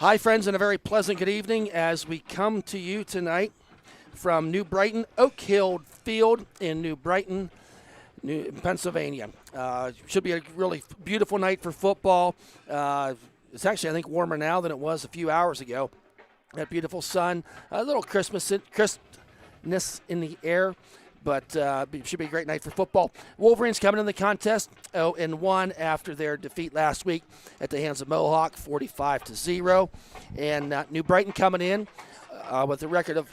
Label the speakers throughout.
Speaker 1: Hi, friends, and a very pleasant good evening as we come to you tonight from New Brighton, Oak Hill Field in New Brighton, Pennsylvania. Should be a really beautiful night for football. It's actually, I think, warmer now than it was a few hours ago. That beautiful sun, a little crispness in the air, but it should be a great night for football. Wolverines coming in the contest 0-1 after their defeat last week at the hands of Mohawk, 45-0. And New Brighton coming in with a record of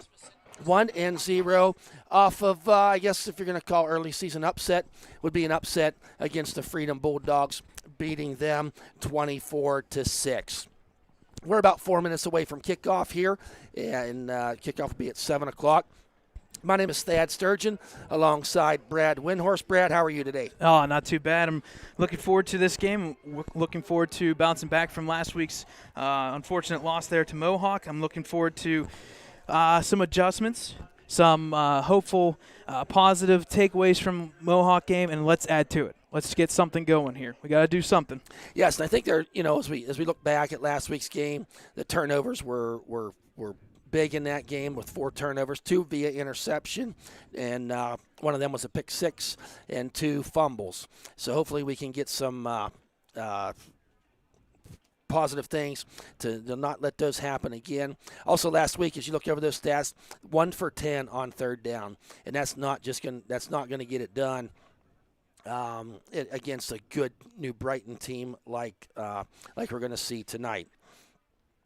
Speaker 1: 1-0 off of, I guess if you're going to call early season upset, would be an upset against the Freedom Bulldogs, beating them 24-6. We're about 4 minutes away from kickoff here, and kickoff will be at 7 o'clock. My name is Thad Sturgeon, alongside Brad Windhorst. Brad, how are you today?
Speaker 2: Oh, not too bad. I'm looking forward to this game. Looking forward to bouncing back from last week's unfortunate loss there to Mohawk. I'm looking forward to some adjustments, some hopeful, positive takeaways from Mohawk game, and let's add to it. Let's get something going here. We got to do something.
Speaker 1: Yes, and I think there, as we look back at last week's game, the turnovers were big in that game with 4 turnovers, 2 via interception, and one of them was a pick 6 and 2 fumbles. So hopefully we can get some positive things to not let those happen again. Also last week, as you look over those stats, 1 for 10 on third down, and that's not going to get it done against a good New Brighton team like we're going to see tonight.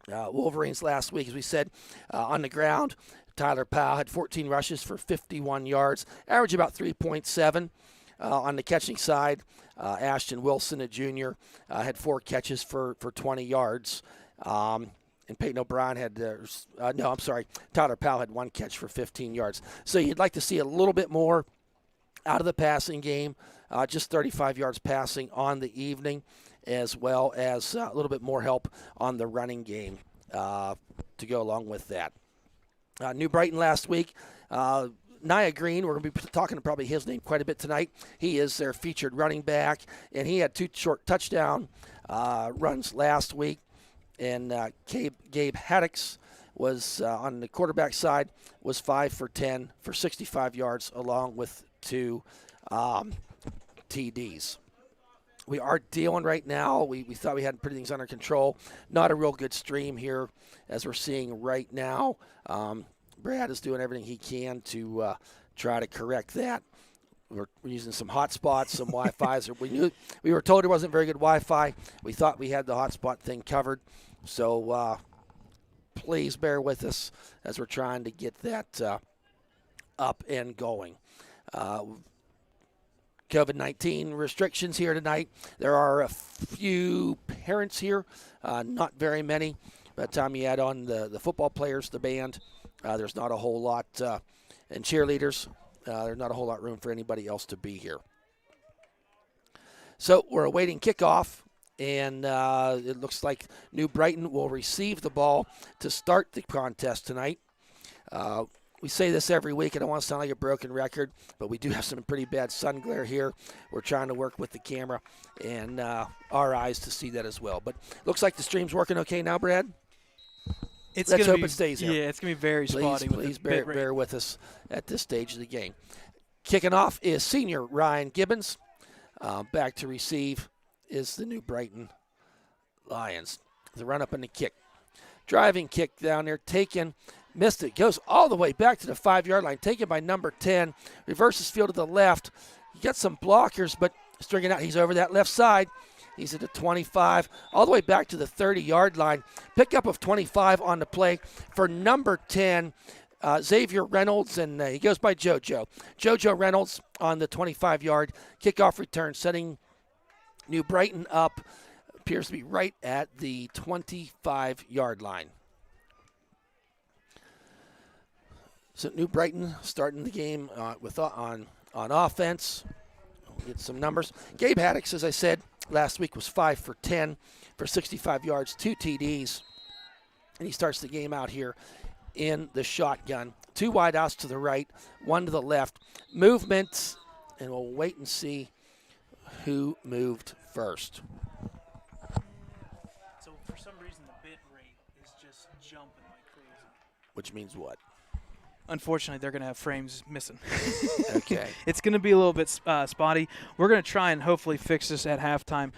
Speaker 1: Wolverines last week, as we said, on the ground, Tyler Powell had 14 rushes for 51 yards, average about 3.7. On the catching side, Ashton Wilson, a junior, had 4 catches for 20 yards. And Peyton O'Brien had, Tyler Powell had 1 catch for 15 yards. So you'd like to see a little bit more out of the passing game, just 35 yards passing on the evening, as well as a little bit more help on the running game to go along with that. New Brighton last week, Nia Green, we're going to be talking to probably his name quite a bit tonight. He is their featured running back, and he had 2 short touchdown runs last week. And Gabe Haddix was on the quarterback side, was 5 for 10 for 65 yards, along with 2 TDs. We are dealing right now. We thought we had pretty things under control. Not a real good stream here, as we're seeing right now. Brad is doing everything he can to try to correct that. We're using some hotspots, some Wi-Fi's. We were told it wasn't very good Wi-Fi. We thought we had the hotspot thing covered. So please bear with us as we're trying to get that up and going. COVID-19 restrictions here tonight. There are a few parents here, not very many. By the time you add on the football players, the band, there's not a whole lot, and cheerleaders, there's not a whole lot of room for anybody else to be here. So we're awaiting kickoff, and it looks like New Brighton will receive the ball to start the contest tonight. We say this every week. I don't want to sound like a broken record, but we do have some pretty bad sun glare here. We're trying to work with the camera and our eyes to see that as well. But looks like the stream's working okay now, Brad. Let's hope it stays here.
Speaker 2: Yeah, it's going to be very spotty.
Speaker 1: Please bear with us at this stage of the game. Kicking off is senior Ryan Gibbons. Back to receive is the New Brighton Lions. The run up and the kick. Driving kick down there, taken. Missed it. Goes all the way back to the 5-yard line. Taken by number 10. Reverses field to the left. You got some blockers, but stringing out. He's over that left side. He's at the 25. All the way back to the 30-yard line. Pickup of 25 on the play for number 10, Xavier Reynolds, and he goes by JoJo. JoJo Reynolds on the 25-yard kickoff return, setting New Brighton up. Appears to be right at the 25-yard line. So New Brighton starting the game on offense. We'll get some numbers. Gabe Haddix, as I said, last week was 5 for 10 for 65 yards, 2 TDs. And he starts the game out here in the shotgun. 2 wideouts to the right, 1 to the left. Movement, and we'll wait and see who moved first.
Speaker 2: So for some reason the bit rate
Speaker 1: which means what?
Speaker 2: Unfortunately, they're going to have frames missing.
Speaker 1: Okay.
Speaker 2: It's going to be a little bit spotty. We're going to try and hopefully fix this at halftime.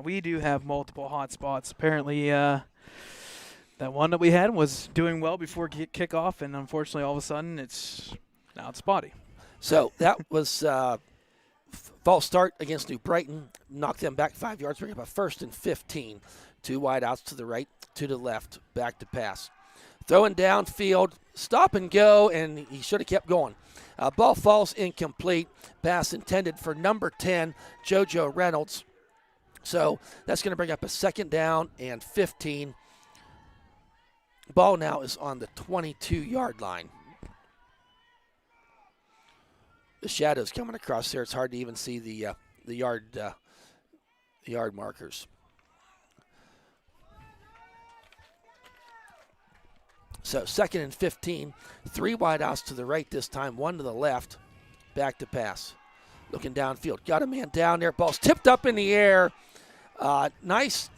Speaker 2: We do have multiple hot spots. Apparently, that one that we had was doing well before kickoff, and unfortunately, all of a sudden, now it's spotty.
Speaker 1: So that was false start against New Brighton. Knocked them back 5 yards. Bring up a 1st and 15. 2 wide outs to the right, 2 to the left. Back to pass. Throwing downfield, stop and go, and he should have kept going. Ball falls incomplete. Pass intended for number 10, JoJo Reynolds. So that's going to bring up a 2nd down and 15. Ball now is on the 22-yard line. The shadows coming across there. It's hard to even see the yard markers. So 2nd and 15, 3 wide outs to the right this time, 1 to the left. Back to pass. Looking downfield. Got a man down there. Ball's tipped up in the air. Nice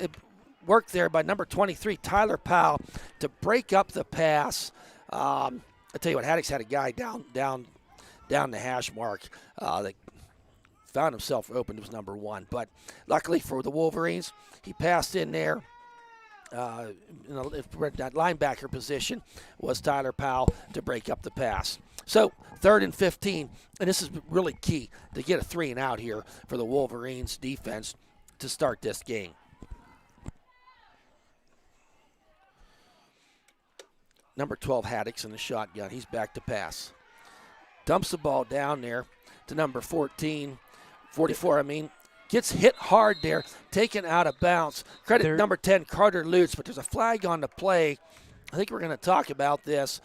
Speaker 1: work there by number 23, Tyler Powell, to break up the pass. I tell you what, Haddock's had a guy down the hash mark that found himself open. It was number 1. But luckily for the Wolverines, he passed in there. That linebacker position was Tyler Powell to break up the pass. So 3rd and 15, and this is really key to get a 3 and out here for the Wolverines defense to start this game. Number 12, Haddock's in the shotgun. He's back to pass. Dumps the ball down there to number 44, Gets hit hard there, taken out of bounds. Credit number 10, Carter Lutz, but there's a flag on the play. I think we're going to talk about this.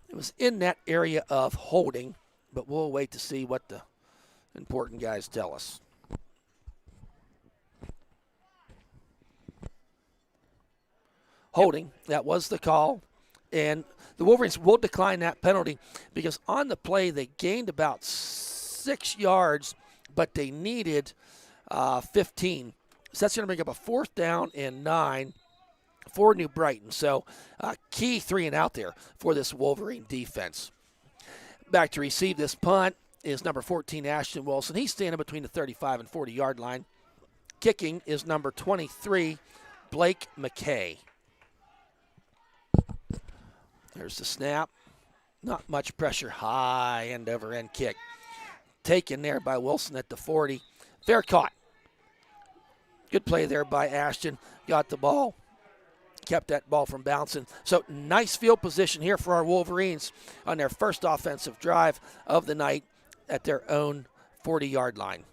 Speaker 1: It was in that area of holding, but we'll wait to see what the important guys tell us. Holding, that was the call. And the Wolverines will decline that penalty because on the play they gained about 6 yards, but they needed 15. So that's going to bring up a 4th down and 9 for New Brighton. So key 3 and out there for this Wolverine defense. Back to receive this punt is number 14, Ashton Wilson. He's standing between the 35 and 40-yard line. Kicking is number 23, Blake McKay. There's the snap. Not much pressure. High end-over-end kick. Taken there by Wilson at the 40. Fair caught. Good play there by Ashton. Got the ball. Kept that ball from bouncing. So nice field position here for our Wolverines on their first offensive drive of the night at their own 40-yard line.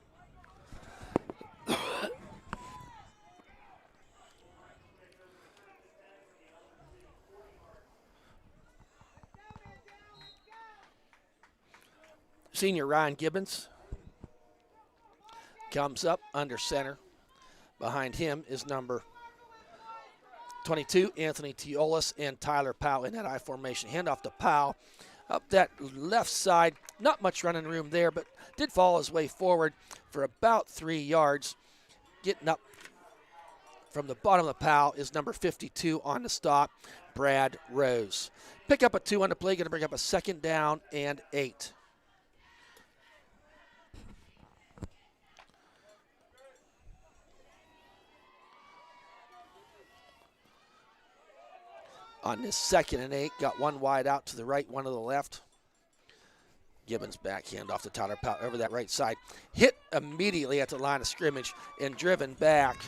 Speaker 1: Senior Ryan Gibbons comes up under center. Behind him is number 22, Anthony Teolis, and Tyler Powell in that I formation. Handoff to Powell up that left side. Not much running room there, but did follow his way forward for about 3 yards. Getting up from the bottom of the Powell is number 52 on the stop, Brad Rose. Pick up a 2 on the play, going to bring up a 2nd down and 8. On this 2nd and 8, got 1 wide out to the right, 1 to the left. Gibbons backhand off to Tyler Powell over that right side. Hit immediately at the line of scrimmage and driven back.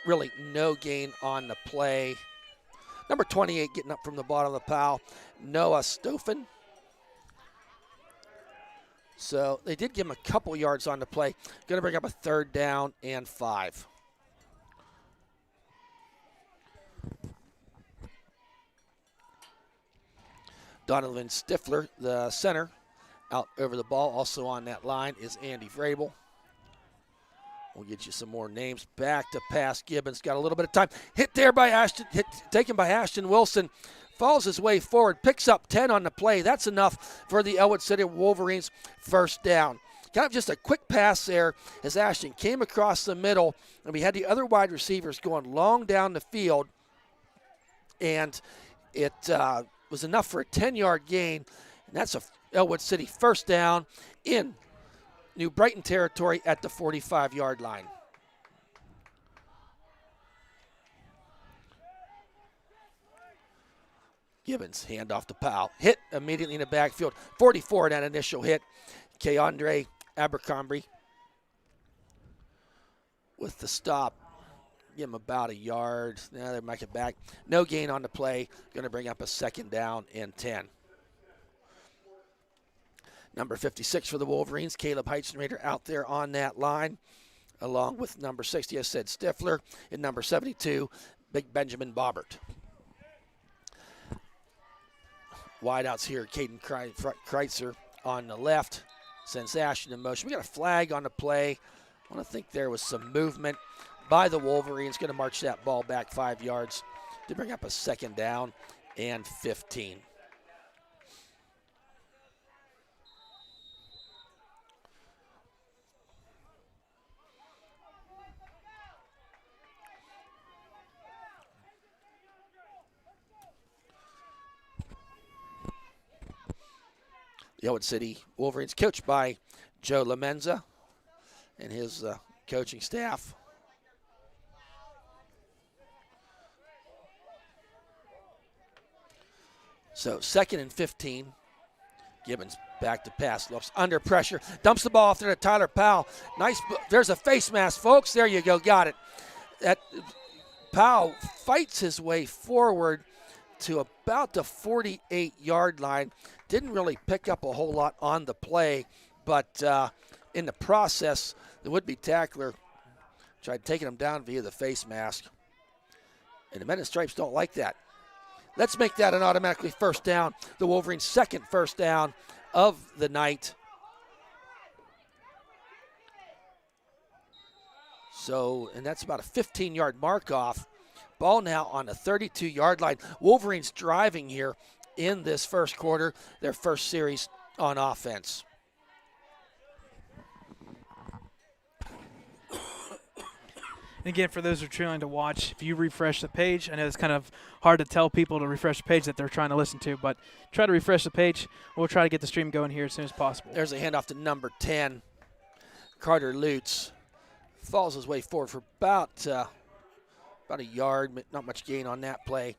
Speaker 1: Really no gain on the play. Number 28 getting up from the bottom of the Powell, Noah Stoffen. So they did give him a couple yards on the play. Going to bring up a 3rd down and 5. Donovan Stifler, the center, out over the ball. Also on that line is Andy Vrabel. We'll get you some more names. Back to pass. Gibbons got a little bit of time. Hit there by Ashton. Taken by Ashton Wilson. Falls his way forward. Picks up 10 on the play. That's enough for the Ellwood City Wolverines' 1st down. Kind of just a quick pass there as Ashton came across the middle. And we had the other wide receivers going long down the field. And It was enough for a 10-yard gain, and that's a Ellwood City first down in New Brighton territory at the 45-yard line. Gibbons, handoff to Powell. Hit immediately in the backfield. 44 in that initial hit. Keandre Abercrombie with the stop. Give him about a yard. Now they make it back. No gain on the play. Going to bring up a second down and 10. Number 56 for the Wolverines, Caleb Heitzenrader out there on that line, along with number 60, as said, Stifler, and number 72, Big Benjamin Bobbert. Wideouts here, Caden Kreitzer on the left, sends Ashton in motion. We got a flag on the play. I want to think there was some movement by the Wolverines. Going to march that ball back 5 yards to bring up a second down and 15. The Ellwood City Wolverines, coached by Joe Lamenza and his coaching staff. So 2nd and 15. Gibbons back to pass, looks under pressure, dumps the ball off there to Tyler Powell. Nice, there's a face mask, folks. There you go, got it. That Powell fights his way forward to about the 48-yard line. Didn't really pick up a whole lot on the play, but in the process, the would-be tackler tried taking him down via the face mask. And the men in stripes don't like that. Let's make that an automatically first down. The Wolverines' second first down of the night. So, and that's about a 15-yard mark off. Ball now on the 32-yard line. Wolverines driving here in this first quarter, their first series on offense.
Speaker 2: And again, for those who are trying to watch, if you refresh the page, I know it's kind of hard to tell people to refresh the page that they're trying to listen to, but try to refresh the page. We'll try to get the stream going here as soon as possible.
Speaker 1: There's a handoff to number 10, Carter Lutz. Falls his way forward for about a yard, not much gain on that play.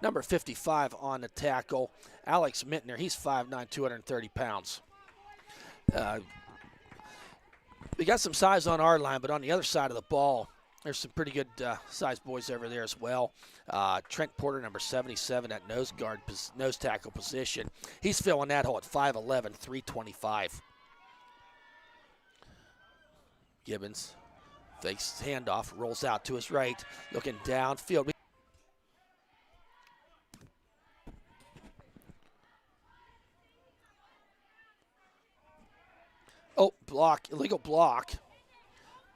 Speaker 1: Number 55 on the tackle, Alex Mintner. He's 5'9", 230 pounds. We got some size on our line, but on the other side of the ball, there's some pretty good sized boys over there as well. Trent Porter, number 77, at nose tackle position. He's filling that hole at 5'11", 325. Gibbons fakes handoff, rolls out to his right, looking downfield. Oh, illegal block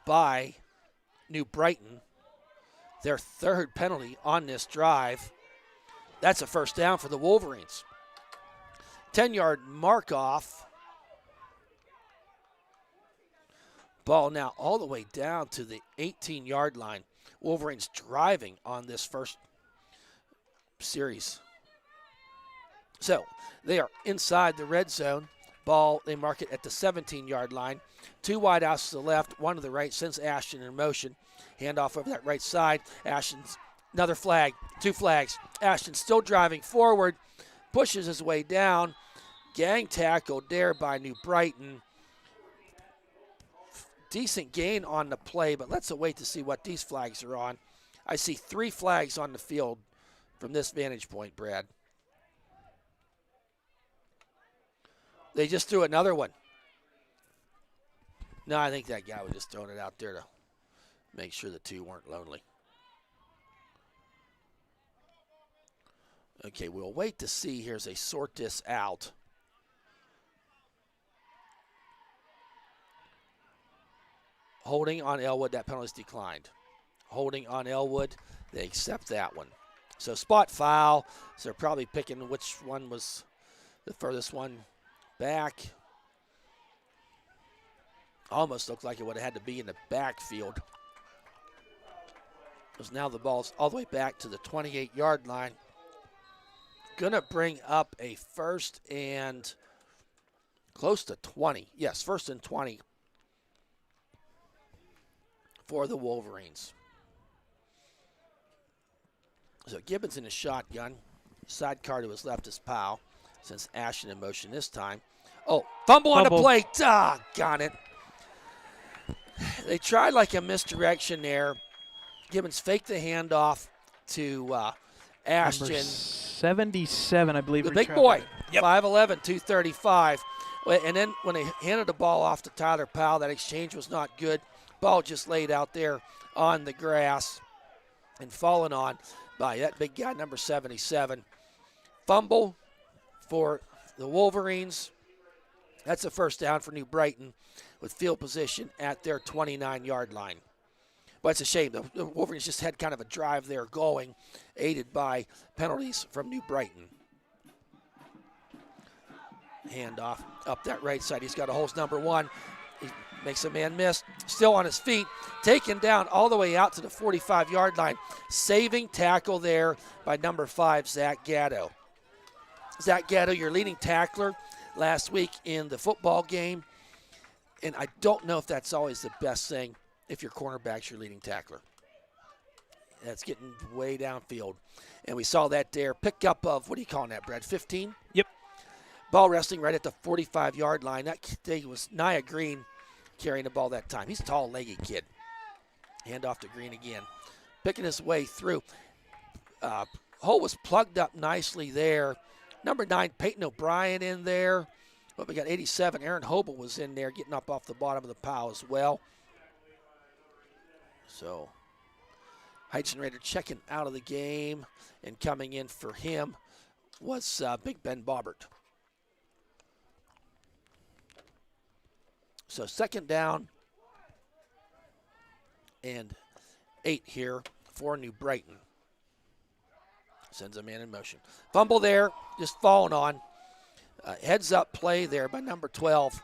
Speaker 1: by New Brighton. Their third penalty on this drive. That's a first down for the Wolverines. 10-yard mark off. Ball now all the way down to the 18-yard line. Wolverines driving on this first series. So they are inside the red zone. Ball, they mark it at the 17-yard line. 2 wideouts to the left, 1 to the right, sends Ashton in motion. Handoff over that right side. Ashton's another flag, 2 flags. Ashton still driving forward, pushes his way down. Gang tackled there by New Brighton. Decent gain on the play, but let's wait to see what these flags are on. I see 3 flags on the field from this vantage point, Brad. They just threw another one. No, I think that guy was just throwing it out there to make sure the 2 weren't lonely. Okay, we'll wait to see here as they sort this out. Holding on Ellwood, that penalty's declined. Holding on Ellwood, they accept that one. So spot foul, so they're probably picking which one was the furthest one back. Almost looked like it would have had to be in the backfield. As now the ball's all the way back to the 28-yard line. Going to bring up a first and close to 20. Yes, first and 20 for the Wolverines. So Gibbons in a shotgun. Sidecar to his left is Powell. Since Ashton in motion this time. Oh, fumble on the play. Doggone it. They tried like a misdirection there. Gibbons faked the handoff to Ashton.
Speaker 2: Number 77, I believe.
Speaker 1: The big boy, 5'11", 235. And then when they handed the ball off to Tyler Powell, that exchange was not good. Ball just laid out there on the grass and fallen on by that big guy, number 77. Fumble for the Wolverines. That's a first down for New Brighton with field position at their 29-yard line. But it's a shame. The Wolverines just had kind of a drive there going, aided by penalties from New Brighton. Handoff up that right side. He's got a holes number 1. He makes a man miss. Still on his feet. Taken down all the way out to the 45-yard line. Saving tackle there by number 5, Zach Gatto. Zach Gatto, your leading tackler last week in the football game. And I don't know if that's always the best thing if your cornerback's your leading tackler. That's getting way downfield. And we saw that there. Pick up of, what are you calling that, Brad, 15?
Speaker 2: Yep.
Speaker 1: Ball resting right at the 45-yard line. That day was Nia Green carrying the ball that time. He's a tall, leggy kid. Hand off to Green again. Picking his way through. Hole was plugged up nicely there. Number 9, Peyton O'Brien in there. But we got 87. Aaron Hobel was in there getting up off the bottom of the pile as well. So Heights and Raider checking out of the game, and coming in for him was Big Ben Bobbert. So second down and 8 here for New Brighton. Sends a man in motion. Fumble there, just falling on. Heads up play there by number 12,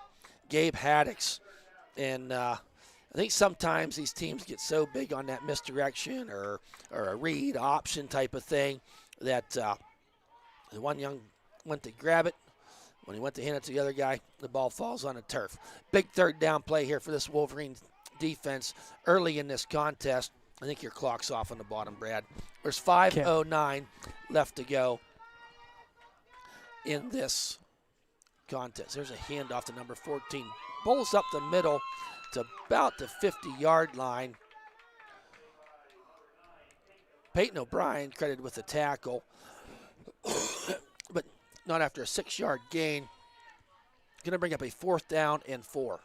Speaker 1: Gabe Haddix. And I think sometimes these teams get so big on that misdirection or a read option type of thing that the one young went to grab it. When he went to hand it to the other guy, the ball falls on the turf. Big third down play here for this Wolverine defense early in this contest. I think your clock's off on the bottom, Brad. There's 5:09 left to go in this contest. There's a handoff to number 14. Bowls up the middle to about the 50-yard line. Peyton O'Brien credited with the tackle, but not after a 6-yard gain. Going to bring up a 4th down and 4.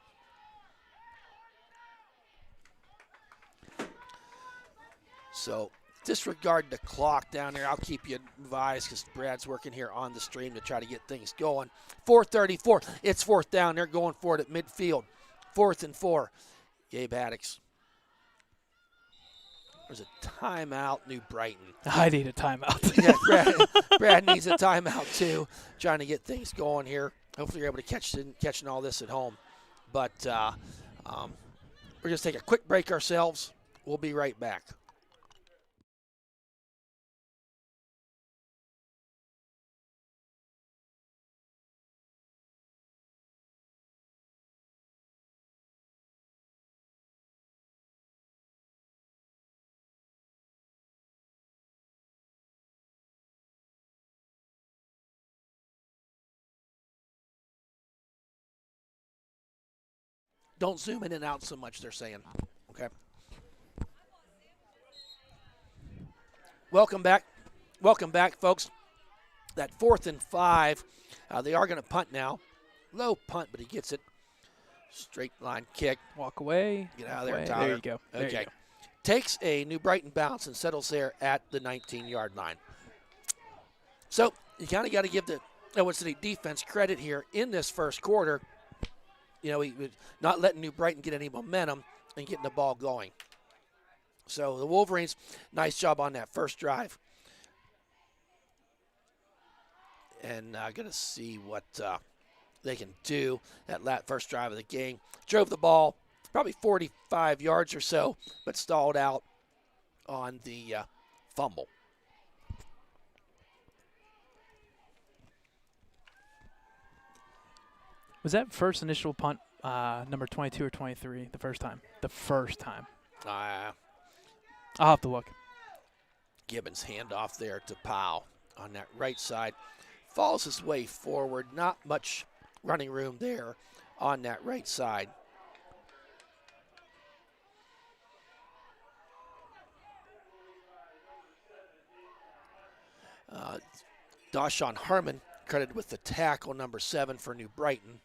Speaker 1: So disregard the clock down there. I'll keep you advised because Brad's working here on the stream to try to get things going. 4:34. It's 4th down. They're going for it at midfield. 4th and 4. Gabe Haddix. There's a timeout, New Brighton.
Speaker 2: I need a timeout.
Speaker 1: Yeah, Brad needs a timeout too. Trying to get things going here. Hopefully you're able to catching all this at home. But we're going to take a quick break ourselves. We'll be right back. Don't zoom in and out so much, they're saying. Okay. Welcome back. Welcome back, folks. That 4th and 5. They are going to punt now. Low punt, but he gets it. Straight line kick.
Speaker 2: Walk away.
Speaker 1: Get out of there,
Speaker 2: There
Speaker 1: Tyler.
Speaker 2: you go. There
Speaker 1: Okay.
Speaker 2: you go.
Speaker 1: Takes a New Brighton bounce and settles there at the 19-yard line. So you kind of got to give the Ellwood City defense credit here in this first quarter. You know, he was not letting New Brighton get any momentum and getting the ball going. So the Wolverines, nice job on that first drive. And going to see what they can do that first drive of the game. Drove the ball probably 45 yards or so, but stalled out on the fumble.
Speaker 2: Was that first initial punt number 22 or 23 the first time? The first time. I'll have to look.
Speaker 1: Gibbons handoff there to Powell on that right side. Falls his way forward. Not much running room there on that right side. Dashawn Harmon credited with the tackle, number 7 for New Brighton.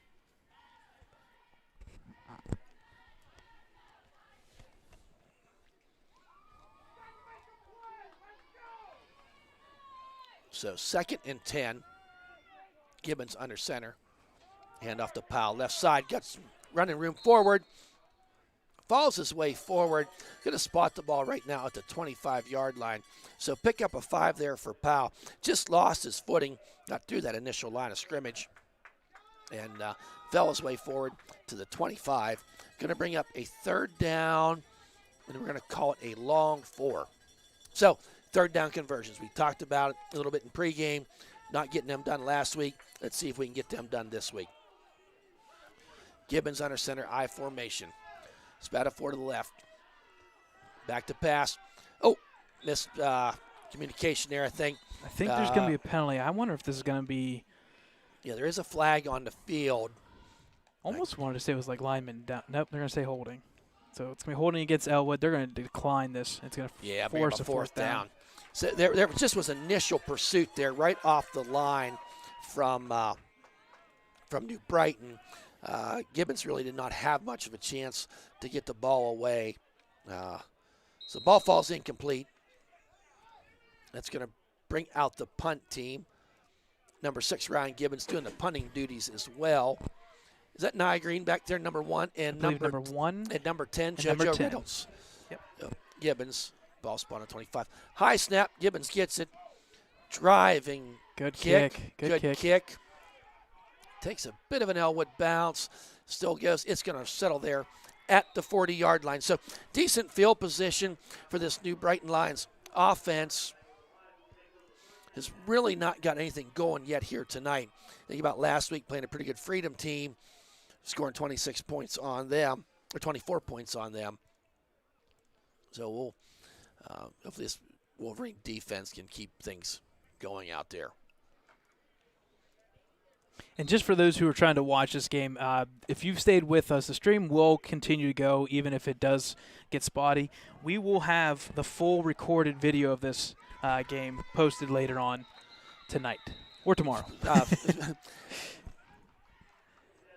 Speaker 1: So 2nd and 10. Gibbons under center. Hand off to Powell. Left side. Got some running room forward. Falls his way forward. Going to spot the ball right now at the 25-yard line. So pick up a 5 there for Powell. Just lost his footing. Got through that initial line of scrimmage. And fell his way forward to the 25. Going to bring up a 3rd down. And we're going to call it a long 4. So 3rd down conversions. We talked about it a little bit in pregame. Not getting them done last week. Let's see if we can get them done this week. Gibbons under center, I formation. Spatafor to the left. Back to pass. Oh, missed communication there, I think.
Speaker 2: I think there's going to be a penalty. I wonder if this is going to be.
Speaker 1: Yeah, there is a flag on the field.
Speaker 2: Almost wanted to say it was like lineman down. Nope, they're going to say holding. So it's going to be holding against Ellwood. They're going to decline this. It's going to force a 4th down.
Speaker 1: So there just was initial pursuit there right off the line from New Brighton. Gibbons really did not have much of a chance to get the ball away. So the ball falls incomplete. That's going to bring out the punt team. Number 6, Ryan Gibbons, doing the punting duties as well. Is that Nia Green back there, number 1? And number
Speaker 2: 1.
Speaker 1: And number 10, JoJo Reynolds.
Speaker 2: Yep.
Speaker 1: Gibbons, ball spawn at 25. High snap, Gibbons gets it. Driving.
Speaker 2: Good kick.
Speaker 1: Good kick. Takes a bit of an Ellwood bounce. Still goes. It's going to settle there at the 40-yard line. So decent field position for this New Brighton Lions offense. Has really not got anything going yet here tonight. Think about last week playing a pretty good Freedom team, scoring 26 points on them, or 24 points on them. So we'll hopefully this Wolverine defense can keep things going out there.
Speaker 2: And just for those who are trying to watch this game, if you've stayed with us, the stream will continue to go even if it does get spotty. We will have the full recorded video of this game posted later on tonight or tomorrow.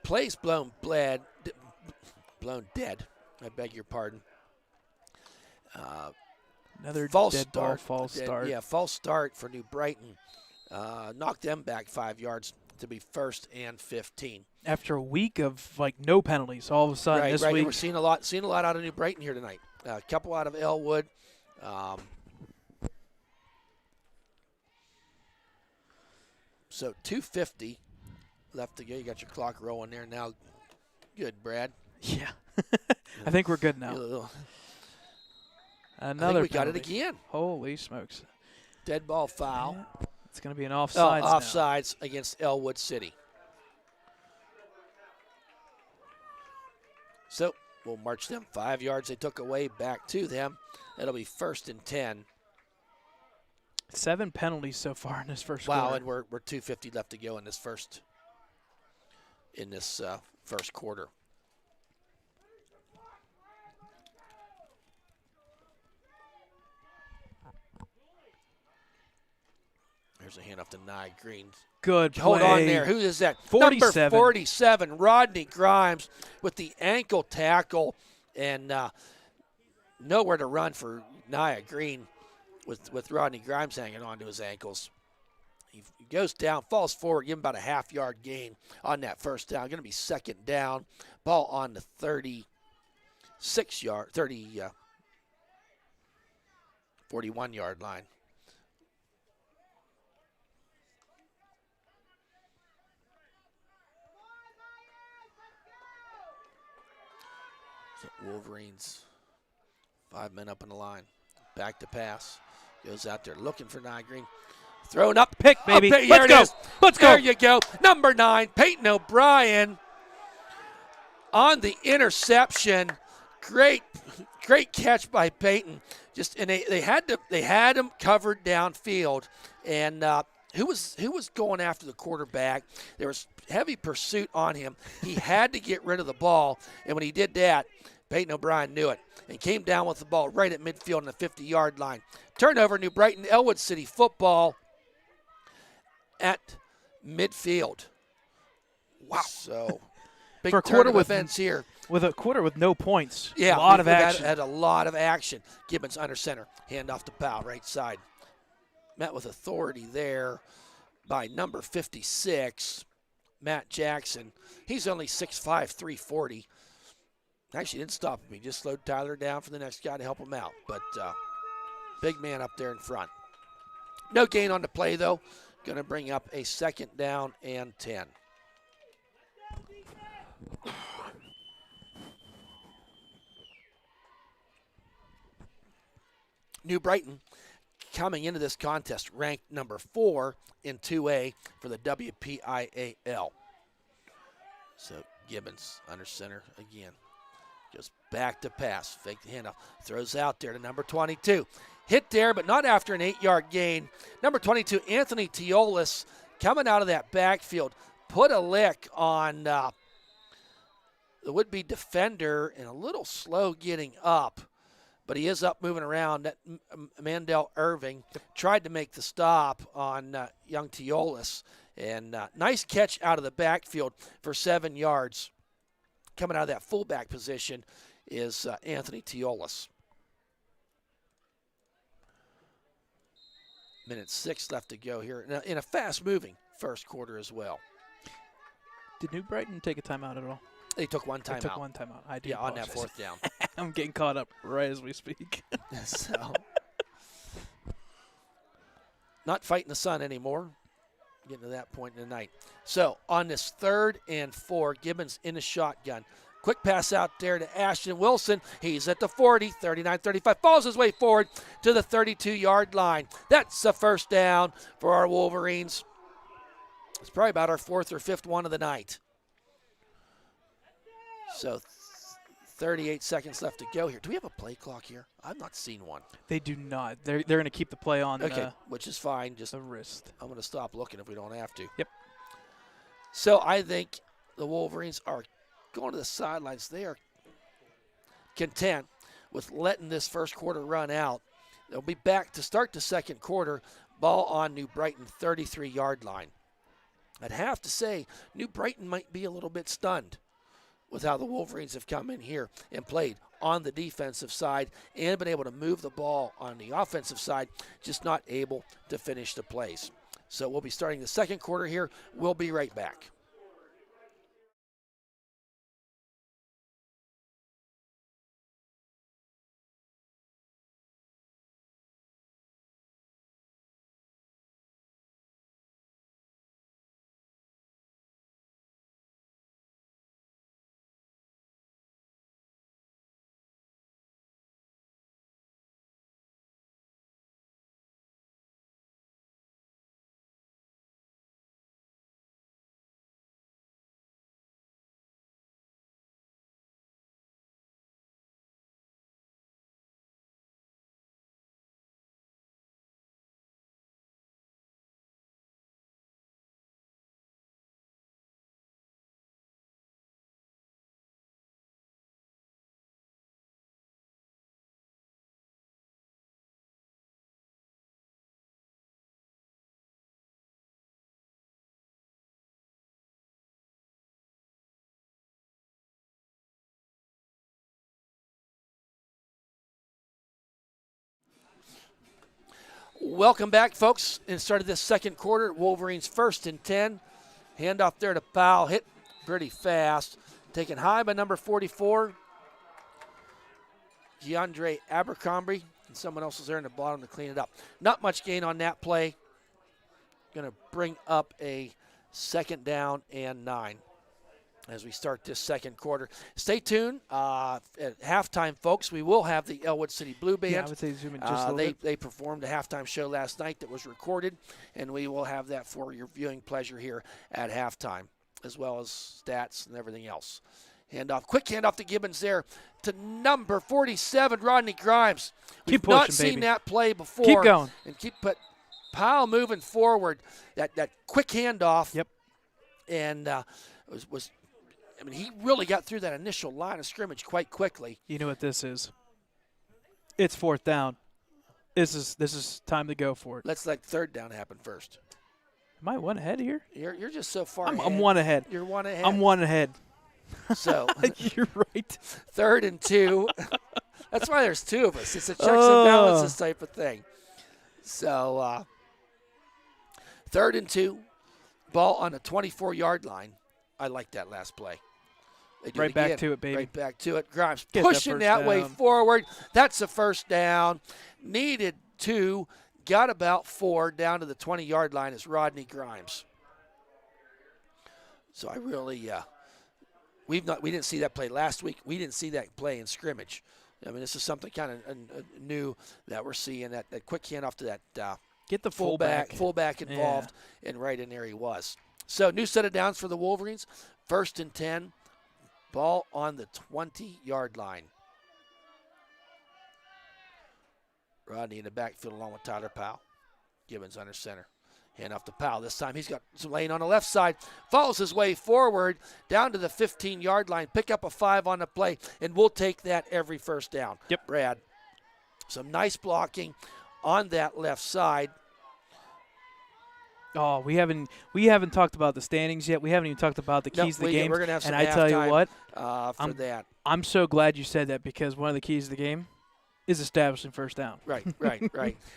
Speaker 1: Plays blown dead. I beg your pardon.
Speaker 2: Another
Speaker 1: false
Speaker 2: dead
Speaker 1: start.
Speaker 2: False start.
Speaker 1: Yeah, false start for New Brighton. Knocked them back 5 yards to be 1st and 15.
Speaker 2: After a week of like no penalties, all of a sudden this week
Speaker 1: we're seeing a lot out of New Brighton here tonight. A couple out of Ellwood. So 2:50 left to go. You got your clock rolling there now. Good, Brad.
Speaker 2: Yeah. I think we're good now. Another
Speaker 1: we got it again.
Speaker 2: Holy smokes.
Speaker 1: Dead ball foul.
Speaker 2: Yeah. It's going to be an offsides now.
Speaker 1: Offsides against Ellwood City. So we'll march them 5 yards they took away back to them. That'll be 1st and 10.
Speaker 2: 7 penalties so far in this first
Speaker 1: quarter.
Speaker 2: quarter.
Speaker 1: And we're 2:50 left to go in this first quarter. There's a handoff to Nye Green.
Speaker 2: Good play.
Speaker 1: Hold on there. Who is that?
Speaker 2: 47.
Speaker 1: Number 47, Rodney Grimes with the ankle tackle, and nowhere to run for Nia Green with Rodney Grimes hanging on to his ankles. He goes down, falls forward, give him about a half-yard gain on that first down. Going to be 2nd down. Ball on the 41-yard line. So Wolverines, 5 men up in the line. Back to pass. Goes out there looking for Nygreen. Thrown up.
Speaker 2: Pick, baby.
Speaker 1: Here
Speaker 2: Let's
Speaker 1: it
Speaker 2: go.
Speaker 1: is.
Speaker 2: Let's
Speaker 1: There
Speaker 2: go.
Speaker 1: you go. Number 9, Peyton O'Brien on the interception. Great catch by Peyton. And they had him covered downfield, and who was going after the quarterback? There was heavy pursuit on him. He had to get rid of the ball, and when he did that, Peyton O'Brien knew it and came down with the ball right at midfield on the 50-yard line. Turnover, New Brighton, Ellwood City football at midfield. Wow! So big
Speaker 2: For a
Speaker 1: turn
Speaker 2: quarter
Speaker 1: of
Speaker 2: with
Speaker 1: events here.
Speaker 2: With a quarter with no points.
Speaker 1: Yeah,
Speaker 2: a lot of
Speaker 1: we've
Speaker 2: action.
Speaker 1: Had a lot of action. Gibbons under center. Hand off to Powell, right side. Met with authority there by number 56, Matt Jackson. He's only 6'5", 340. Actually didn't stop him. He just slowed Tyler down for the next guy to help him out. But big man up there in front. No gain on the play, though. Going to bring up a 2nd down and 10. New Brighton coming into this contest ranked number 4 in 2A for the WPIAL. So Gibbons under center again. Goes back to pass. Fake the handoff. Throws out there to number 22. Hit there, but not after an 8-yard gain. Number 22, Anthony Teolis, coming out of that backfield. Put a lick on the would-be defender and a little slow getting up. But he is up moving around. That Mandel Irving tried to make the stop on young Teolis. And nice catch out of the backfield for 7 yards. Coming out of that fullback position is Anthony Teolis. Minute 6 left to go here in a fast-moving first quarter as well.
Speaker 2: Did New Brighton take a timeout at all?
Speaker 1: They took one timeout.
Speaker 2: They took one timeout. I do.
Speaker 1: Yeah, on that
Speaker 2: apologize.
Speaker 1: 4th down.
Speaker 2: I'm getting caught up right as we speak.
Speaker 1: So, not fighting the sun anymore. Getting to that point in the night. So, on this 3rd and 4, Gibbons in a shotgun. Quick pass out there to Ashton Wilson. He's at the 40, 39-35. Falls his way forward to the 32-yard line. That's a 1st down for our Wolverines. It's probably about our 4th or 5th one of the night. So 38 seconds left to go here. Do we have a play clock here? I've not seen one.
Speaker 2: They do not. They're going to keep the play on
Speaker 1: okay, which is fine. Just
Speaker 2: the wrist.
Speaker 1: I'm going to stop looking if we don't have to.
Speaker 2: Yep.
Speaker 1: So I think the Wolverines are going to the sidelines. They are content with letting this first quarter run out. They'll be back to start the second quarter. Ball on New Brighton 33-yard line. I'd have to say New Brighton might be a little bit stunned with how the Wolverines have come in here and played on the defensive side and been able to move the ball on the offensive side, just not able to finish the plays. So we'll be starting the second quarter here. We'll be right back. Welcome back, folks. And started this second quarter. Wolverines 1st and 10. Handoff there to Powell. Hit pretty fast. Taken high by number 44. DeAndre Abercrombie. And someone else was there in the bottom to clean it up. Not much gain on that play. Going to bring up a 2nd down and 9. as we start this second quarter. Stay tuned. At halftime, folks, we will have the Ellwood City Blue Band.
Speaker 2: Yeah, I would say zoom in just a little bit.
Speaker 1: They performed a halftime show last night that was recorded, and we will have that for your viewing pleasure here at halftime, as well as stats and everything else. Quick handoff to Gibbons there to number 47, Rodney Grimes. We've
Speaker 2: Keep
Speaker 1: not
Speaker 2: pushing,
Speaker 1: seen
Speaker 2: baby.
Speaker 1: that play before.
Speaker 2: Keep going.
Speaker 1: And but Powell moving forward. That quick handoff.
Speaker 2: Yep.
Speaker 1: And he really got through that initial line of scrimmage quite quickly.
Speaker 2: You know what this is? It's fourth down. This is time to go for it.
Speaker 1: Let's let third down happen first.
Speaker 2: Am I one ahead here?
Speaker 1: You're just so far
Speaker 2: I'm
Speaker 1: ahead.
Speaker 2: one ahead.
Speaker 1: You're one ahead.
Speaker 2: I'm one ahead.
Speaker 1: So
Speaker 2: You're right.
Speaker 1: 3rd and 2. That's why there's 2 of us. It's a checks and balances type of thing. So 3rd and 2, ball on the 24-yard line. I like that last play. They do
Speaker 2: Right
Speaker 1: it
Speaker 2: back
Speaker 1: again.
Speaker 2: to it, baby.
Speaker 1: Right back to it. Grimes
Speaker 2: Get that
Speaker 1: pushing
Speaker 2: first
Speaker 1: that way
Speaker 2: down.
Speaker 1: forward. That's a first down. Needed 2. Got about 4 down to the 20-yard line is Rodney Grimes. So I really we didn't see that play last week. We didn't see that play in scrimmage. I mean, this is something kind of new that we're seeing. That quick handoff to that
Speaker 2: Get the
Speaker 1: fullback involved, and right in there he was. So new set of downs for the Wolverines. 1st and 10, ball on the 20-yard line. Rodney in the backfield along with Tyler Powell. Gibbons under center. Hand off to Powell. This time he's got some lane on the left side. Follows his way forward down to the 15-yard line. Pick up a 5 on the play, and we'll take that every first down.
Speaker 2: Yep.
Speaker 1: Brad. Some nice blocking on that left side.
Speaker 2: Oh, we haven't talked about the standings yet. We haven't even talked about the keys of the game.
Speaker 1: We're gonna have some
Speaker 2: and I tell you
Speaker 1: halftime,
Speaker 2: what,
Speaker 1: for that.
Speaker 2: I'm so glad you said that because one of the keys of the game is establishing first down.
Speaker 1: Right.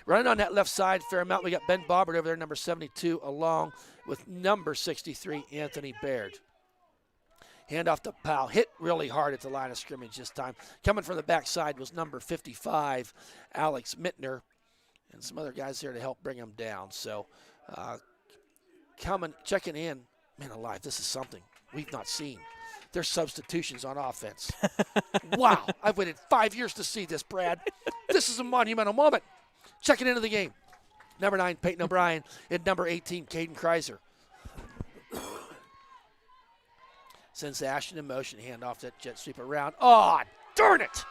Speaker 1: Running on that left side, fair amount. We got Ben Bobbert over there, number 72, along with number 63, Anthony Baird. Handoff to Powell. Hit really hard at the line of scrimmage this time. Coming from the backside was number 55, Alex Mittner, and some other guys there to help bring him down. So checking in. Man alive, this is something we've not seen. There's substitutions on offense. Wow, I've waited 5 years to see this, Brad. This is a monumental moment. Checking into the game. Number 9, Peyton O'Brien, and number 18, Caden Kreiser. Sends Ashton in motion, hand off that jet sweep around. Oh, darn it!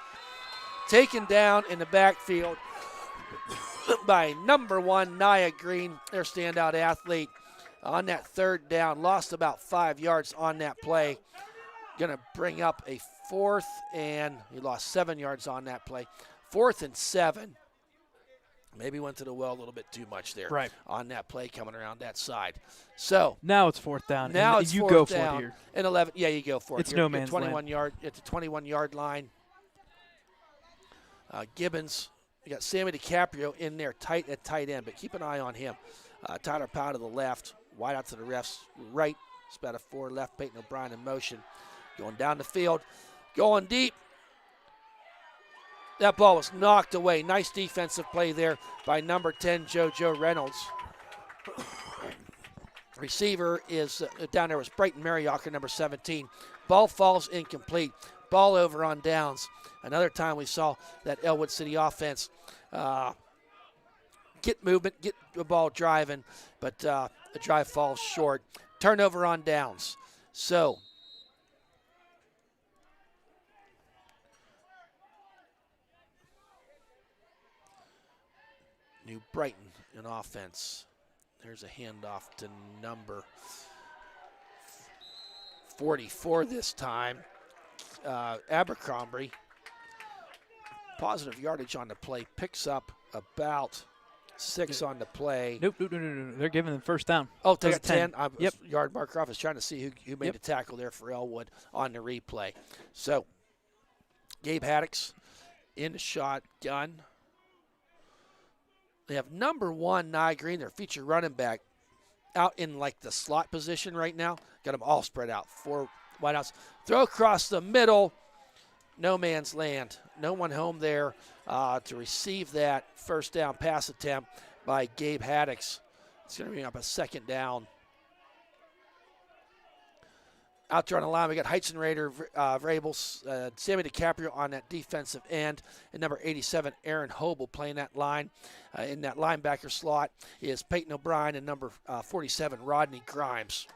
Speaker 1: Taken down in the backfield by number 1, Nia Green, their standout athlete. On that 3rd down, lost about 5 yards on that play. Going to bring up a 4th, and he lost 7 yards on that play. 4th and 7. Maybe went to the well a little bit too much there on that play coming around that side. So
Speaker 2: now it's 4th down.
Speaker 1: Now
Speaker 2: and
Speaker 1: it's
Speaker 2: you
Speaker 1: 4th
Speaker 2: go
Speaker 1: down.
Speaker 2: for it here.
Speaker 1: And 11. Yeah, you go for it.
Speaker 2: It's no man's
Speaker 1: 21
Speaker 2: land.
Speaker 1: yard. It's a 21-yard line. Gibbons. You got Sammy DiCaprio in there at tight end, but keep an eye on him. Tyler Powell to the left, wide out to the ref's right. It's about a 4 left. Peyton O'Brien in motion. Going down the field, going deep. That ball was knocked away. Nice defensive play there by number 10, JoJo Reynolds. Receiver is down there was Brighton Mariocker, number 17. Ball falls incomplete. Ball over on downs. Another time we saw that Ellwood City offense get movement, get the ball driving, but the drive falls short. Turnover on downs. So New Brighton in offense. There's a handoff to number 44 this time. Abercrombie, positive yardage on the play, picks up about 6 on the play.
Speaker 2: Nope. They're giving them first down.
Speaker 1: Oh, take a
Speaker 2: 10.
Speaker 1: 10.
Speaker 2: Yep.
Speaker 1: Yard marker off. I was trying to see who made the tackle there for Ellwood on the replay. So, Gabe Haddix in the shotgun. They have number 1, Nia Green, their feature running back, out in like the slot position right now. Got them all spread out. 4 wideouts. Throw across the middle. No man's land. No one home there to receive that first down pass attempt by Gabe Haddix. It's going to bring up a 2nd down. Out there on the line, we got Heizenrader, Vrabel, Sammy DiCaprio on that defensive end, and number 87, Aaron Hobel playing that line. In that linebacker slot is Peyton O'Brien and number 47, Rodney Grimes.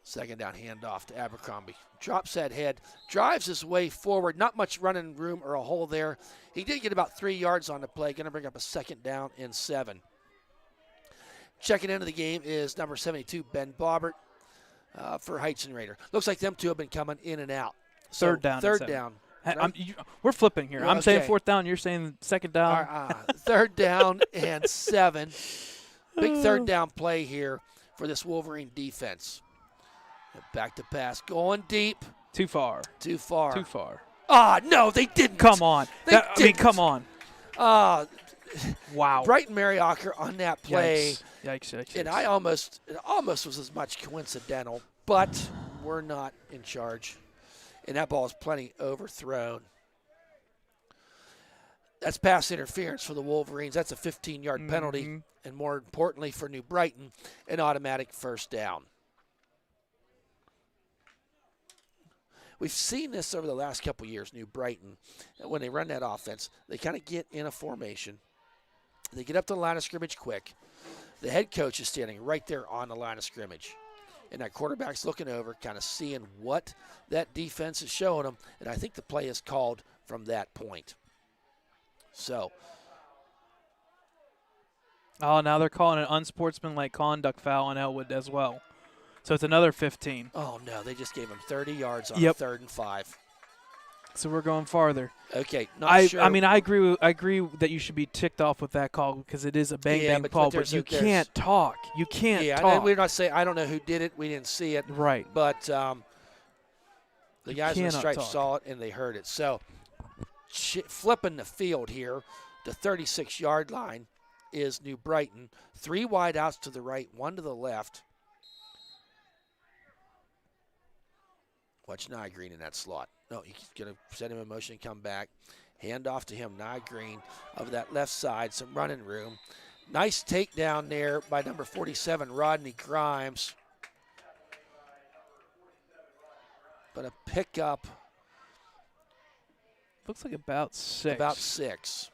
Speaker 1: Second down handoff to Abercrombie. Drops that head, drives his way forward. Not much running room or a hole there. He did get about 3 yards on the play. Going to bring up a 2nd down and 7. Checking into the game is number 72, Ben Bobbert for Heizenrader. Looks like them two have been coming in and out. So
Speaker 2: Third down.
Speaker 1: Third down.
Speaker 2: Right? We're flipping here. I'm saying 4th down. You're saying 2nd down.
Speaker 1: 3rd down and 7. Big 3rd down play here for this Wolverine defense. Back to pass. Going deep.
Speaker 2: Too far.
Speaker 1: No, they didn't.
Speaker 2: Come on. Come on. Wow.
Speaker 1: Brighton Mariocker on that play.
Speaker 2: Yikes.
Speaker 1: And it almost was as much coincidental, but we're not in charge. And that ball is plenty overthrown. That's pass interference for the Wolverines. That's a 15-yard penalty. And more importantly for New Brighton, an automatic 1st down. We've seen this over the last couple years, New Brighton. When they run that offense, they kind of get in a formation. They get up to the line of scrimmage quick. The head coach is standing right there on the line of scrimmage. And that quarterback's looking over, kind of seeing what that defense is showing them. And I think the play is called from that point. So.
Speaker 2: Oh, now they're calling an unsportsmanlike conduct foul on Ellwood as well. So it's another 15.
Speaker 1: Oh, no, they just gave him 30 yards on 3rd and 5.
Speaker 2: So we're going farther.
Speaker 1: Okay, not sure.
Speaker 2: I mean, I agree that you should be ticked off with that call because it is a bang call, but you can't talk. You can't talk.
Speaker 1: Yeah, we're not saying I don't know who did it. We didn't see it.
Speaker 2: Right.
Speaker 1: But the guys in the stripes saw it and they heard it. So flipping the field here, the 36-yard line is New Brighton. 3 wide outs to the right, 1 to the left. Watch Nye Green in that slot. No, he's going to set him in motion and come back. Hand off to him, Nye Green, of that left side, some running room. Nice takedown there by number 47, Rodney Grimes. But a pickup.
Speaker 2: Looks like about 6.
Speaker 1: About 6.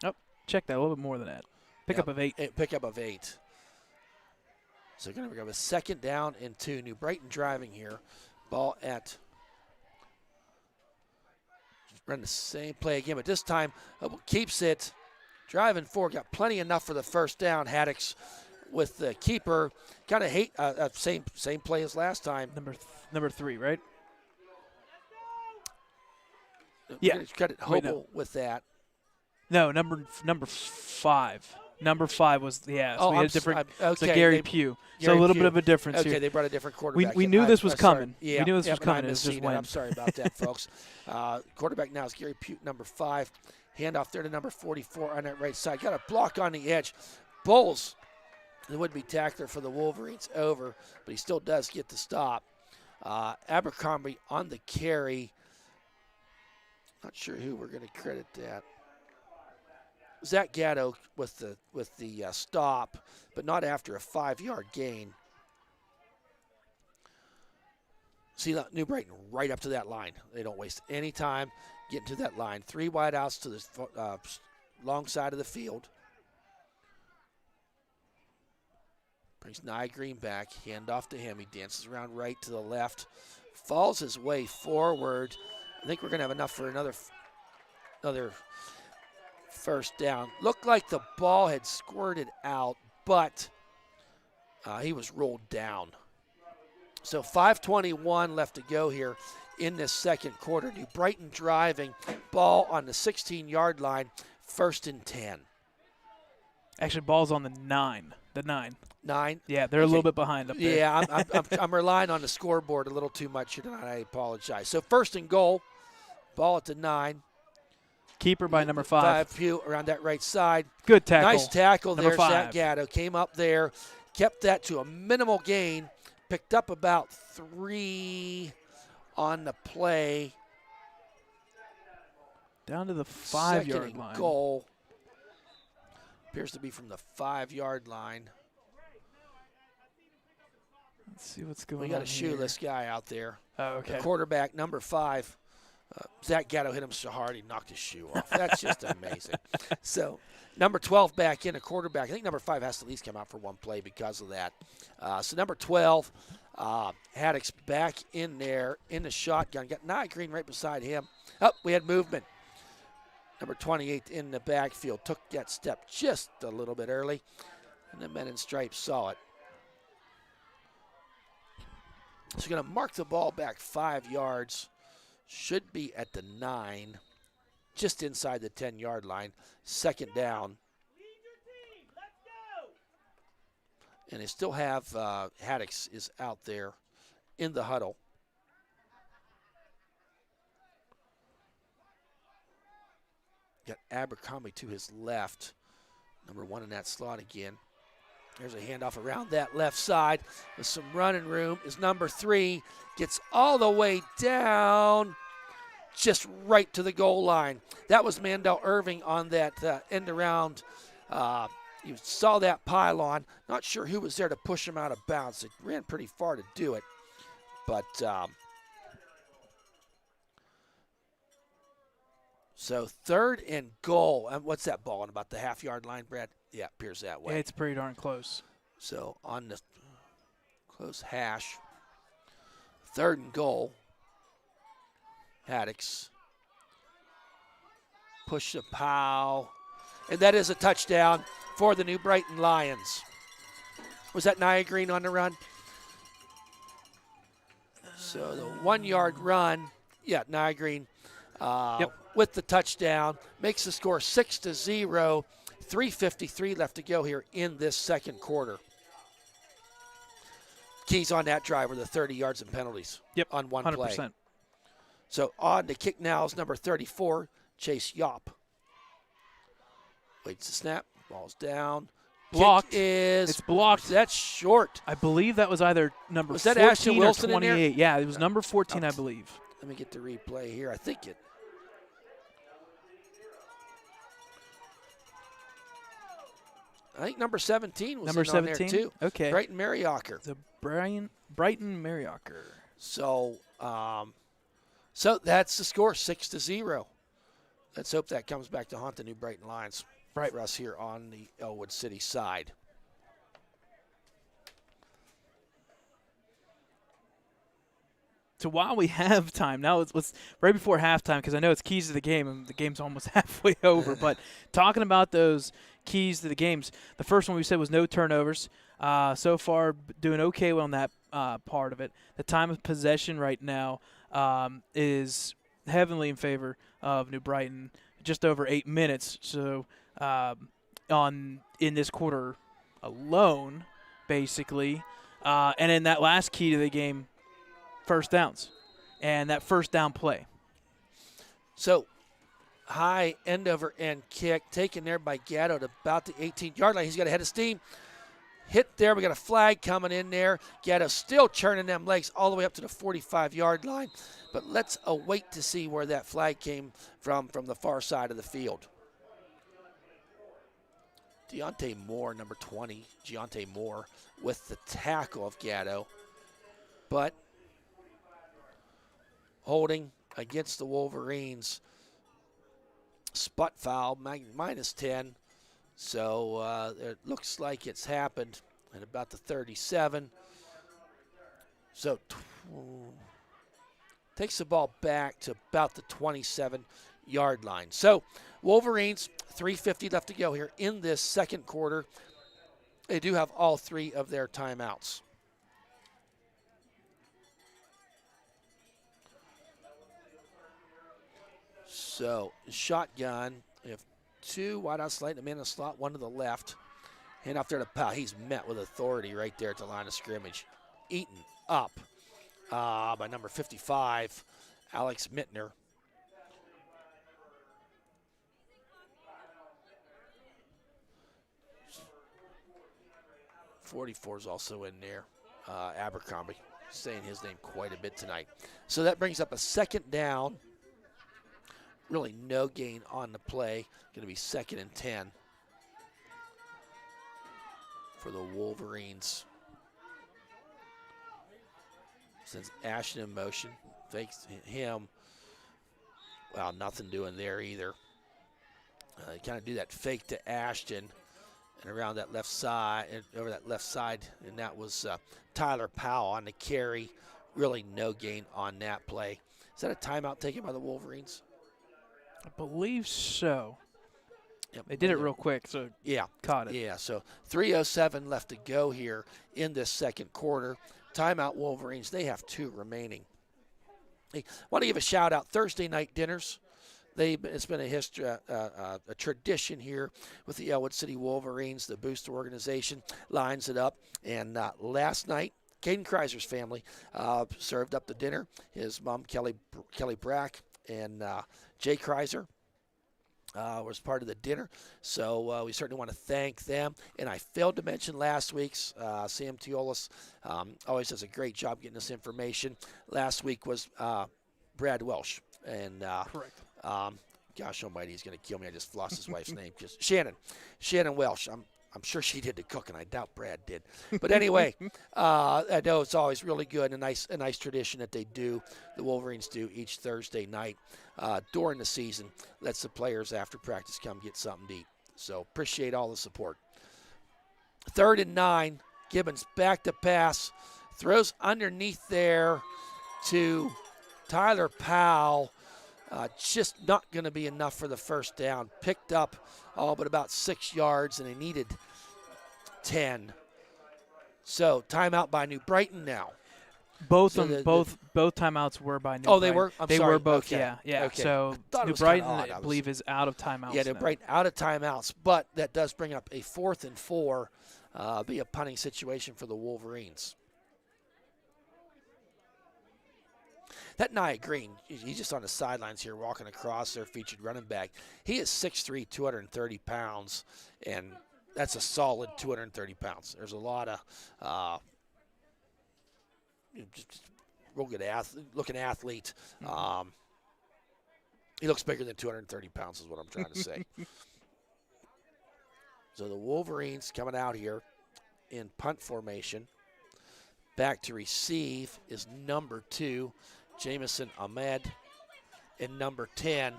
Speaker 2: Oh, check that. A little bit more than that. Pickup of 8.
Speaker 1: Pickup of 8. So they're going to bring up a 2nd down and 2. New Brighton driving here. Ball at. Run the same play again, but this time keeps it. Driving forward. Got plenty enough for the 1st down. Haddix with the keeper. Kind of same play as last time.
Speaker 2: Number 3, right?
Speaker 1: Yeah. Credit Hobel with that.
Speaker 2: No, number 5. Number 5 was we had a different. So Gary Pugh. So a little bit of a difference here.
Speaker 1: Okay, they brought a different quarterback.
Speaker 2: We knew this was coming.
Speaker 1: Yeah,
Speaker 2: we knew this was coming.
Speaker 1: It was just I'm sorry about that, folks. Quarterback now is Gary Pugh, number 5. Handoff there to number 44 on that right side. Got a block on the edge. Bowles, the would-be tackler for the Wolverines, over, but he still does get the stop. Abercrombie on the carry. Not sure who we're going to credit that. Zach Gatto with the stop, but not after a 5-yard gain. See, New Brighton right up to that line. They don't waste any time getting to that line. 3 wide outs to the long side of the field. Brings Nye Green back. Hand off to him. He dances around right to the left. Falls his way forward. I think we're going to have enough for another 1st down. Looked like the ball had squirted out, but he was rolled down. So 5:21 left to go here in this 2nd quarter. New Brighton driving. Ball on the 16-yard line. 1st and 10.
Speaker 2: Actually, ball's on the 9. The 9.
Speaker 1: 9?
Speaker 2: Yeah, they're a little bit behind up there.
Speaker 1: Yeah, I'm relying on the scoreboard a little too much here tonight. I apologize. So 1st and goal. Ball at the 9.
Speaker 2: Keeper by number 5.
Speaker 1: Pugh around that right side.
Speaker 2: Good tackle.
Speaker 1: Nice tackle
Speaker 2: number
Speaker 1: there.
Speaker 2: 5.
Speaker 1: Zach Gatto came up there, kept that to a minimal gain, picked up about 3 on the play.
Speaker 2: Down to the 5-yard line.
Speaker 1: Goal. Appears to be from the 5-yard line.
Speaker 2: Let's see what's going on.
Speaker 1: We got a shoeless guy out there.
Speaker 2: Oh, okay.
Speaker 1: The quarterback, number 5, Zach Gatto hit him so hard he knocked his shoe off. That's just amazing. So number 12 back in, a quarterback. I think number 5 has to at least come out for one play because of that. So number 12, Haddock's back in there in the shotgun. Got Nia Green right beside him. Oh, we had movement. Number 28 in the backfield took that step just a little bit early, and the men in stripes saw it. So going to mark the ball back 5 yards. Should be at the 9, just inside the 10-yard line. Second down. And they still have Haddox is out there in the huddle. Got Abercrombie to his left. Number 1 in that slot again. There's a handoff around that left side with some running room. Is number 3. Gets all the way down, just right to the goal line. That was Mandel Irving on that end around. You saw that pylon. Not sure who was there to push him out of bounds. It ran pretty far to do it. But so 3rd and goal. And what's that ball on about the half-yard line, Brad? Yeah, appears that way.
Speaker 2: Yeah, it's pretty darn close.
Speaker 1: So on the close hash, 3rd and goal. Haddox. Push the pow. And that is a touchdown for the New Brighton Lions. Was that Nia Green on the run? So the 1-yard run. Yeah, Nia Green with the touchdown. Makes the score 6-0. 3:53 left to go here in this second quarter. Keys on that drive were the 30 yards and penalties on one
Speaker 2: 100%.
Speaker 1: play. So on to kick now is number 34, Chase Yop. Waits the snap, ball's down.
Speaker 2: Blocked.
Speaker 1: It's
Speaker 2: blocked.
Speaker 1: That's short.
Speaker 2: I believe that was either number
Speaker 1: Was that
Speaker 2: 14
Speaker 1: Ashton
Speaker 2: or
Speaker 1: Wilson in
Speaker 2: 28.
Speaker 1: there?
Speaker 2: Yeah, it was number 14, I believe.
Speaker 1: Let me get the replay here. I think number 17 was
Speaker 2: Number
Speaker 1: on
Speaker 2: 17?
Speaker 1: there too.
Speaker 2: Okay.
Speaker 1: Brighton Mariocker.
Speaker 2: The Brighton Mariocker.
Speaker 1: So that's the score, 6-0. Let's hope that comes back to haunt the New Brighton Lions for us here on the Ellwood City side.
Speaker 2: So while we have time, now let's right before halftime, because I know it's keys to the game, and the game's almost halfway over, but talking about those keys to the games, the first one we said was no turnovers. So far, doing okay on that part of it. The time of possession right now is heavily in favor of New Brighton, just over 8 minutes. So in this quarter alone, basically. And in that last key to the game, first downs, and that first down play.
Speaker 1: So high end over end kick taken there by Gatto to about the 18-yard line. He's got a head of steam. Hit there. We got a flag coming in there. Gatto still churning them legs all the way up to the 45-yard line. But let's await to see where that flag came from the far side of the field. Deontay Moore, number 20, Deontay Moore with the tackle of Gatto. But holding against the Wolverines. Spot foul, minus 10. So it looks like it's happened at about the 37. So takes the ball back to about the 27-yard line. So Wolverines, 3:50 left to go here in this second quarter. They do have all 3 of their timeouts. So shotgun, we have 2 wide out slide, a man in the slot, 1 to the left. Hand off there to Powell. He's met with authority right there at the line of scrimmage. Eaten up by number 55, Alex Mittner. .44 is also in there. Abercrombie, saying his name quite a bit tonight. So that brings up a second down. Really no gain on the play. Going to be 2nd and 10 for the Wolverines. Sends Ashton in motion. Fakes him. Well, nothing doing there either. Kind of do that fake to Ashton and around that left side, and over that left side, and that was Tyler Powell on the carry. Really no gain on that play. Is that a timeout taken by the Wolverines?
Speaker 2: I believe so.
Speaker 1: Yep.
Speaker 2: They did it real quick, so
Speaker 1: yeah,
Speaker 2: caught it.
Speaker 1: Yeah, so 3:07 left to go here in this second quarter. Timeout Wolverines, they have 2 remaining. I want to give a shout out Thursday night dinners. It's been a tradition here with the Ellwood City Wolverines. The booster organization lines it up. And last night, Caden Kreiser's family served up the dinner. His mom, Kelly Brack, and Jay Kreiser was part of the dinner. So we certainly want to thank them. And I failed to mention last week's Sam Teolis always does a great job getting us information. Last week was Brad Welsh. And
Speaker 2: correct.
Speaker 1: Gosh almighty, he's going to kill me. I just lost his wife's name. Just Shannon Welsh. I'm sure she did the cooking. I doubt Brad did. But anyway, I know it's always really good and a nice tradition that the Wolverines do each Thursday night during the season. Lets the players after practice come get something to eat. So appreciate all the support. 3rd and 9. Gibbons back to pass. Throws underneath there to Tyler Powell. Just not going to be enough for the first down. Picked up all but about 6 yards, and they needed 10. So timeout by New Brighton now.
Speaker 2: Both timeouts were by New Brighton.
Speaker 1: Oh, they were?
Speaker 2: They
Speaker 1: sorry.
Speaker 2: were both,
Speaker 1: okay.
Speaker 2: yeah.
Speaker 1: Okay.
Speaker 2: So New Brighton, I believe, is out of timeouts.
Speaker 1: Yeah, New Brighton out of timeouts, but that does bring up a 4th and 4, be a punting situation for the Wolverines. That Nia Green, he's just on the sidelines here walking across their featured running back. He is 6'3", 230 pounds, and that's a solid 230 pounds. There's a lot of just real good looking athlete. He looks bigger than 230 pounds is what I'm trying to say. So the Wolverines coming out here in punt formation. Back to receive is number 2. Jamison Ahmed, and number 10,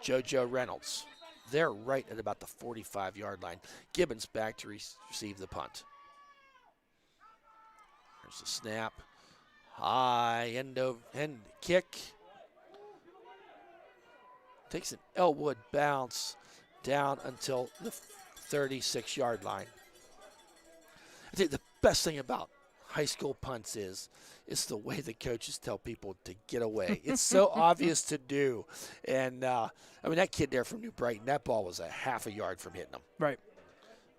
Speaker 1: JoJo Reynolds. They're right at about the 45-yard line. Gibbons back to receive the punt. There's the snap. High end kick. Takes an Ellwood bounce down until the 36-yard line. I think the best thing about high school punts is the way the coaches tell people to get away. It's so obvious to do. And, that kid there from New Brighton, that ball was a half a yard from hitting him.
Speaker 2: Right.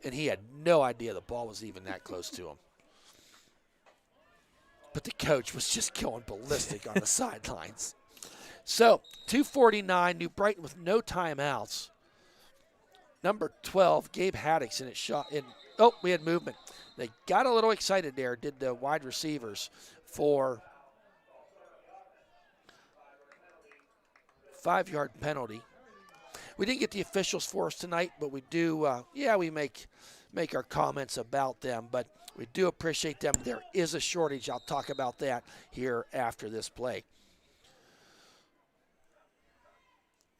Speaker 1: And he had no idea the ball was even that close to him. But the coach was just going ballistic on the sidelines. So, 2:49, New Brighton with no timeouts. Number 12, Gabe Haddix, and it shot in. Oh, we had movement. They got a little excited there, did the wide receivers, for 5-yard penalty. We didn't get the officials for us tonight, but we do, we make our comments about them, but we do appreciate them. There is a shortage. I'll talk about that here after this play.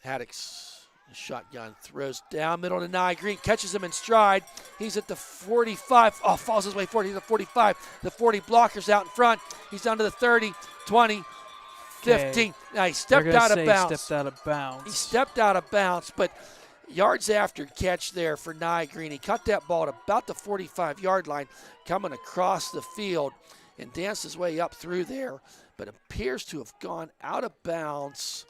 Speaker 1: Haddix, shotgun, throws down middle to Nia Green, catches him in stride. He's at the 45. Oh, falls his way forward. He's at the 45. The 40 blockers out in front. He's down to the 30, 20, 15. Now he stepped out of bounds. He stepped out of bounds, but yards after catch there for Nia Green. He cut that ball at about the 45-yard line, coming across the field and danced his way up through there, but appears to have gone out of bounds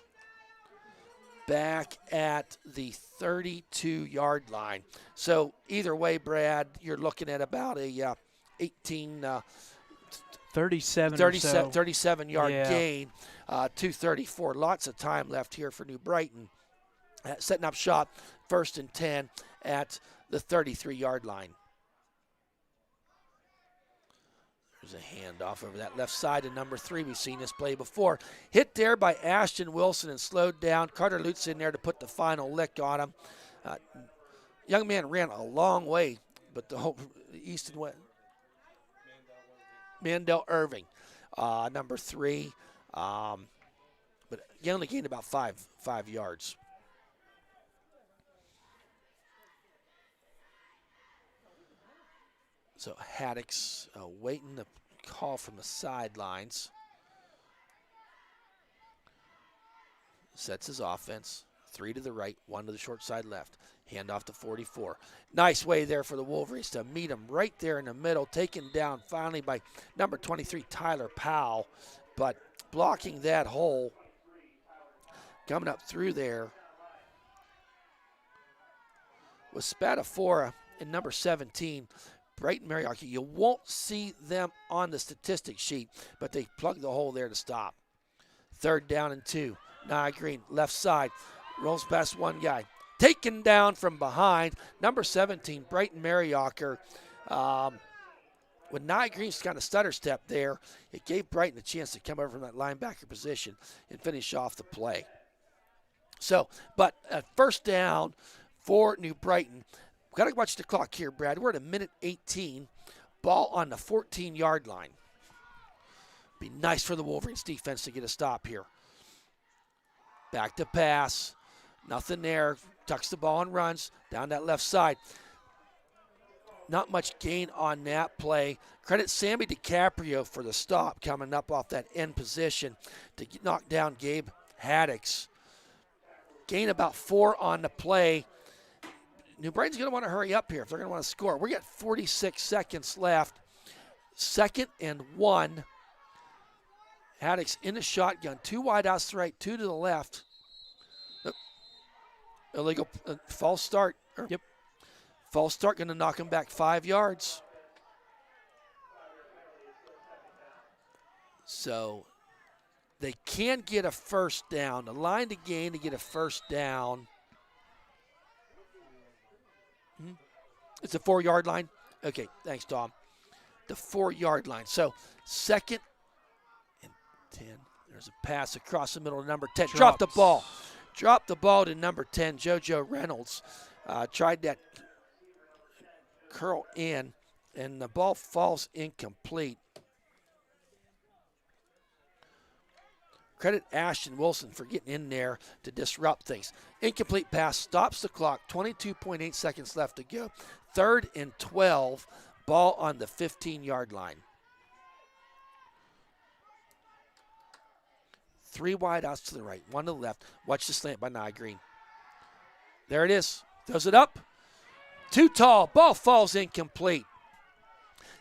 Speaker 1: back at the 32-yard line. So either way, Brad, you're looking at about a 37-yard gain, 2:34. Lots of time left here for New Brighton. Setting up shop, 1st and 10 at the 33-yard line. There's a handoff over that left side to number 3. We've seen this play before. Hit there by Ashton Wilson and slowed down. Carter Lutz in there to put the final lick on him. Young man ran a long way, but the whole east and west. Mandel Irving, number 3. But he only gained about five yards. So Haddock's waiting the call from the sidelines. Sets his offense. 3 to the right, 1 to the short side left. Hand off to 44. Nice way there for the Wolverines to meet him right there in the middle. Taken down finally by number 23, Tyler Powell. But blocking that hole, coming up through there, was Spadafora and number 17, Brighton Marioki. You won't see them on the statistics sheet, but they plugged the hole there to stop. 3rd down and 2. Nia Green, left side, rolls past one guy. Taken down from behind, number 17, Brighton Mariocker. When Nia Green's kind of stutter step there, it gave Brighton a chance to come over from that linebacker position and finish off the play. So, but at 1st down for New Brighton, we've got to watch the clock here, Brad. We're at 1:18. Ball on the 14-yard line. Be nice for the Wolverines defense to get a stop here. Back to pass. Nothing there. Tucks the ball and runs down that left side. Not much gain on that play. Credit Sammy DiCaprio for the stop coming up off that end position to knock down Gabe Haddox. Gain about 4 on the play. New Brighton's going to want to hurry up here if they're going to want to score. We got 46 seconds left. 2nd and 1. Haddox in the shotgun. 2 wide outs to the right, 2 to the left. Illegal false start.
Speaker 2: Yep.
Speaker 1: False start, going to knock him back 5 yards. So they can get a 1st down. The line to gain to get a 1st down. It's a 4-yard line. Okay, thanks, Tom. The 4-yard line. So 2nd and 10. There's a pass across the middle to number 10. Drop the ball. Drop the ball to number 10, JoJo Reynolds. Tried that curl in, and the ball falls incomplete. Credit Ashton Wilson for getting in there to disrupt things. Incomplete pass stops the clock. 22.8 seconds left to go. 3rd and 12. Ball on the 15-yard line. 3 wide outs to the right, 1 to the left. Watch the slant by Nia Green. There it is. Throws it up. Too tall. Ball falls incomplete.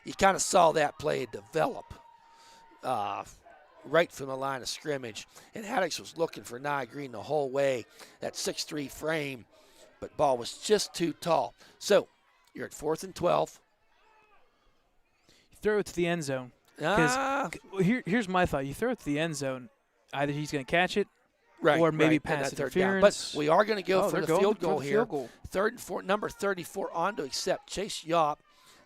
Speaker 1: You kind of saw that play develop right from the line of scrimmage. And Haddox was looking for Nia Green the whole way. That 6'3" frame. But ball was just too tall. So you're at 4th and 12.
Speaker 2: You throw it to the end zone. Here's my thought. You throw it to the end zone. Either he's going to catch it, or maybe pass interference.
Speaker 1: But we are going to go for the field goal here.
Speaker 2: Field goal.
Speaker 1: 3rd and 4, number 34 on to accept. Chase Yop.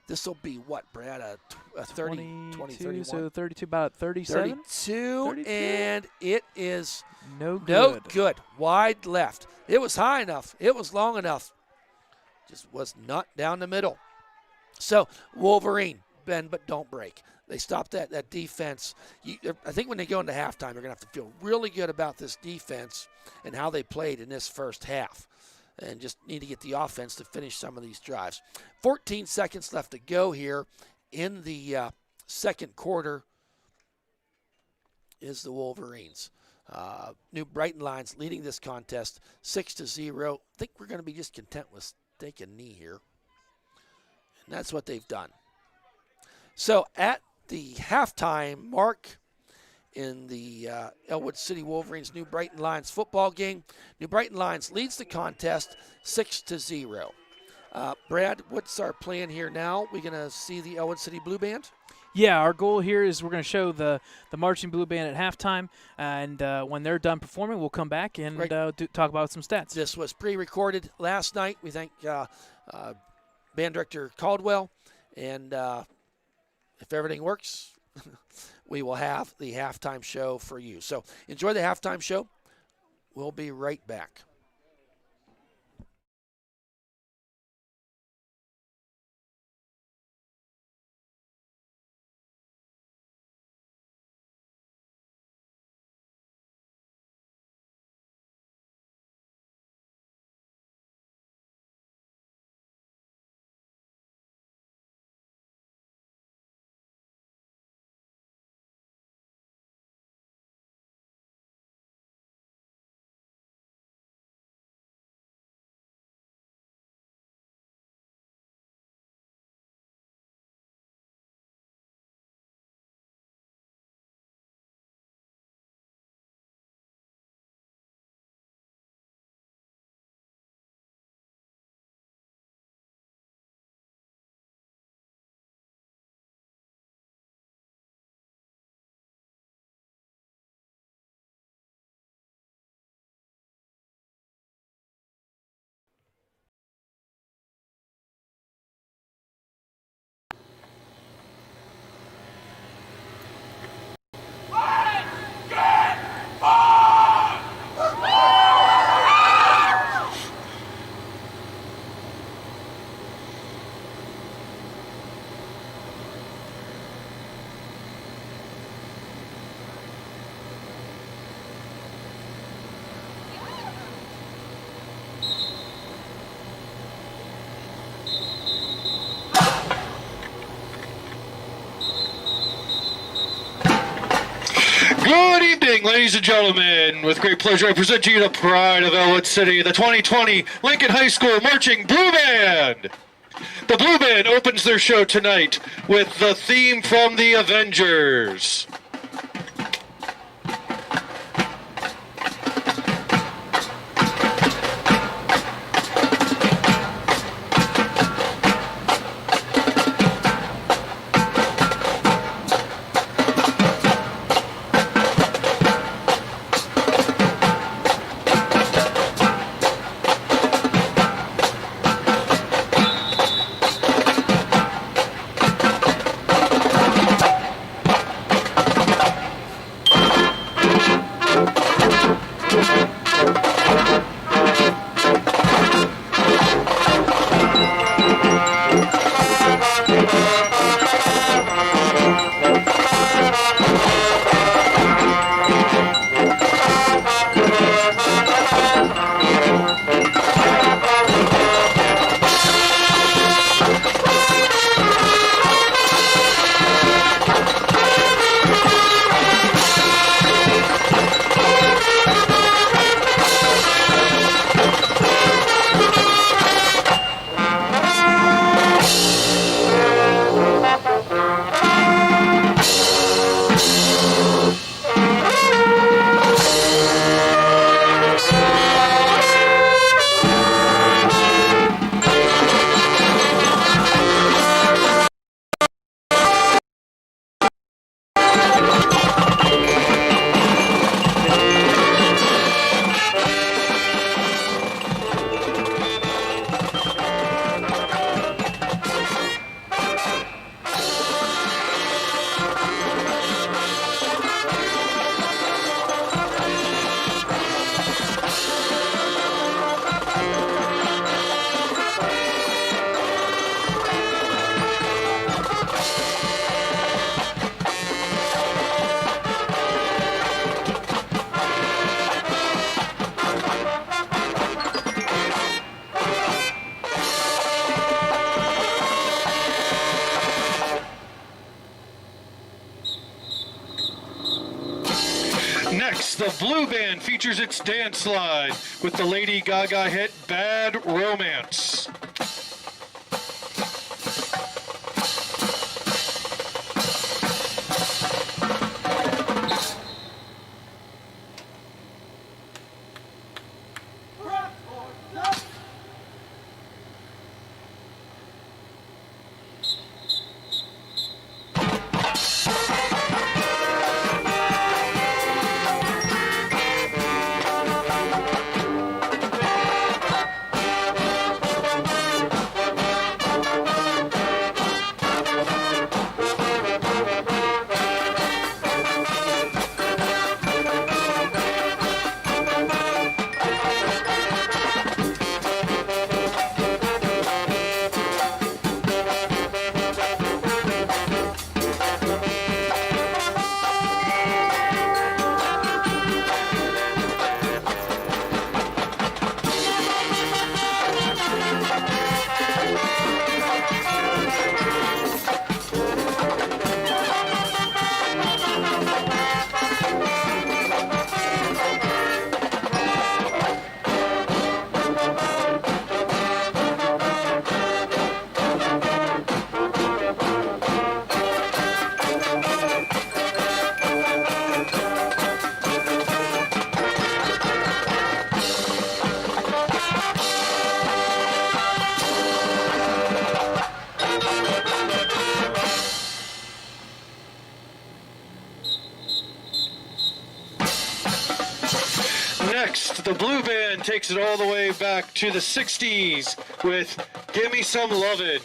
Speaker 1: This will be what, Brad? A 30, 31?
Speaker 2: So 32, about 37?
Speaker 1: 32, and it is
Speaker 2: no good.
Speaker 1: No good. Wide left. It was high enough. It was long enough. Just was not down the middle. So Wolverine, bend but don't break. They stopped that defense. I think when they go into halftime, they're going to have to feel really good about this defense and how they played in this first half, and just need to get the offense to finish some of these drives. 14 seconds left to go here in the 2nd quarter is the Wolverines. New Brighton Lions leading this contest 6-0. I think we're going to be just content with taking a knee here, and that's what they've done. So at the halftime mark in the Ellwood City Wolverines New Brighton Lions football game, New Brighton Lions leads the contest 6-0. Brad, what's our plan here now? We're going to see the Ellwood City Blue Band?
Speaker 2: Yeah, our goal here is we're going to show the Marching Blue Band at halftime, and when they're done performing, we'll come back and talk about some stats.
Speaker 1: This was pre-recorded last night. We thank band director Caldwell, and if everything works, we will have the halftime show for you. So enjoy the halftime show. We'll be right back.
Speaker 3: evening, ladies and gentlemen. With great pleasure, I present to you the pride of Ellwood City, the 2020 Lincoln High School Marching Blue Band. The Blue Band opens their show tonight with the theme from the Avengers. Next, the Blue Band features its dance slide with the Lady Gaga hit Bad Romance. Next, the Blue Band takes it all the way back to the 60s with Gimme Some Lovin'.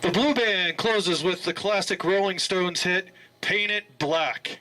Speaker 3: The Blue Band closes with the classic Rolling Stones hit, Paint It Black.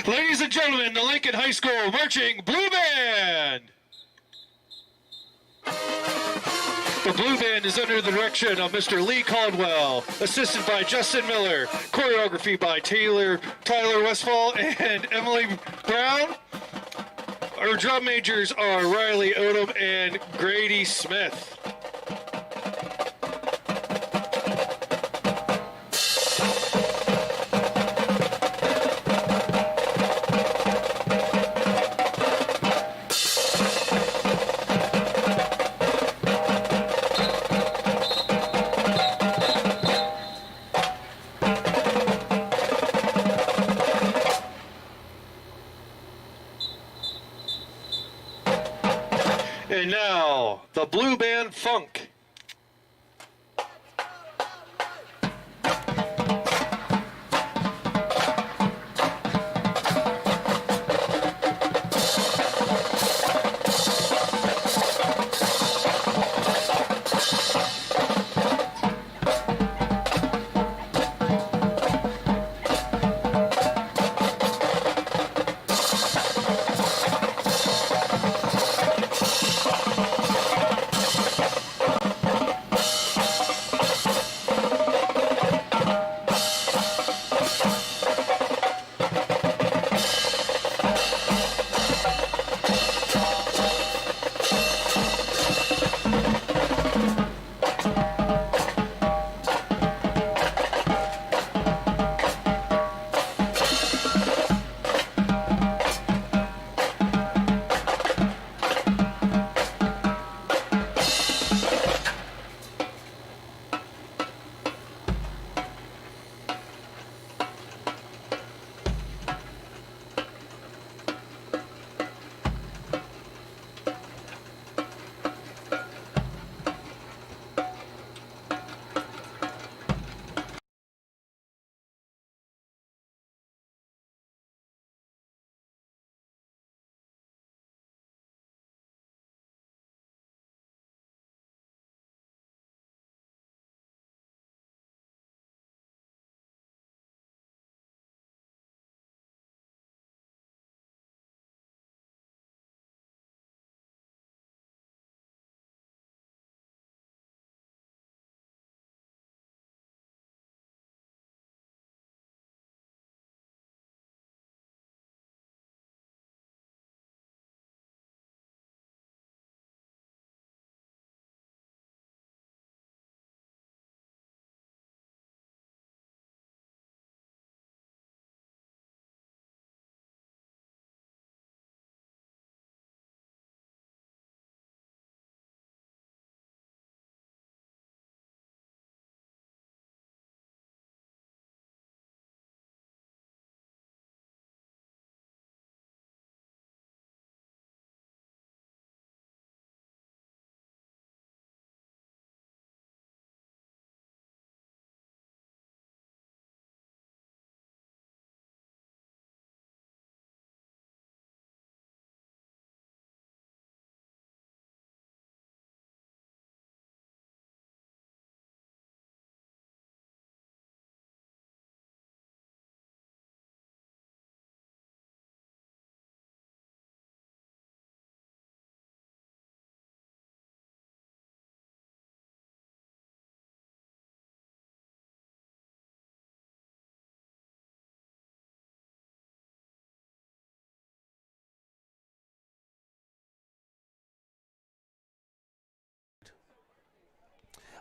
Speaker 3: Ladies and gentlemen, the Lincoln High School Marching Blue Band! The Blue Band is under the direction of Mr. Lee Caldwell, assisted by Justin Miller, choreography by Tyler Westfall and Emily Brown. Our drum majors are Riley Odom and Grady Smith. And now, the Blue Band Funk.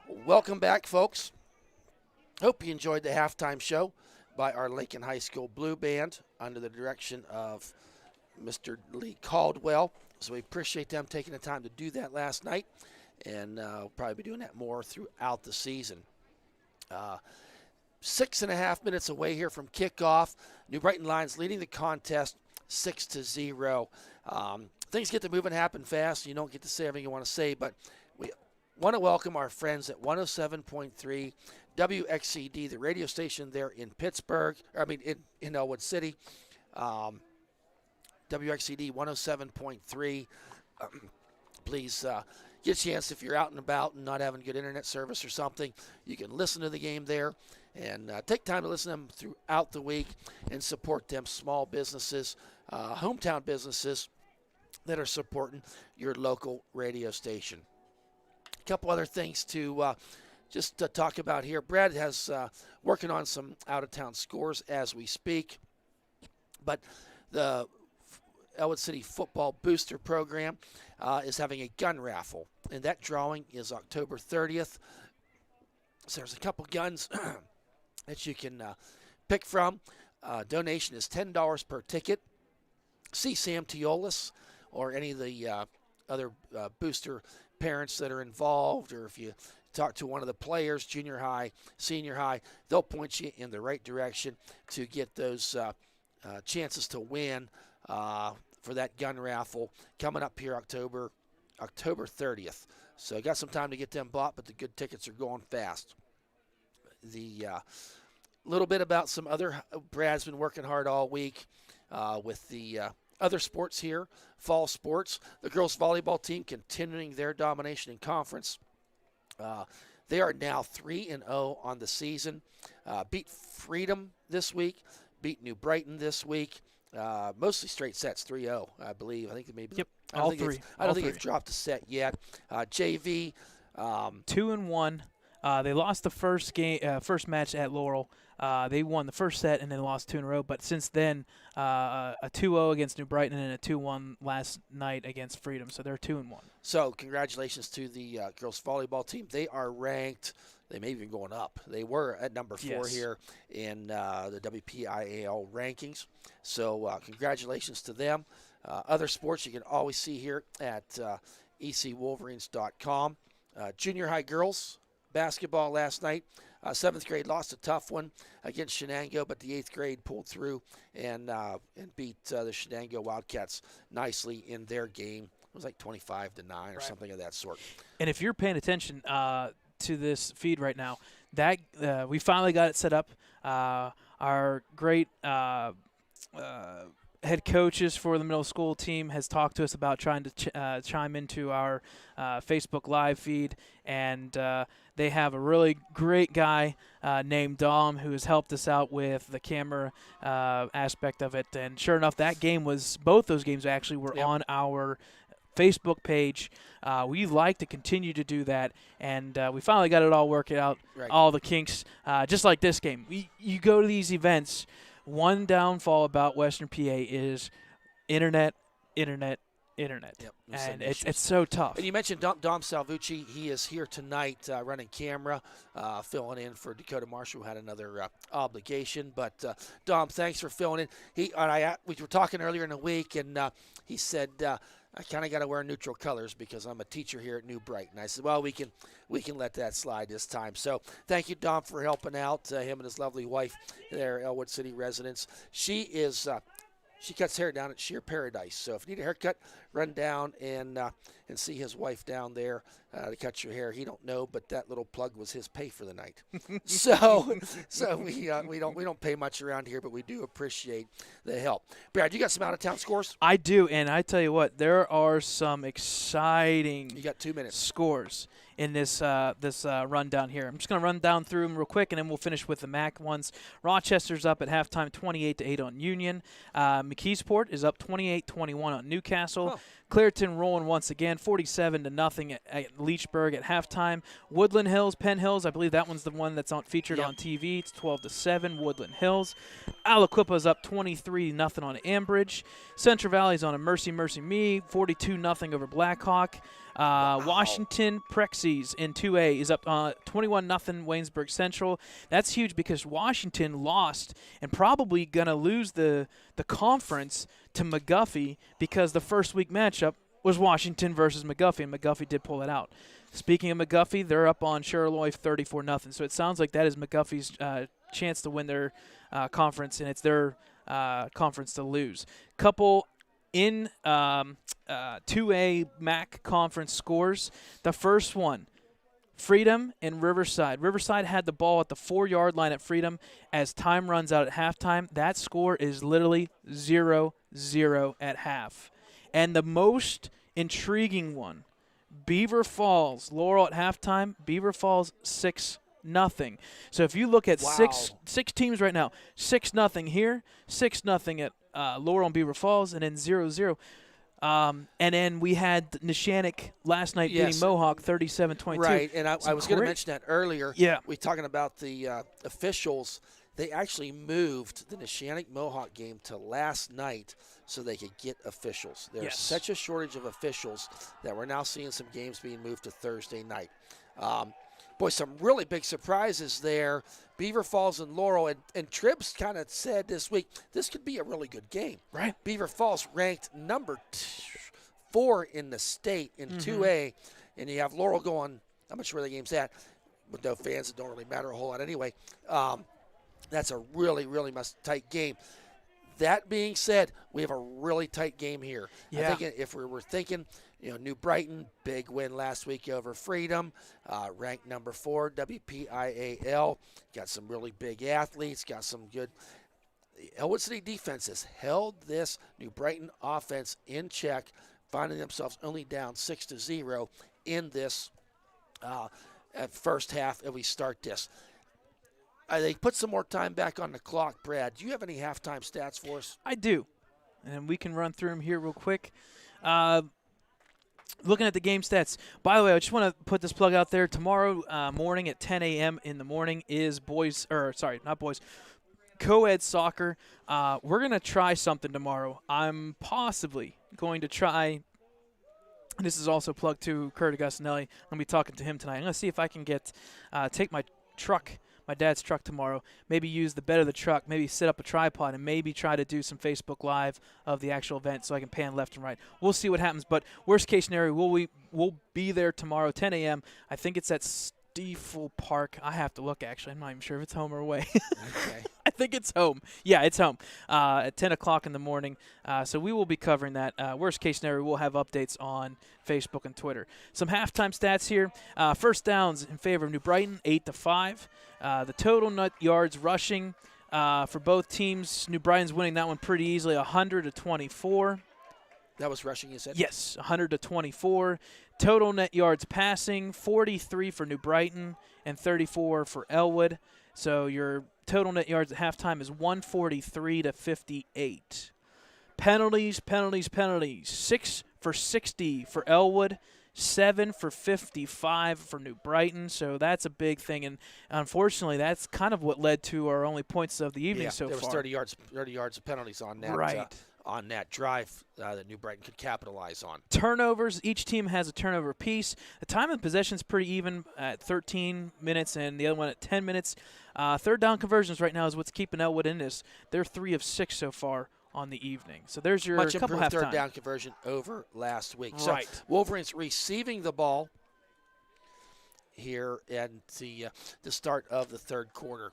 Speaker 1: Welcome back, folks. Hope you enjoyed the halftime show by our Lincoln High School Blue Band under the direction of Mr. Lee Caldwell. So we appreciate them taking the time to do that last night, and we'll probably be doing that more throughout the season. 6.5 minutes away here from kickoff. New Brighton Lions leading the contest 6-0. Things get to move and happen fast. You don't get to say everything you want to say, but we want to welcome our friends at 107.3 WXCD, the radio station there in Pittsburgh, in Ellwood City. WXCD 107.3. Please get a chance, if you're out and about and not having good internet service or something, you can listen to the game there and take time to listen to them throughout the week and support them small businesses, hometown businesses that are supporting your local radio station. A couple other things to just talk about here. Brad has working on some out-of-town scores as we speak, but the Ellwood City Football Booster Program is having a gun raffle, and that drawing is October 30th. So there's a couple guns that you can pick from. Donation is $10 per ticket. See Sam Teolis or any of the other booster parents that are involved, or if you talk to one of the players, junior high, senior high, they'll point you in the right direction to get those chances to win for that gun raffle coming up here October 30th. So got some time to get them bought, but the good tickets are going fast. The little bit about some other, Brad's been working hard all week with the other sports here, fall sports. The girls volleyball team continuing their domination in conference. They are now 3-0 on the season. Beat Freedom this week, beat New Brighton this week. Mostly straight sets, 3-0, I believe. I think maybe.
Speaker 2: Yep,
Speaker 1: I don't think they've dropped a set yet. JV
Speaker 2: 2-1. They lost the first match at Laurel. They won the first set and then lost 2 in a row. But since then, a 2-0 against New Brighton and a 2-1 last night against Freedom. So they're 2-1.
Speaker 1: So congratulations to the girls volleyball team. They are ranked. They may even going up. They were at number 4 here in the WPIAL rankings. So congratulations to them. Other sports you can always see here at ecwolverines.com. Junior high girls basketball last night. 7th grade lost a tough one against Shenango, but the 8th grade pulled through and beat the Shenango Wildcats nicely in their game. It was like 25-9 or something of that sort.
Speaker 2: And if you're paying attention to this feed right now, that we finally got it set up. Our great head coaches for the middle school team has talked to us about trying to chime into our Facebook Live feed, and they have a really great guy named Dom who has helped us out with the camera aspect of it. And sure enough, both those games actually were on our Facebook page. We like to continue to do that, and we finally got it all worked out, all the kinks, just like this game. You go to these events, one downfall about Western PA is internet. Yep, and it's so tough.
Speaker 1: And you mentioned Dom Salvucci. He is here tonight running camera, filling in for Dakota Marshall, who had another obligation. But, Dom, thanks for filling in. We were talking earlier in the week, and he said, I kind of got to wear neutral colors because I'm a teacher here at New Brighton. I said, well, we can let that slide this time. So thank you, Dom, for helping out him and his lovely wife, their Ellwood City residents. She is she cuts hair down at Sheer Paradise. So if you need a haircut, run down and see his wife down there to cut your hair. He don't know, but that little plug was his pay for the night. so we don't pay much around here, but we do appreciate the help. Brad, you got some out of town scores?
Speaker 2: I do, and I tell you what, there are some exciting.
Speaker 1: You got 2 minutes.
Speaker 2: Scores in this rundown here. I'm just going to run down through them real quick, and then we'll finish with the MAC ones. Rochester's up at halftime 28-8 on Union. McKeesport is up 28-21 on Newcastle.
Speaker 1: Oh.
Speaker 2: Clareton rolling once again, 47-0 at Leechburg at halftime. Woodland Hills, Penn Hills, I believe that one's the one that's featured on TV. It's 12-7, Woodland Hills. Aliquippa's up 23-0 on Ambridge. Central Valley's on a Mercy Me, 42-0 over Blackhawk. Washington Prexies in 2A is up 21-0 Waynesburg Central. That's huge because Washington lost and probably going to lose the conference to McGuffey because the first week matchup was Washington versus McGuffey, and McGuffey did pull it out. Speaking of McGuffey, they're up on Charleroi 34-0. So it sounds like that is McGuffey's chance to win their conference, and it's their conference to lose. Couple in 2A MAC conference scores. The first one, Freedom and Riverside. Riverside had the ball at the 4-yard line at Freedom as time runs out at halftime. That score is literally 0-0 at half. And the most intriguing one, Beaver Falls, Laurel at halftime, Beaver Falls 6-0. So if you look at six teams right now, 6-0 here, 6-0 at Laurel and Beaver Falls, and then 0-0. And then we had Neshannock last night beating Mohawk 37-22.
Speaker 1: Right, and I was going to mention that earlier.
Speaker 2: Yeah.
Speaker 1: We're talking about the officials. They actually moved the Neshannock Mohawk game to last night so they could get officials. There's such a shortage of officials that we're now seeing some games being moved to Thursday night. Boy, some really big surprises there. Beaver Falls and Laurel, and Tribbs kind of said this week, this could be a really good game.
Speaker 2: Right.
Speaker 1: Beaver Falls ranked number 4 in the state in 2A, and you have Laurel going, I'm not sure where the game's at, with no fans, it don't really matter a whole lot anyway. That's a really, really tight game. That being said, we have a really tight game here.
Speaker 2: Yeah.
Speaker 1: I think if we were thinking, New Brighton, big win last week over Freedom, ranked number 4, WPIAL. Got some really big athletes, got some good. Ellwood City defense has held this New Brighton offense in check, finding themselves only down 6-0 in this first half as we start this. They put some more time back on the clock. Brad, do you have any halftime stats for us?
Speaker 2: I do, and we can run through them here real quick. Looking at the game stats. By the way, I just want to put this plug out there. Tomorrow morning at 10 a.m. in the morning is co-ed soccer. We're going to try something tomorrow. I'm possibly going to try. This is also plugged to Kurt Agustinelli. I'm going to be talking to him tonight. I'm going to see if I can take my truck, my dad's truck tomorrow, maybe use the bed of the truck, maybe set up a tripod, and maybe try to do some Facebook Live of the actual event so I can pan left and right. We'll see what happens, but worst case scenario, we'll be there tomorrow, 10 a.m. I think it's at Stiefel Park. I have to look, actually. I'm not even sure if it's home or away.
Speaker 1: Okay.
Speaker 2: I think it's home. Yeah, it's home at 10 o'clock in the morning. So we will be covering that. Worst case scenario, we'll have updates on Facebook and Twitter. Some halftime stats here. First downs in favor of New Brighton, 8-5. The total net yards rushing for both teams, New Brighton's winning that one pretty easily, 100-24.
Speaker 1: That was rushing, you said?
Speaker 2: Yes, 100-24. Total net yards passing, 43 for New Brighton and 34 for Ellwood. So your total net yards at halftime is 143-58. Penalties. 6 for 60 for Ellwood, 7 for 55 for New Brighton. So that's a big thing, and unfortunately, that's kind of what led to our only points of the evening so far.
Speaker 1: There was 30 yards of penalties on that.
Speaker 2: Right.
Speaker 1: On that drive that New Brighton could capitalize on.
Speaker 2: Turnovers, each team has a turnover apiece. The time of possession is pretty even at 13 minutes and the other one at 10 minutes. Third down conversions right now is what's keeping Ellwood in this. They're 3 of 6 so far on the evening. So there's your
Speaker 1: much
Speaker 2: couple
Speaker 1: improved
Speaker 2: halftime.
Speaker 1: third down conversion over last week.
Speaker 2: Right.
Speaker 1: So Wolverines receiving the ball here at the start of the third quarter.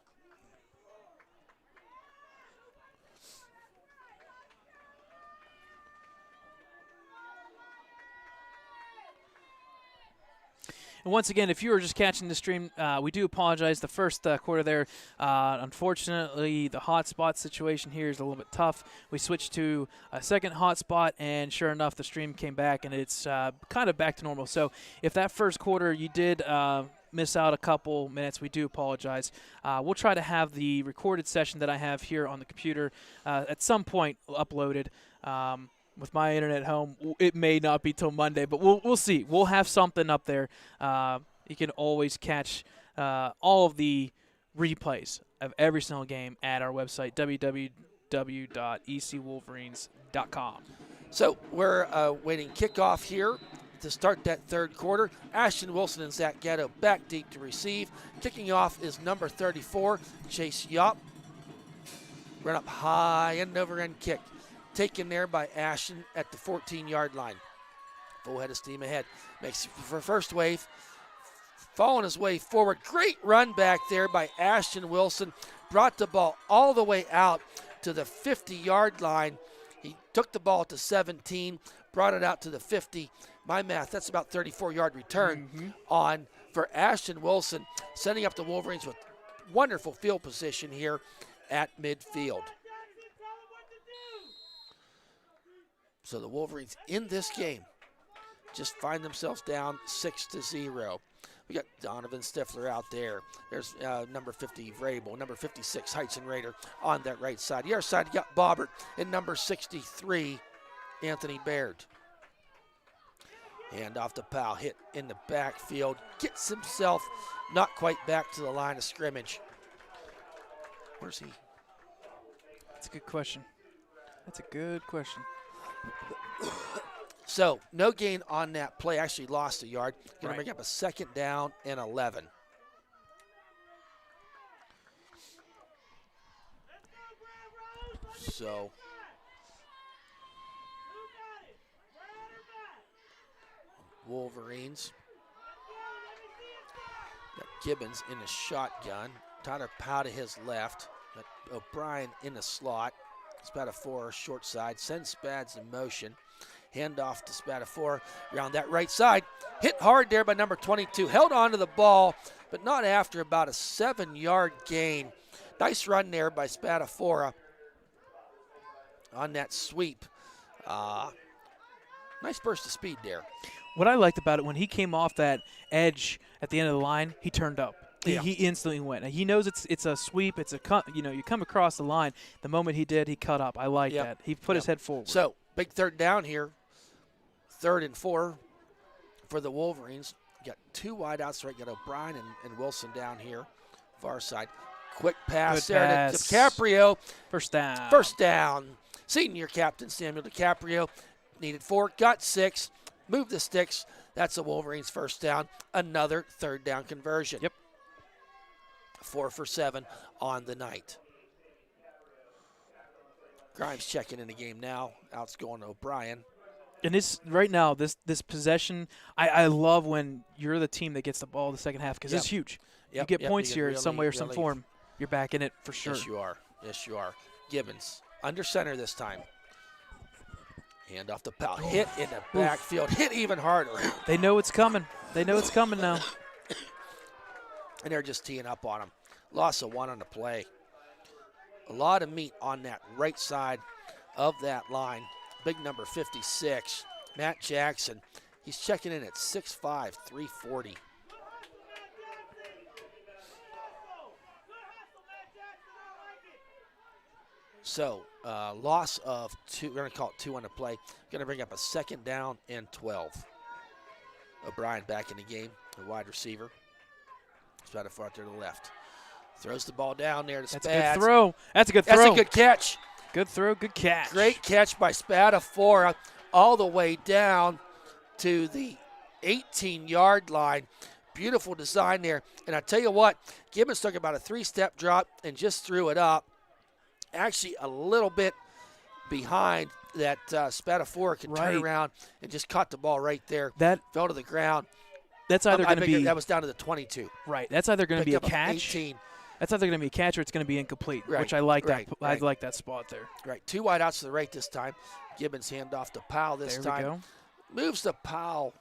Speaker 2: And once again, if you were just catching the stream, we do apologize. The first quarter there, unfortunately, the hotspot situation here is a little bit tough. We switched to a second hotspot, and sure enough, the stream came back, and it's kind of back to normal. So if that first quarter you did miss out a couple minutes, we do apologize. We'll try to have the recorded session that I have here on the computer at some point uploaded. With my internet at home, it may not be till Monday, but we'll see. We'll have something up there. You can always catch all of the replays of every single game at our website, www.ecwolverines.com.
Speaker 1: So we're waiting kickoff here. to start that third quarter. Ashton Wilson and Zach Gatto back deep to receive. Kicking off is number 34, Chase Yop. Run up high, end over end kick. Taken there by Ashton at the 14-yard line. Full head of steam ahead. Makes for first wave. Following his way forward. Great run back there by Ashton Wilson. Brought the ball all the way out to the 50-yard line. He took the ball to 17, brought it out to the 50. My math, that's about 34-yard return on for Ashton Wilson, setting up the Wolverines with wonderful field position here at midfield. So the Wolverines in this game just find themselves down 6-0. We got Donovan Stifler out there. There's number 50, Vrabel. Number 56, Heitzen Raider on that right side. The other side, you got Bobbert. And number 63, Anthony Baird. Hand off to Powell. Hit in the backfield. Gets himself not quite back to the line of scrimmage. Where's he?
Speaker 2: That's a good question. That's a good question.
Speaker 1: So, no gain on that play. Actually lost a yard. Going to
Speaker 2: Right.
Speaker 1: bring up a 2nd down and 11. So, Wolverines. Got Gibbons in the shotgun. Tyler Powell to his left. Got O'Brien in the slot. Spatafor short side. Sends Spads in motion. Handoff to Spatafor around that right side. Hit hard there by number 22. Held on to the ball, but not after about a 7-yard gain. Nice run there by Spatafora on that sweep. Nice burst of speed there.
Speaker 2: What I liked about it, when he came off that edge at the end of the line, he turned up.
Speaker 1: Yeah.
Speaker 2: He instantly went. He knows it's a sweep. It's a you come across the line. The moment he did, he cut up. I like
Speaker 1: Yep.
Speaker 2: that. He put his head forward.
Speaker 1: So, big 3rd down here. 3rd and 4 for the Wolverines. Got 2 wideouts, right? Got O'Brien and Wilson down here, far side. Quick pass
Speaker 2: Good
Speaker 1: there
Speaker 2: pass.
Speaker 1: to DiCaprio.
Speaker 2: First down.
Speaker 1: First down. Senior captain Samuel DiCaprio needed 4, got 6. Moved the sticks. That's the Wolverines' first down. Another 3rd down conversion.
Speaker 2: Yep.
Speaker 1: 4 for 7 on the night. Grimes checking in the game now. Out's going to O'Brien.
Speaker 2: And this right now, this possession, I love when you're the team that gets the ball in the second half because it's huge. You
Speaker 1: Yep,
Speaker 2: get
Speaker 1: yep,
Speaker 2: points
Speaker 1: you
Speaker 2: here
Speaker 1: get
Speaker 2: in some way or some
Speaker 1: really-
Speaker 2: form. You're back in it for sure.
Speaker 1: Yes, you are. Yes, you are. Gibbons under center this time. Hand off the Powell. Hit in the backfield. Hit even harder.
Speaker 2: They know it's coming. They know it's coming now.
Speaker 1: And they're just teeing up on him. Loss of 1 on the play. A lot of meat on that right side of that line. Big number 56, Matt Jackson. He's checking in at 6'5", 340. So, loss of 2. We're going to call it 2 on the play. Going to bring up a 2nd down and 12. O'Brien back in the game, the wide receiver. Spatafor out there to the left. Throws the ball down there to Spads.
Speaker 2: That's a good throw. That's a good throw.
Speaker 1: That's a good catch.
Speaker 2: Good throw, good catch.
Speaker 1: Great catch by Spatafora all the way down to the 18-yard line. Beautiful design there. And I tell you what, Gibbons took about a 3-step drop and just threw it up. Actually, a little bit behind that Spatafora could turn around and just caught the ball right there.
Speaker 2: That
Speaker 1: fell to the ground.
Speaker 2: That's either going to be
Speaker 1: that was down to the 22.
Speaker 2: Right. That's either going to be a
Speaker 1: Picked up
Speaker 2: catch.
Speaker 1: 18.
Speaker 2: That's either going to be a catch or it's going to be incomplete,
Speaker 1: Right,
Speaker 2: which I like
Speaker 1: right,
Speaker 2: that.
Speaker 1: right.
Speaker 2: I like that spot there.
Speaker 1: Right. 2 wideouts to the right this time. Gibbons hand off to Powell this
Speaker 2: There we
Speaker 1: time.
Speaker 2: go.
Speaker 1: Moves to Powell.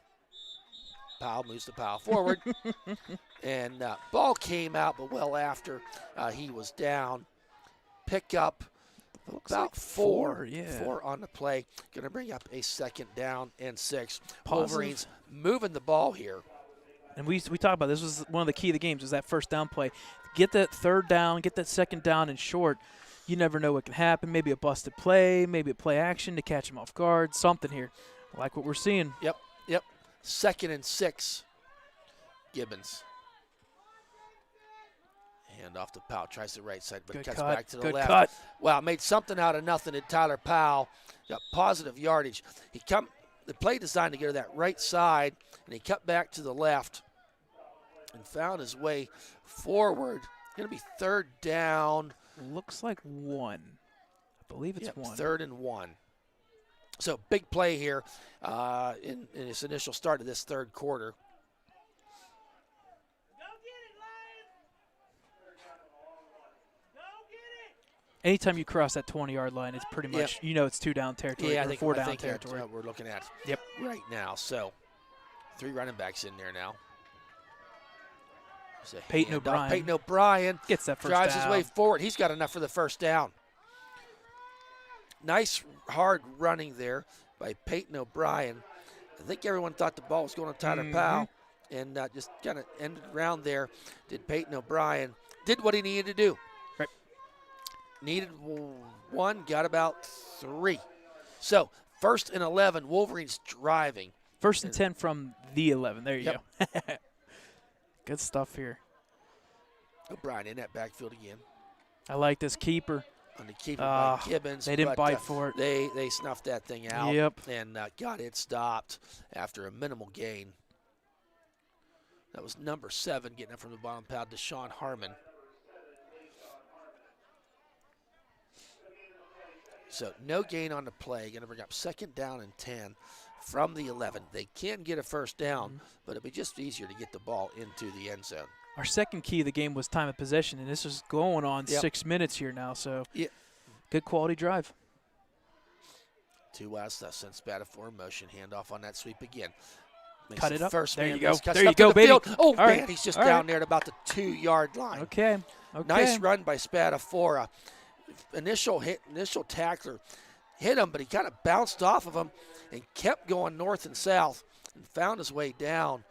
Speaker 1: Powell moves to Powell forward. And ball came out, but well after he was down. Pick up about
Speaker 2: like
Speaker 1: 4.
Speaker 2: yeah.
Speaker 1: 4 on the play. Going to bring up a 2nd down and 6.
Speaker 2: Positive.
Speaker 1: Wolverines moving the ball here.
Speaker 2: And we talked about this was one of the key of the games was that first down play. Get that 3rd down, get that 2nd down and short. You never know what can happen. Maybe a busted play, maybe a play action to catch him off guard. Something here. I like what we're seeing.
Speaker 1: Yep. 2nd and 6. Gibbons. Hand off to Powell. Tries the right side, but
Speaker 2: Good
Speaker 1: cuts
Speaker 2: cut.
Speaker 1: back to the
Speaker 2: Good
Speaker 1: left.
Speaker 2: cut.
Speaker 1: Wow, made something out of nothing. And Tyler Powell got positive yardage. He the play designed to go to that right side, and he cut back to the left and found his way forward. Going to be 3rd down.
Speaker 2: Looks like 1. I believe it's 1.
Speaker 1: 3rd and 1. So big play here in his initial start of this 3rd quarter.
Speaker 2: Anytime you cross that 20-yard line, it's pretty much, you know, it's 2-down territory or 4-down territory.
Speaker 1: That's what we're looking at
Speaker 2: Yep.
Speaker 1: right now. So 3 running backs in there now.
Speaker 2: Peyton O'Brien.
Speaker 1: Peyton O'Brien
Speaker 2: gets that first
Speaker 1: drives
Speaker 2: down.
Speaker 1: his way forward. He's got enough for the first down. Nice hard running there by Peyton O'Brien. I think everyone thought the ball was going to Tyler Powell, and just kind of ended around there. Did Peyton O'Brien. Did what he needed to do.
Speaker 2: Right.
Speaker 1: Needed 1, got about 3. So 1st and 11, Wolverines driving.
Speaker 2: 1st and 10 from the 11. There you
Speaker 1: Yep.
Speaker 2: go. Good stuff here.
Speaker 1: O'Brien in that backfield again.
Speaker 2: I like this keeper.
Speaker 1: On the keeper by Gibbons.
Speaker 2: They didn't
Speaker 1: but,
Speaker 2: bite for it.
Speaker 1: They snuffed that thing out.
Speaker 2: Yep.
Speaker 1: And got it stopped after a minimal gain. That was number 7 getting it from the bottom pad, Deshaun Harmon. So no gain on the play. Going to bring up 2nd down and 10 from the 11. They can get a first down, but it'll be just easier to get the ball into the end zone.
Speaker 2: Our second key of the game was time of possession, and this is going on 6 minutes here now. So good quality drive.
Speaker 1: 2 West, sends Spatafor motion, handoff on that sweep again. Makes
Speaker 2: Cut it up.
Speaker 1: First
Speaker 2: there
Speaker 1: man
Speaker 2: you go.
Speaker 1: miss, cuts
Speaker 2: There
Speaker 1: it
Speaker 2: you
Speaker 1: up to
Speaker 2: go,
Speaker 1: the
Speaker 2: baby.
Speaker 1: field. Oh,
Speaker 2: All
Speaker 1: man,
Speaker 2: right.
Speaker 1: he's just
Speaker 2: All
Speaker 1: down
Speaker 2: right.
Speaker 1: there at about the 2-yard line.
Speaker 2: Okay.
Speaker 1: Nice run by Spatafora. Initial tackler hit him, but he kind of bounced off of him and kept going north and south and found his way down.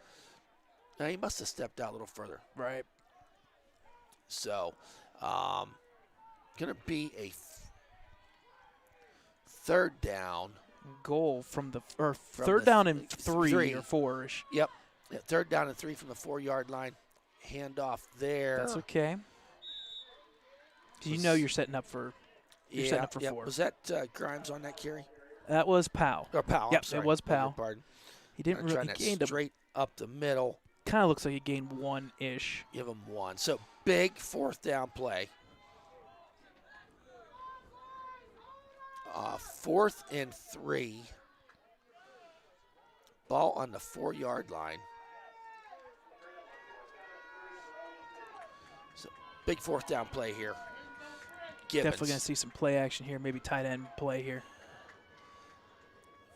Speaker 1: Now, he must have stepped out a little further.
Speaker 2: Right.
Speaker 1: So, going to be a 3rd down.
Speaker 2: Goal from the
Speaker 1: From
Speaker 2: 3rd
Speaker 1: the
Speaker 2: down and 3
Speaker 1: 3.
Speaker 2: or 4-ish.
Speaker 1: Yep. 3rd down and 3 from the 4-yard line. Handoff there.
Speaker 2: That's okay. You know you're setting up for setting up for 4.
Speaker 1: Was that Grimes on that carry?
Speaker 2: That was Powell.
Speaker 1: Or Powell.
Speaker 2: Yep,
Speaker 1: I'm sorry.
Speaker 2: it was
Speaker 1: Beg your
Speaker 2: Powell.
Speaker 1: Pardon.
Speaker 2: He didn't really gain
Speaker 1: straight up the middle.
Speaker 2: kind of looks like he gained 1-ish.
Speaker 1: Give him 1. So big 4th down play. 4th and 3. Ball on the 4-yard line. So big 4th down play here. Gibbons.
Speaker 2: Definitely going to see some play action here, maybe tight end play here.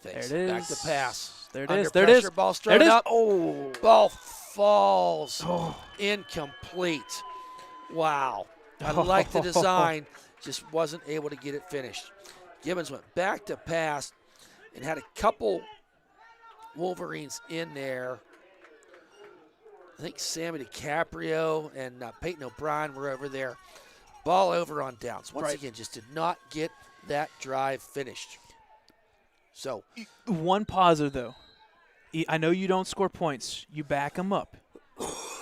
Speaker 1: Fakes
Speaker 2: There it
Speaker 1: Back
Speaker 2: is.
Speaker 1: to pass.
Speaker 2: There it
Speaker 1: Under
Speaker 2: is. There it is.
Speaker 1: pressure, ball
Speaker 2: There
Speaker 1: straight
Speaker 2: it is.
Speaker 1: up.
Speaker 2: Oh.
Speaker 1: Ball falls.
Speaker 2: Oh.
Speaker 1: Incomplete. Wow. I like the design. Just wasn't able to get it finished. Gibbons went back to pass and had a couple Wolverines in there. I think Sammy DiCaprio and Peyton O'Brien were over there. Ball over on downs. Once again, just did not get that drive finished. So
Speaker 2: One positive, though. I know you don't score points. You back them up.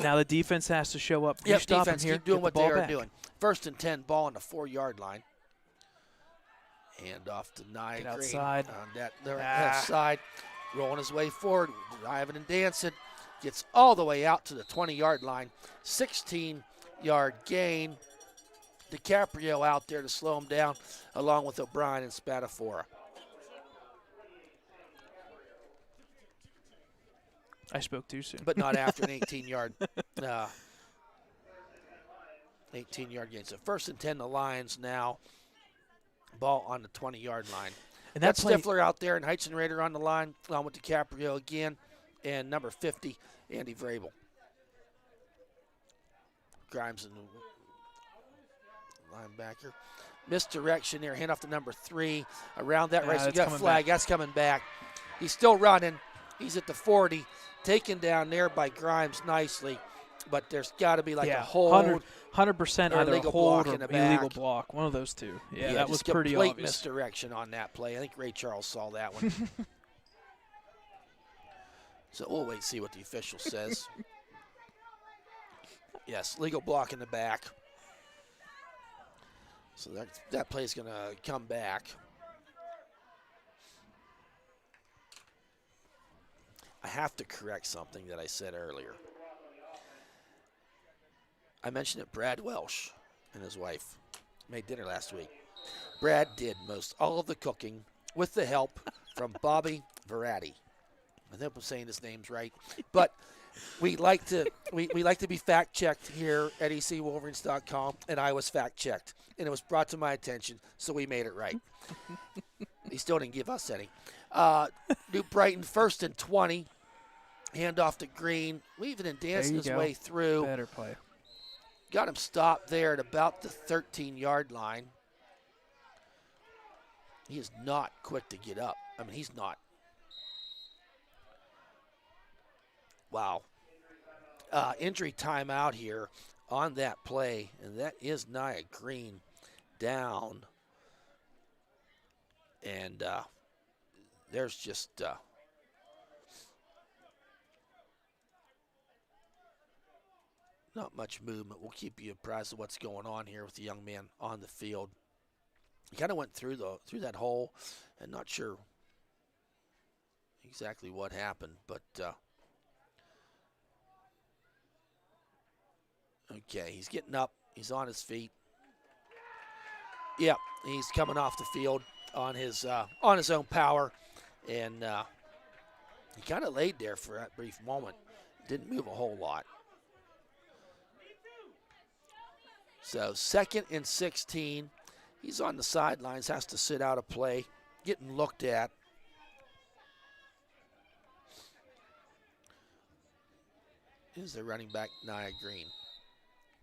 Speaker 2: Now the defense has to show up. You stop
Speaker 1: defense
Speaker 2: them here,
Speaker 1: keep doing
Speaker 2: get
Speaker 1: what
Speaker 2: the
Speaker 1: they
Speaker 2: ball
Speaker 1: are
Speaker 2: back.
Speaker 1: doing. 1st and 10, ball on the 4-yard line. Hand off to Nia
Speaker 2: Get
Speaker 1: Green
Speaker 2: outside.
Speaker 1: on that left side, rolling his way forward, driving and dancing, gets all the way out to the 20-yard line. 16-yard gain. DiCaprio out there to slow him down, along with O'Brien and Spatafora.
Speaker 2: I spoke too soon.
Speaker 1: But not after an 18-yard 18-yard gain. So 1st and 10, the Lions now. Ball on the 20-yard line.
Speaker 2: And
Speaker 1: That's
Speaker 2: play,
Speaker 1: Stifler out there and Heisenrader on the line, along with DiCaprio again, and number 50, Andy Vrabel. Grimes and linebacker. Misdirection there, hand off to number 3. Around that race, we
Speaker 2: that's
Speaker 1: got
Speaker 2: coming
Speaker 1: flag.
Speaker 2: back.
Speaker 1: That's coming back. He's still running. He's at the 40, taken down there by Grimes nicely. But there's got to be like a hold.
Speaker 2: 100%
Speaker 1: or
Speaker 2: either a
Speaker 1: illegal
Speaker 2: hold
Speaker 1: block
Speaker 2: or
Speaker 1: in the
Speaker 2: illegal
Speaker 1: back.
Speaker 2: block. One of those two. Yeah, that
Speaker 1: just
Speaker 2: was pretty
Speaker 1: complete
Speaker 2: obvious.
Speaker 1: misdirection on that play. I think Ray Charles saw that one. So we'll wait and see what the official says. Yes, legal block in the back. So that play is going to come back. I have to correct something that I said earlier. I mentioned that Brad Welsh and his wife made dinner last week. Brad did most all of the cooking with the help from Bobby Verratti. I hope I'm saying his name's right, but we like to be fact checked here at ecwolverines.com, and I was fact checked, and it was brought to my attention, so we made it right. He still didn't give us any. New Brighton 1st and 20, handoff to Green, weaving and dancing his way through.
Speaker 2: Better play.
Speaker 1: Got him stopped there at about the 13-yard line. He is not quick to get up. I mean, he's not. Wow. Injury timeout here on that play, and that is Nia Green down. And there's just not much movement. We'll keep you apprised of what's going on here with the young man on the field. He kind of went through that hole, and not sure exactly what happened, but okay, he's getting up. He's on his feet. Yep, he's coming off the field on his own power, and he kind of laid there for that brief moment. Didn't move a whole lot. So 2nd and 16. He's on the sidelines, has to sit out a play, getting looked at. Is the running back, Nia Green.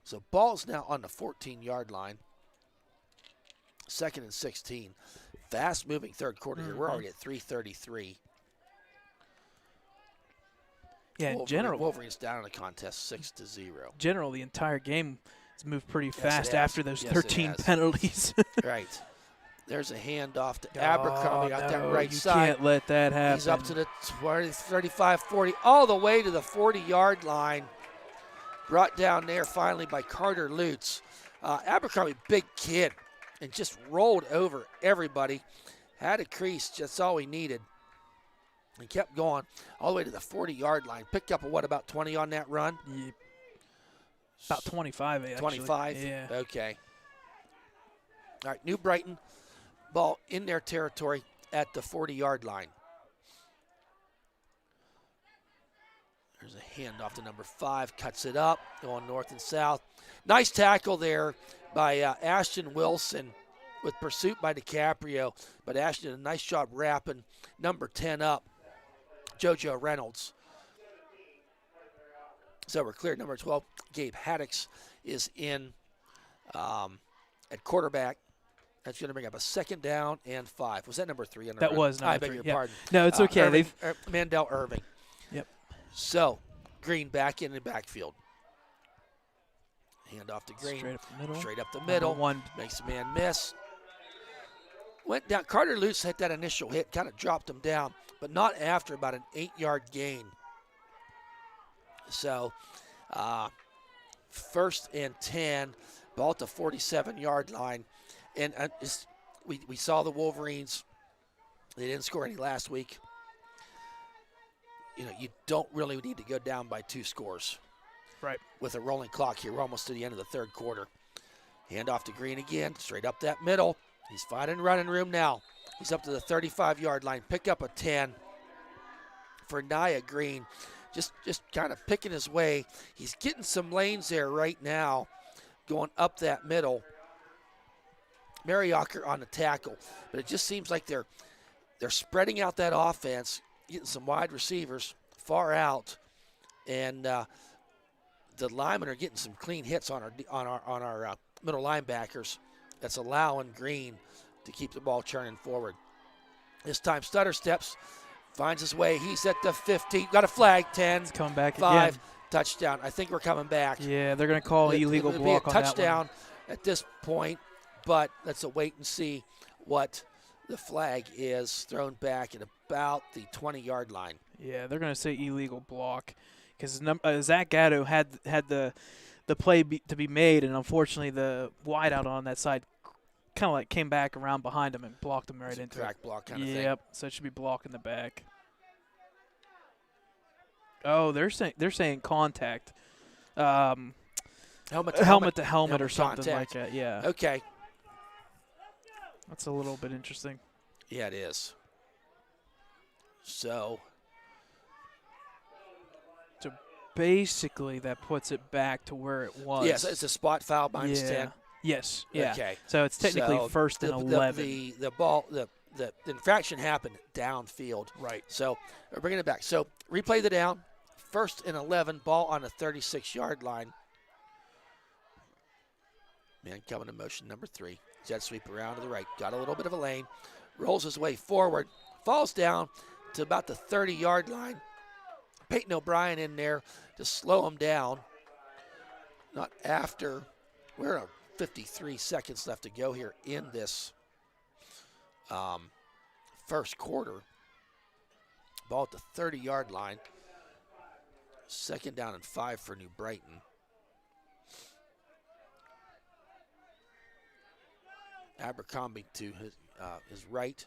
Speaker 1: So ball's now on the 14-yard line. 2nd and 16. Fast-moving third quarter here. We're already at 3:33.
Speaker 2: Yeah, in general.
Speaker 1: Wolverines down in the contest 6-0.
Speaker 2: General, the entire game has moved pretty
Speaker 1: Yes,
Speaker 2: fast after those
Speaker 1: Yes,
Speaker 2: 13 penalties.
Speaker 1: Right. There's a handoff to Abercrombie out that right
Speaker 2: you
Speaker 1: side.
Speaker 2: You can't let that happen.
Speaker 1: He's up to the 20, 35, 40, all the way to the 40-yard line. Brought down there finally by Carter Lutz. Abercrombie, big kid, and just rolled over everybody. Had a crease, that's all he needed. He kept going all the way to the 40-yard line. Picked up about 20 on that run?
Speaker 2: Yeah. About 25, actually.
Speaker 1: 25?
Speaker 2: Yeah.
Speaker 1: Okay. All right, New Brighton, ball in their territory at the 40-yard line. There's a handoff to number 5, cuts it up, going north and south. Nice tackle there by Ashton Wilson with pursuit by DiCaprio, but Ashton did a nice job wrapping number 10 up, JoJo Reynolds. So we're clear. Number 12, Gabe Haddix is in at quarterback. That's going to bring up a 2nd down and 5. Was that number 3?
Speaker 2: That was number 3.
Speaker 1: I beg your pardon.
Speaker 2: No, it's okay.
Speaker 1: Irving, Mandel Irving.
Speaker 2: Yep.
Speaker 1: So Green back in the backfield. Hand off to Green. Straight up the middle.
Speaker 2: One.
Speaker 1: Makes a man miss. Went down. Carter Lutz hit that initial hit, kind of dropped him down, but not after about an 8-yard gain. So 1st and 10, ball at the 47-yard line. And we saw the Wolverines. They didn't score any last week. You know, you don't really need to go down by 2 scores.
Speaker 2: Right.
Speaker 1: With a rolling clock here. We're almost to the end of the 3rd quarter. Hand off to Green again, straight up that middle. He's finding running room now. He's up to the 35-yard line. Pick up a 10 for Nia Green. Just kind of picking his way. He's getting some lanes there right now, going up that middle. Mariacker on the tackle, but it just seems like they're spreading out that offense, getting some wide receivers far out, and the linemen are getting some clean hits on our middle linebackers. That's allowing Green to keep the ball churning forward. This time Stutter steps, finds his way. He's at the 50. Got a flag. 10.
Speaker 2: It's coming back
Speaker 1: 5.
Speaker 2: again.
Speaker 1: Touchdown. I think we're coming back.
Speaker 2: Yeah, they're going to call illegal
Speaker 1: It'll
Speaker 2: block
Speaker 1: be a
Speaker 2: on
Speaker 1: touchdown
Speaker 2: that one.
Speaker 1: at this point, but let's wait and see what the flag is. Thrown back at about the 20-yard line.
Speaker 2: Yeah, they're going to say illegal block because Zach Gatto had the play to be made, and unfortunately the wideout on that side kind of like came back around behind him and blocked him right into
Speaker 1: crack
Speaker 2: it.
Speaker 1: block kind of thing.
Speaker 2: Yep, so it should be blocking the back. Oh, they're saying contact.
Speaker 1: Helmet
Speaker 2: To helmet or something
Speaker 1: contact.
Speaker 2: like that. Yeah.
Speaker 1: Okay.
Speaker 2: That's a little bit interesting.
Speaker 1: Yeah, it is. So
Speaker 2: basically, that puts it back to where it was.
Speaker 1: yes, it's a spot foul minus 10.
Speaker 2: Yes. Yeah.
Speaker 1: Okay.
Speaker 2: So it's technically
Speaker 1: So
Speaker 2: first and 11.
Speaker 1: The infraction happened downfield.
Speaker 2: Right.
Speaker 1: So we're bringing it back. So replay the down. First and 11, ball on the 36-yard line. Man coming in motion, number 3. Jet sweep around to the right. Got a little bit of a lane. Rolls his way forward. Falls down to about the 30-yard line. Peyton O'Brien in there to slow him down. Not after. We're at 53 seconds left to go here in this first quarter. Ball at the 30-yard line. Second down and 5 for New Brighton. Abercrombie to his right.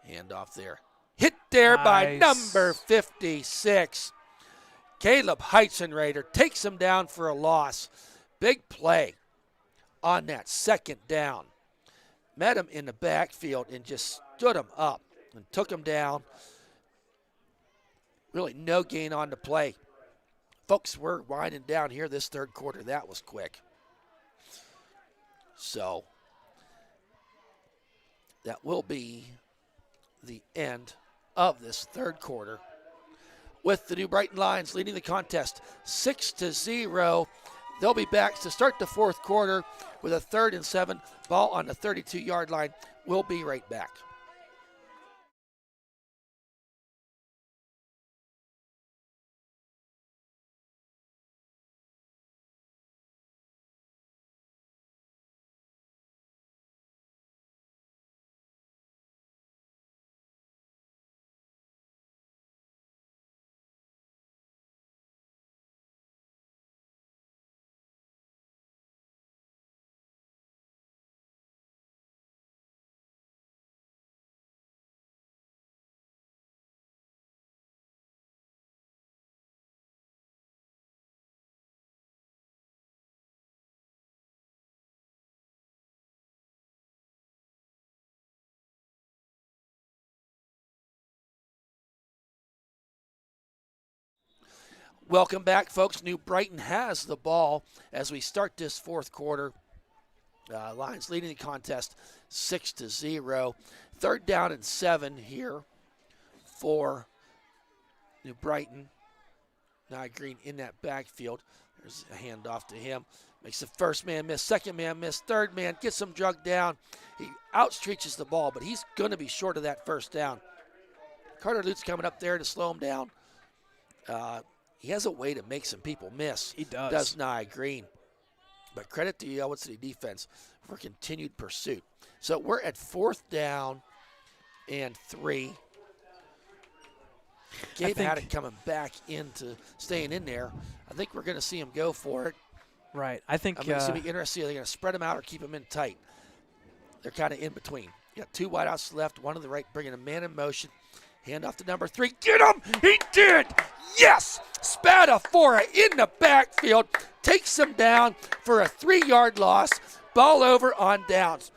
Speaker 1: Hand off there. Hit there by number 56. Caleb Heitzenrader takes him down for a loss. Big play on that second down. Met him in the backfield and just stood him up and took him down. Really no gain on the play. Folks, we're winding down here this third quarter. That was quick. So that will be the end of this third quarter, with the New Brighton Lions leading the contest 6-0. They'll be back to start the fourth quarter with a 3rd and 7, ball on the 32-yard line. We'll be right back. Welcome back, folks. New Brighton has the ball as we start this fourth quarter. Lions leading the contest 6-0. 3rd down and 7 here for New Brighton. Nye Green in that backfield. There's a handoff to him. Makes the first man miss, second man miss, third man gets him drugged down. He outstretches the ball, but he's going to be short of that first down. Carter Lutz coming up there to slow him down. He has a way to make some people miss.
Speaker 2: He does.
Speaker 1: Does Nye Green. But credit to the Ellwood City defense for continued pursuit. So we're at 4th down and 3. Gabe Haddock coming back into staying in there. I think we're going to see him go for it.
Speaker 2: Right. I think
Speaker 1: it's going to be interesting. Are they going to spread him out or keep him in tight? They're kind of in between. You got 2 wideouts left, one to the right, bringing a man in motion. Hand off to number 3. Get him! He did! Yes! Spadafora in the backfield. Takes him down for a 3-yard loss. Ball over on downs.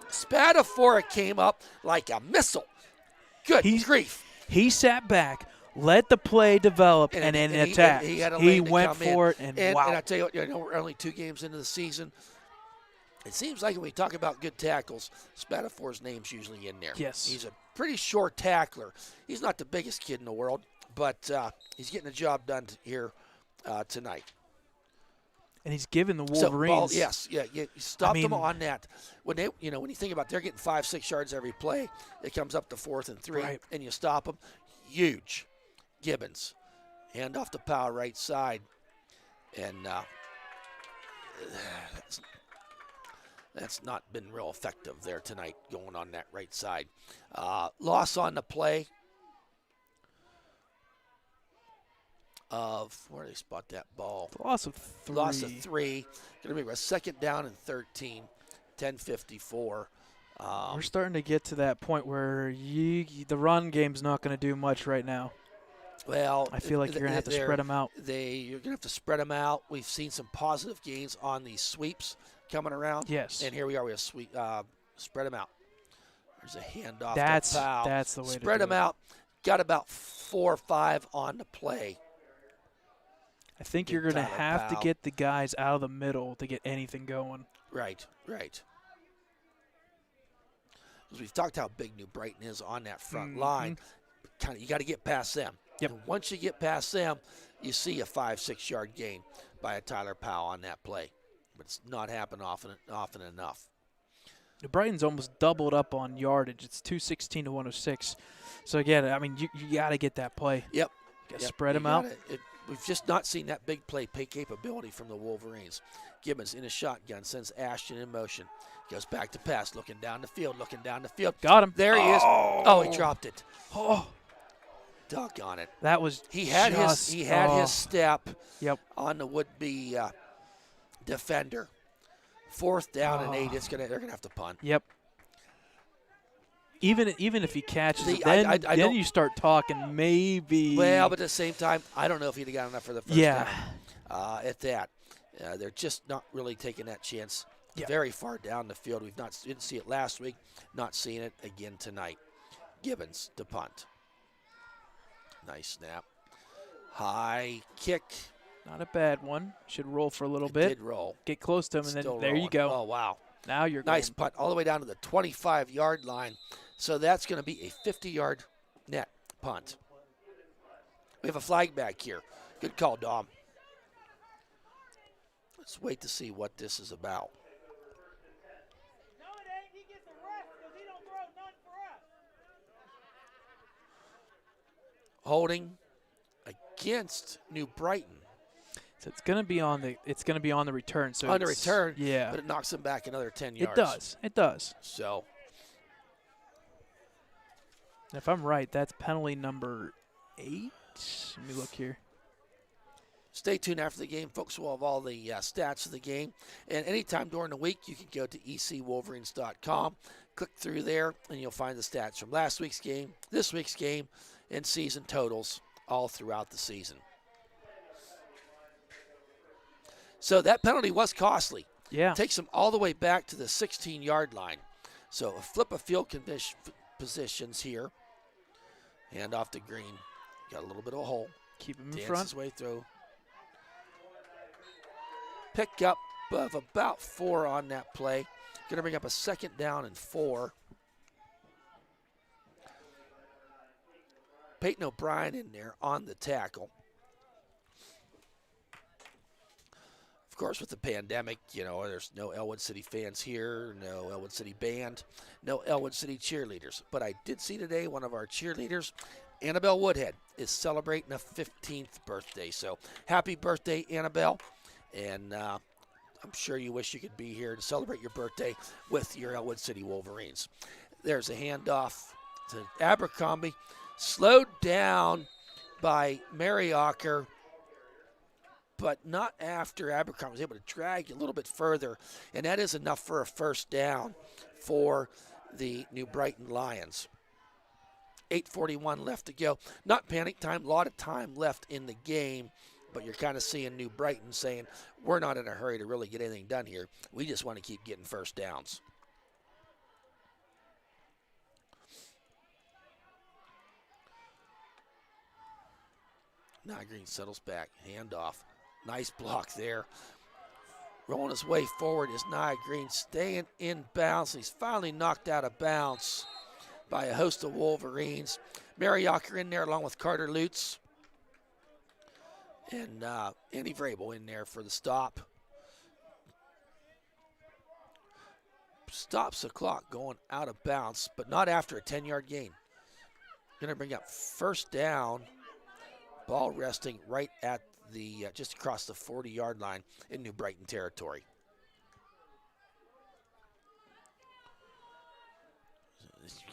Speaker 1: Spadafora came up like a missile. Good grief.
Speaker 2: He sat back, let the play develop, and then attacked. He went for it, and wow.
Speaker 1: And I tell you what, we're only 2 games into the season. It seems like when we talk about good tackles, Spadafore's name's usually in there.
Speaker 2: Yes.
Speaker 1: He's a pretty short tackler. He's not the biggest kid in the world, but he's getting the job done here tonight.
Speaker 2: And he's given the Wolverines.
Speaker 1: You stopped them on that. When they, when you think about it, they're getting 5-6 yards every play, it comes up to 4th and 3,
Speaker 2: right,
Speaker 1: and you stop them. Huge. Gibbons, hand off the power right side, and that's not been real effective there tonight going on that right side. Loss on the play of, where do they spot that ball?
Speaker 2: Loss of 3.
Speaker 1: Loss of 3. Going to be a 2nd down and 13, 10:54.
Speaker 2: We're starting to get to that point where the run game's not going to do much right now.
Speaker 1: Well,
Speaker 2: I feel like you're going to have to spread them out.
Speaker 1: You're going to have to spread them out. We've seen some positive gains on these sweeps coming around.
Speaker 2: Yes.
Speaker 1: And here we are. We have spread them out. There's a handoff
Speaker 2: That's
Speaker 1: to Powell.
Speaker 2: that's the way to do it.
Speaker 1: Spread them out. Got about 4 or 5 on the play.
Speaker 2: I think you're going to
Speaker 1: Tyler
Speaker 2: have to
Speaker 1: Powell.
Speaker 2: get the guys out of the middle to get anything going.
Speaker 1: Right. Because we've talked how big New Brighton is on that front line. You got to get past them.
Speaker 2: Yep.
Speaker 1: And once you get past them, you see a 5-6 yard gain by a Tyler Powell on that play. But it's not happened often enough.
Speaker 2: New Brighton's almost doubled up on yardage. It's 216 to 106. So again, I mean, you got to get that play.
Speaker 1: Yep.
Speaker 2: Got to spread them out.
Speaker 1: We've just not seen that big play capability from the Wolverines. Gibbons in a shotgun, sends Ashton in motion. Goes back to pass, looking down the field.
Speaker 2: Got him.
Speaker 1: There he is. Oh, he dropped it.
Speaker 2: Oh,
Speaker 1: Doggone it.
Speaker 2: that was
Speaker 1: He had his step
Speaker 2: Yep.
Speaker 1: on the would-be defender. 4th down and 8. They're gonna have to punt.
Speaker 2: Yep. Even if he catches
Speaker 1: See,
Speaker 2: it, then,
Speaker 1: I
Speaker 2: then
Speaker 1: don't-
Speaker 2: you start talking maybe.
Speaker 1: Well, but at the same time, I don't know if he'd have got enough for the first
Speaker 2: Yeah.
Speaker 1: down. At that, they're just not really taking that chance.
Speaker 2: Yep.
Speaker 1: Very far down the field. Didn't see it last week. Not seeing it again tonight. Gibbons to punt. Nice snap. High kick.
Speaker 2: Not a bad one. Should roll for a little
Speaker 1: It
Speaker 2: bit.
Speaker 1: did roll.
Speaker 2: Get close to him, and
Speaker 1: Still
Speaker 2: then there you
Speaker 1: rolling.
Speaker 2: go.
Speaker 1: Oh, wow.
Speaker 2: Now you're
Speaker 1: Nice
Speaker 2: going.
Speaker 1: punt all the way down to the 25-yard line. So that's going to be a 50-yard net punt. We have a flag back here. Good call, Dom. Let's wait to see what this is about.
Speaker 4: No, it ain't. He gets a rest because he don't throw none for us.
Speaker 1: Holding against New Brighton
Speaker 2: So it's gonna be on the return. So
Speaker 1: on the
Speaker 2: it's-
Speaker 1: return,
Speaker 2: Yeah.
Speaker 1: but it knocks them back another 10 yards.
Speaker 2: It does. It does.
Speaker 1: So
Speaker 2: If I'm right, that's penalty number 8. Let me look here.
Speaker 1: stay tuned after the game, folks. We'll have all the stats of the game. And anytime during the week, you can go to ecwolverines.com, click through there, and you'll find the stats from last week's game, this week's game, and season totals all throughout the season. So that penalty was costly.
Speaker 2: Yeah.
Speaker 1: Takes them all the way back to the 16-yard line. So a flip of field positions here. Hand off to Green. Got a little bit of a hole.
Speaker 2: Keep him in
Speaker 1: Dances
Speaker 2: front.
Speaker 1: his way through. Pick up of about 4 on that play. Going to bring up a 2nd down and 4. Peyton O'Brien in there on the tackle. Of course, with the pandemic, there's no Ellwood City fans here, no Ellwood City band, no Ellwood City cheerleaders. But I did see today one of our cheerleaders, Annabelle Woodhead, is celebrating a 15th birthday. So happy birthday, Annabelle. And I'm sure you wish you could be here to celebrate your birthday with your Ellwood City Wolverines. There's a handoff to Abercrombie. Slowed down by Mariacher, but not after Abercrombie was able to drag a little bit further. And that is enough for a 1st down for the New Brighton Lions. 8:41 left to go. Not panic time, a lot of time left in the game. But you're kind of seeing New Brighton saying, we're not in a hurry to really get anything done here. We just want to keep getting 1st downs. Now Green settles back. Handoff. Nice block there. Rolling his way forward is Nia Green, staying in bounds. He's finally knocked out of bounds by a host of Wolverines. Mariacher in there along with Carter Lutz. And Andy Vrabel in there for the stop. Stops the clock going out of bounds, but not after a 10-yard gain. Going to bring up 1st down. Ball resting right at the just across the 40-yard line in New Brighton territory.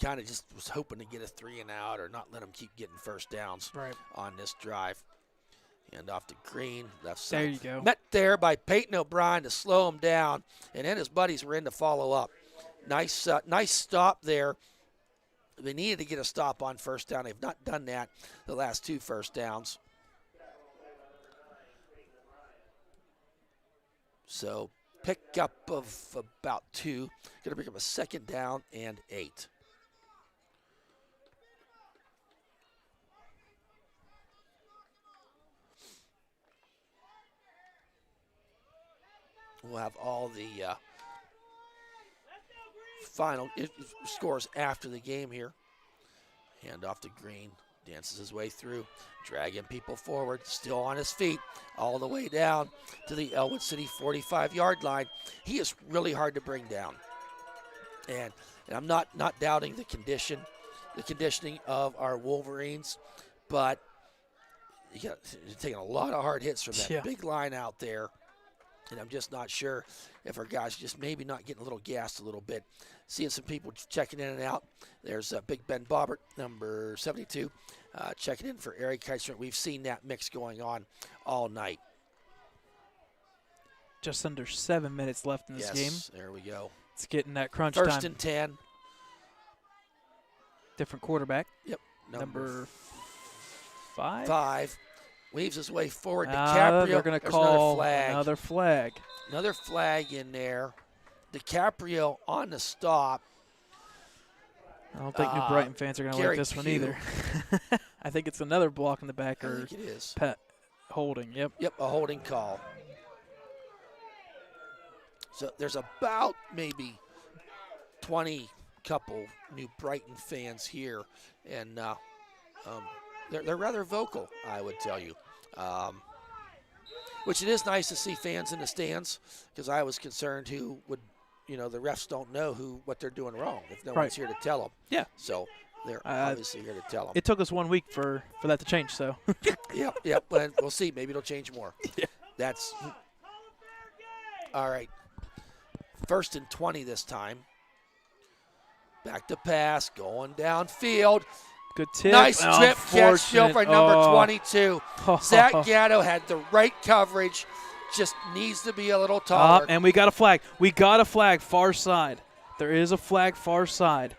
Speaker 1: Kind of just was hoping to get a 3 and out or not let them keep getting 1st downs on this drive. Hand off to Green, left side.
Speaker 2: There you go.
Speaker 1: Met there by Peyton O'Brien to slow him down, and then his buddies were in to follow up. Nice stop there They needed to get a stop on first down. They've not done that the last 2 first downs. So pickup of about 2. Going to bring up a 2nd down and 8. We'll have all the final scores after the game here. Hand off to Green. Dances his way through, dragging people forward, still on his feet, all the way down to the Ellwood City 45-yard line. He is really hard to bring down. And I'm not doubting the conditioning of our Wolverines, but you're taking a lot of hard hits from that big line out there. And I'm just not sure if our guys just maybe not getting a little gassed a little bit. Seeing some people checking in and out. There's Big Ben Bobbert, number 72, checking in for Eric Kaiser. We've seen that mix going on all night.
Speaker 2: Just under 7 minutes left in this game.
Speaker 1: There we go.
Speaker 2: It's getting that crunch time.
Speaker 1: 1st and 10.
Speaker 2: Different quarterback.
Speaker 1: Yep.
Speaker 2: Number 5.
Speaker 1: 5. Weaves his way forward to DiCaprio.
Speaker 2: They're going to call another flag.
Speaker 1: Another flag in there. DiCaprio on the stop.
Speaker 2: I don't think New Brighton fans are going to like this one either. I think it's another block in the back or
Speaker 1: I think it is.
Speaker 2: Holding, yep.
Speaker 1: Yep, a holding call. So there's about maybe 20 couple New Brighton fans here, and they're rather vocal, I would tell you. Which it is nice to see fans in the stands, because I was concerned who would, the refs don't know what they're doing wrong if no one's here to tell them.
Speaker 2: Yeah.
Speaker 1: So they're obviously here to tell them.
Speaker 2: It took us 1 week for that to change, so.
Speaker 1: Yep, but we'll see. Maybe it'll change more.
Speaker 2: Yeah.
Speaker 1: That's all right. 1st and 20 this time. Back to pass, going downfield.
Speaker 2: Good tip.
Speaker 1: Nice strip catch still for number 22. Zach Gatto had the right coverage, just needs to be a little taller.
Speaker 2: And we got a flag. We got a flag far side. There is a flag far side.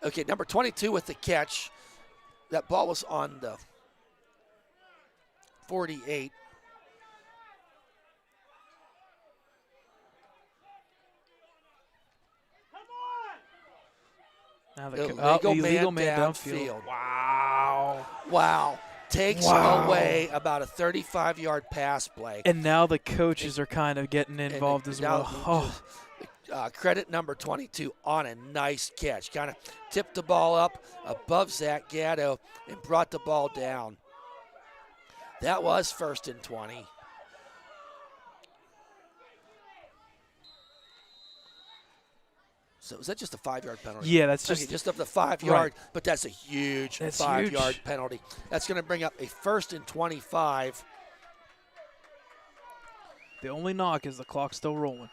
Speaker 1: Okay, number 22 with the catch. That ball was on the 48.
Speaker 2: Now
Speaker 1: illegal man downfield. Wow. Takes away about a 35-yard pass play.
Speaker 2: And now the coaches are kind of getting involved as well.
Speaker 1: Credit number 22 on a nice catch. Kind of tipped the ball up above Zach Gatto and brought the ball down. That was 1st and 20. So is that just a 5-yard penalty?
Speaker 2: Yeah, that's just
Speaker 1: just of the 5-yard,
Speaker 2: right.
Speaker 1: But that's a huge 5-yard penalty. That's going to bring up a 1st and 25.
Speaker 2: The only knock is the clock's still rolling.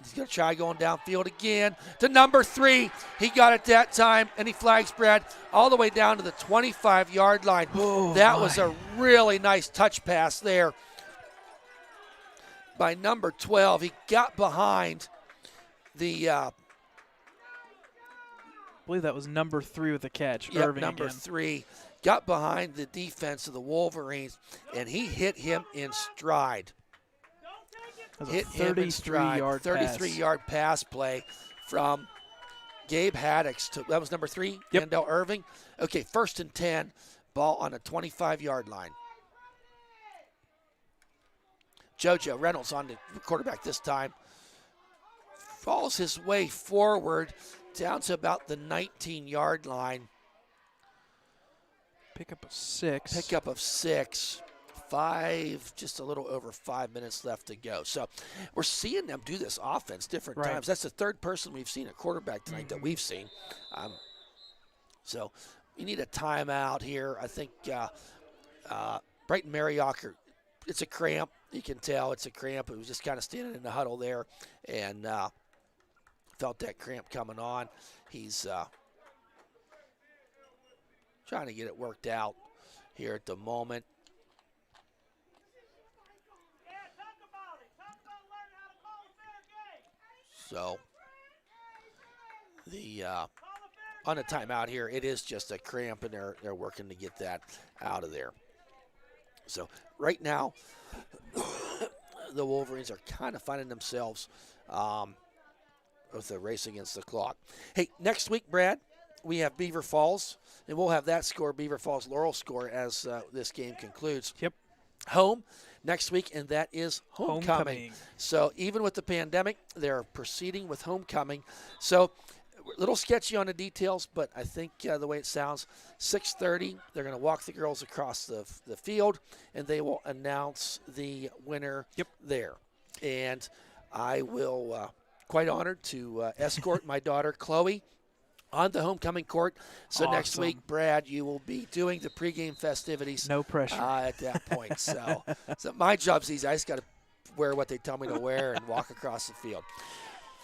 Speaker 1: He's going to try going downfield again to number 3. He got it that time, and he flags Brad all the way down to the 25-yard line. That was a really nice touch pass there by number 12. He got behind the
Speaker 2: I believe that was number 3 with the catch.
Speaker 1: Yep,
Speaker 2: Irving
Speaker 1: number
Speaker 2: again.
Speaker 1: 3 got behind the defense of the Wolverines, and he hit him in stride.
Speaker 2: Hit him in stride.
Speaker 1: 33-yard pass play from Gabe Haddix. That was number 3,
Speaker 2: yep.
Speaker 1: Yandel Irving. Okay, 1st and 10, ball on a 25-yard line. JoJo Reynolds on the quarterback this time. Falls his way forward down to about the 19-yard line.
Speaker 2: Pickup of 6.
Speaker 1: Pickup of 6. Just a little over 5 minutes left to go. So we're seeing them do this offense different times. That's the 3rd person we've seen at quarterback tonight that we've seen. So we need a timeout here. I think Brighton Mariacker, it's a cramp. You can tell it's a cramp. It was just kind of standing in the huddle there and felt that cramp coming on. He's trying to get it worked out here at the moment. So the on a timeout here. It is just a cramp, and they're working to get that out of there. So right now, the Wolverines are kind of finding themselves with a race against the clock. Hey, next week, Brad, we have Beaver Falls, and we'll have that score, Beaver Falls Laurel score, as this game concludes.
Speaker 2: Yep.
Speaker 1: Home next week, and that is homecoming. So even with the pandemic, they're proceeding with homecoming. So a little sketchy on the details, but I think the way it sounds, 6:30, they're going to walk the girls across the field, and they will announce the winner there. And I will, quite honored to escort my daughter, Chloe, on the homecoming court. So next week, Brad, you will be doing the pregame festivities.
Speaker 2: No pressure.
Speaker 1: At that point. So my job's easy. I just got to wear what they tell me to wear and walk across the field.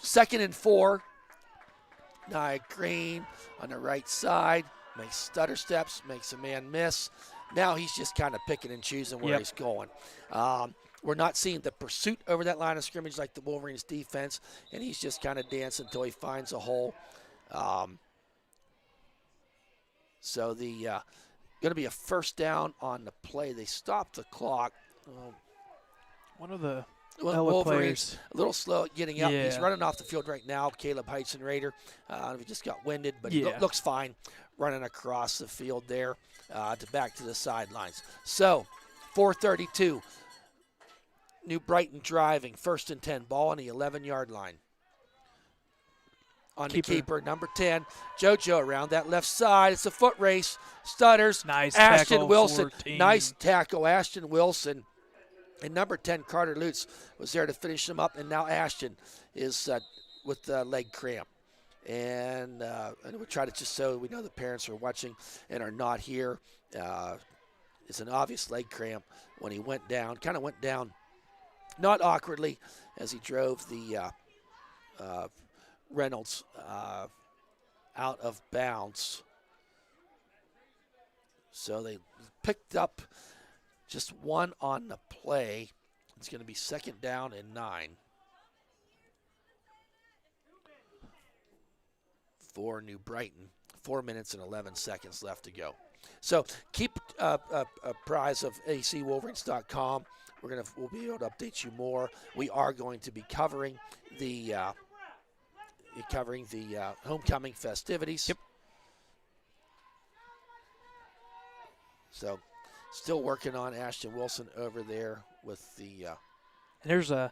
Speaker 1: 2nd and 4. Nia Green on the right side. Makes stutter steps. Makes a man miss. Now he's just kind of picking and choosing where he's going. We're not seeing the pursuit over that line of scrimmage like the Wolverines defense, and he's just kind of dancing until he finds a hole. So the going to be a first down on the play. They stopped the clock.
Speaker 2: One of the
Speaker 1: Wolverines
Speaker 2: players
Speaker 1: a little slow at getting up. He's running off the field right now. Caleb Heisenrader. He just got winded, but he looks fine running across the field there back to the sidelines. So 4:32. New Brighton driving. 1st and 10. Ball on the 11-yard line. On the keeper, number 10, JoJo around that left side. It's a foot race. Stutters.
Speaker 2: Nice
Speaker 1: Ashton
Speaker 2: tackle,
Speaker 1: Wilson.
Speaker 2: 14.
Speaker 1: Nice tackle, Ashton Wilson. And number 10, Carter Lutz, was there to finish him up. And now Ashton is with the leg cramp. And we try to just so we know the parents are watching and are not here. It's an obvious leg cramp when he went down. Kind of went down not awkwardly as he drove the Reynolds out of bounds. So they picked up just one on the play. It's going to be 2nd down and 9 for New Brighton. 4 minutes and 11 seconds left to go. So keep apprised of acwolverines.com. We'll be able to update you more. We are going to be covering the homecoming festivities.
Speaker 2: Yep.
Speaker 1: So still working on Ashton Wilson over there with the
Speaker 2: There's a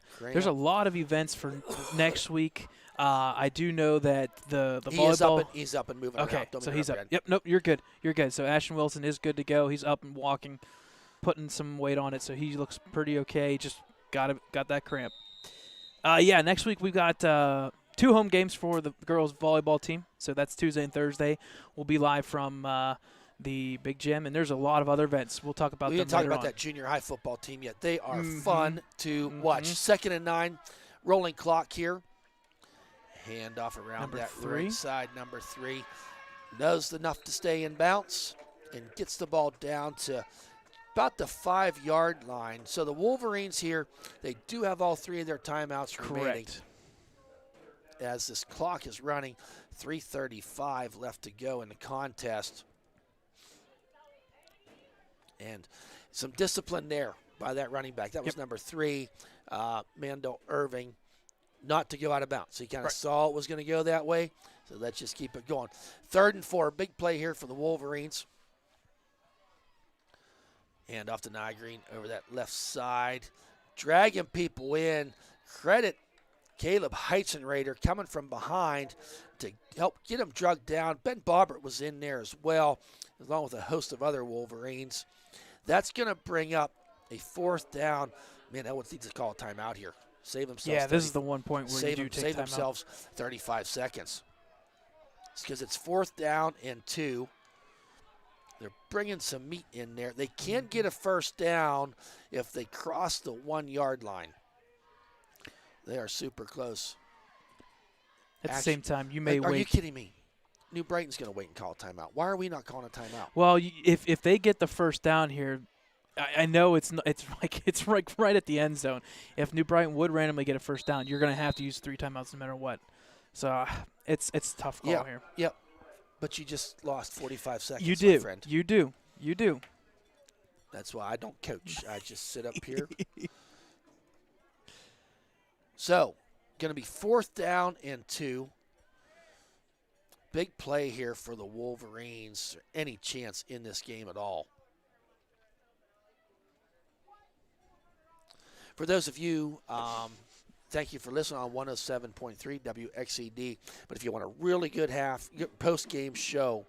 Speaker 2: lot of events for next week. I do know that the volleyball.
Speaker 1: He's up and moving.
Speaker 2: Okay,
Speaker 1: around. Don't
Speaker 2: so
Speaker 1: mean
Speaker 2: he's
Speaker 1: to
Speaker 2: up. Yep, nope, you're good. You're good. So Ashton Wilson is good to go. He's up and walking, putting some weight on it, so he looks pretty okay. Just got that cramp. Next week we've got 2 home games for the girls volleyball team. So that's Tuesday and Thursday. We'll be live from the big gym, and there's a lot of other events. We'll talk about them later on.
Speaker 1: We didn't talk about that junior high football team yet. They are fun to watch. 2nd and 9, rolling clock here. Hand off around
Speaker 2: Number
Speaker 1: that
Speaker 2: 3.
Speaker 1: right side. Number 3 knows enough to stay in bounce and gets the ball down to about the 5-yard line. So the Wolverines here, they do have all 3 of their timeouts remaining.
Speaker 2: Correct.
Speaker 1: As this clock is running, 3:35 left to go in the contest. And some discipline there by that running back. That was number 3, Mando Irving, not to go out of bounds. So he kind of saw it was going to go that way. So let's just keep it going. 3rd and 4, big play here for the Wolverines. Hand off to Nia Green over that left side. Dragging people in. Credit Caleb Heisenrader coming from behind to help get him drugged down. Ben Bobbert was in there as well, along with a host of other Wolverines. That's going to bring up a 4th down. Man, Ellwood needs to call a timeout here. Save themselves.
Speaker 2: Yeah, this is the one point where you do take
Speaker 1: save
Speaker 2: timeout.
Speaker 1: themselves 35 seconds. It's because it's 4th down and 2. They're bringing some meat in there. They can't get a first down if they cross the 1-yard line. They are super close.
Speaker 2: At the same time, you may wait.
Speaker 1: Are you kidding me? New Brighton's going to wait and call a timeout. Why are we not calling a timeout?
Speaker 2: Well, if they get the first down here, I know it's right at the end zone. If New Brighton would randomly get a first down, you're going to have to use 3 timeouts no matter what. So it's a tough call here.
Speaker 1: Yep. But you just lost 45 seconds,
Speaker 2: You
Speaker 1: my
Speaker 2: do.
Speaker 1: friend.
Speaker 2: You do. You do.
Speaker 1: That's why I don't coach. I just sit up here. So, going to be 4th down and 2. Big play here for the Wolverines. Any chance in this game at all? For those of you, thank you for listening on 107.3 WXED. But if you want a really good post-game show,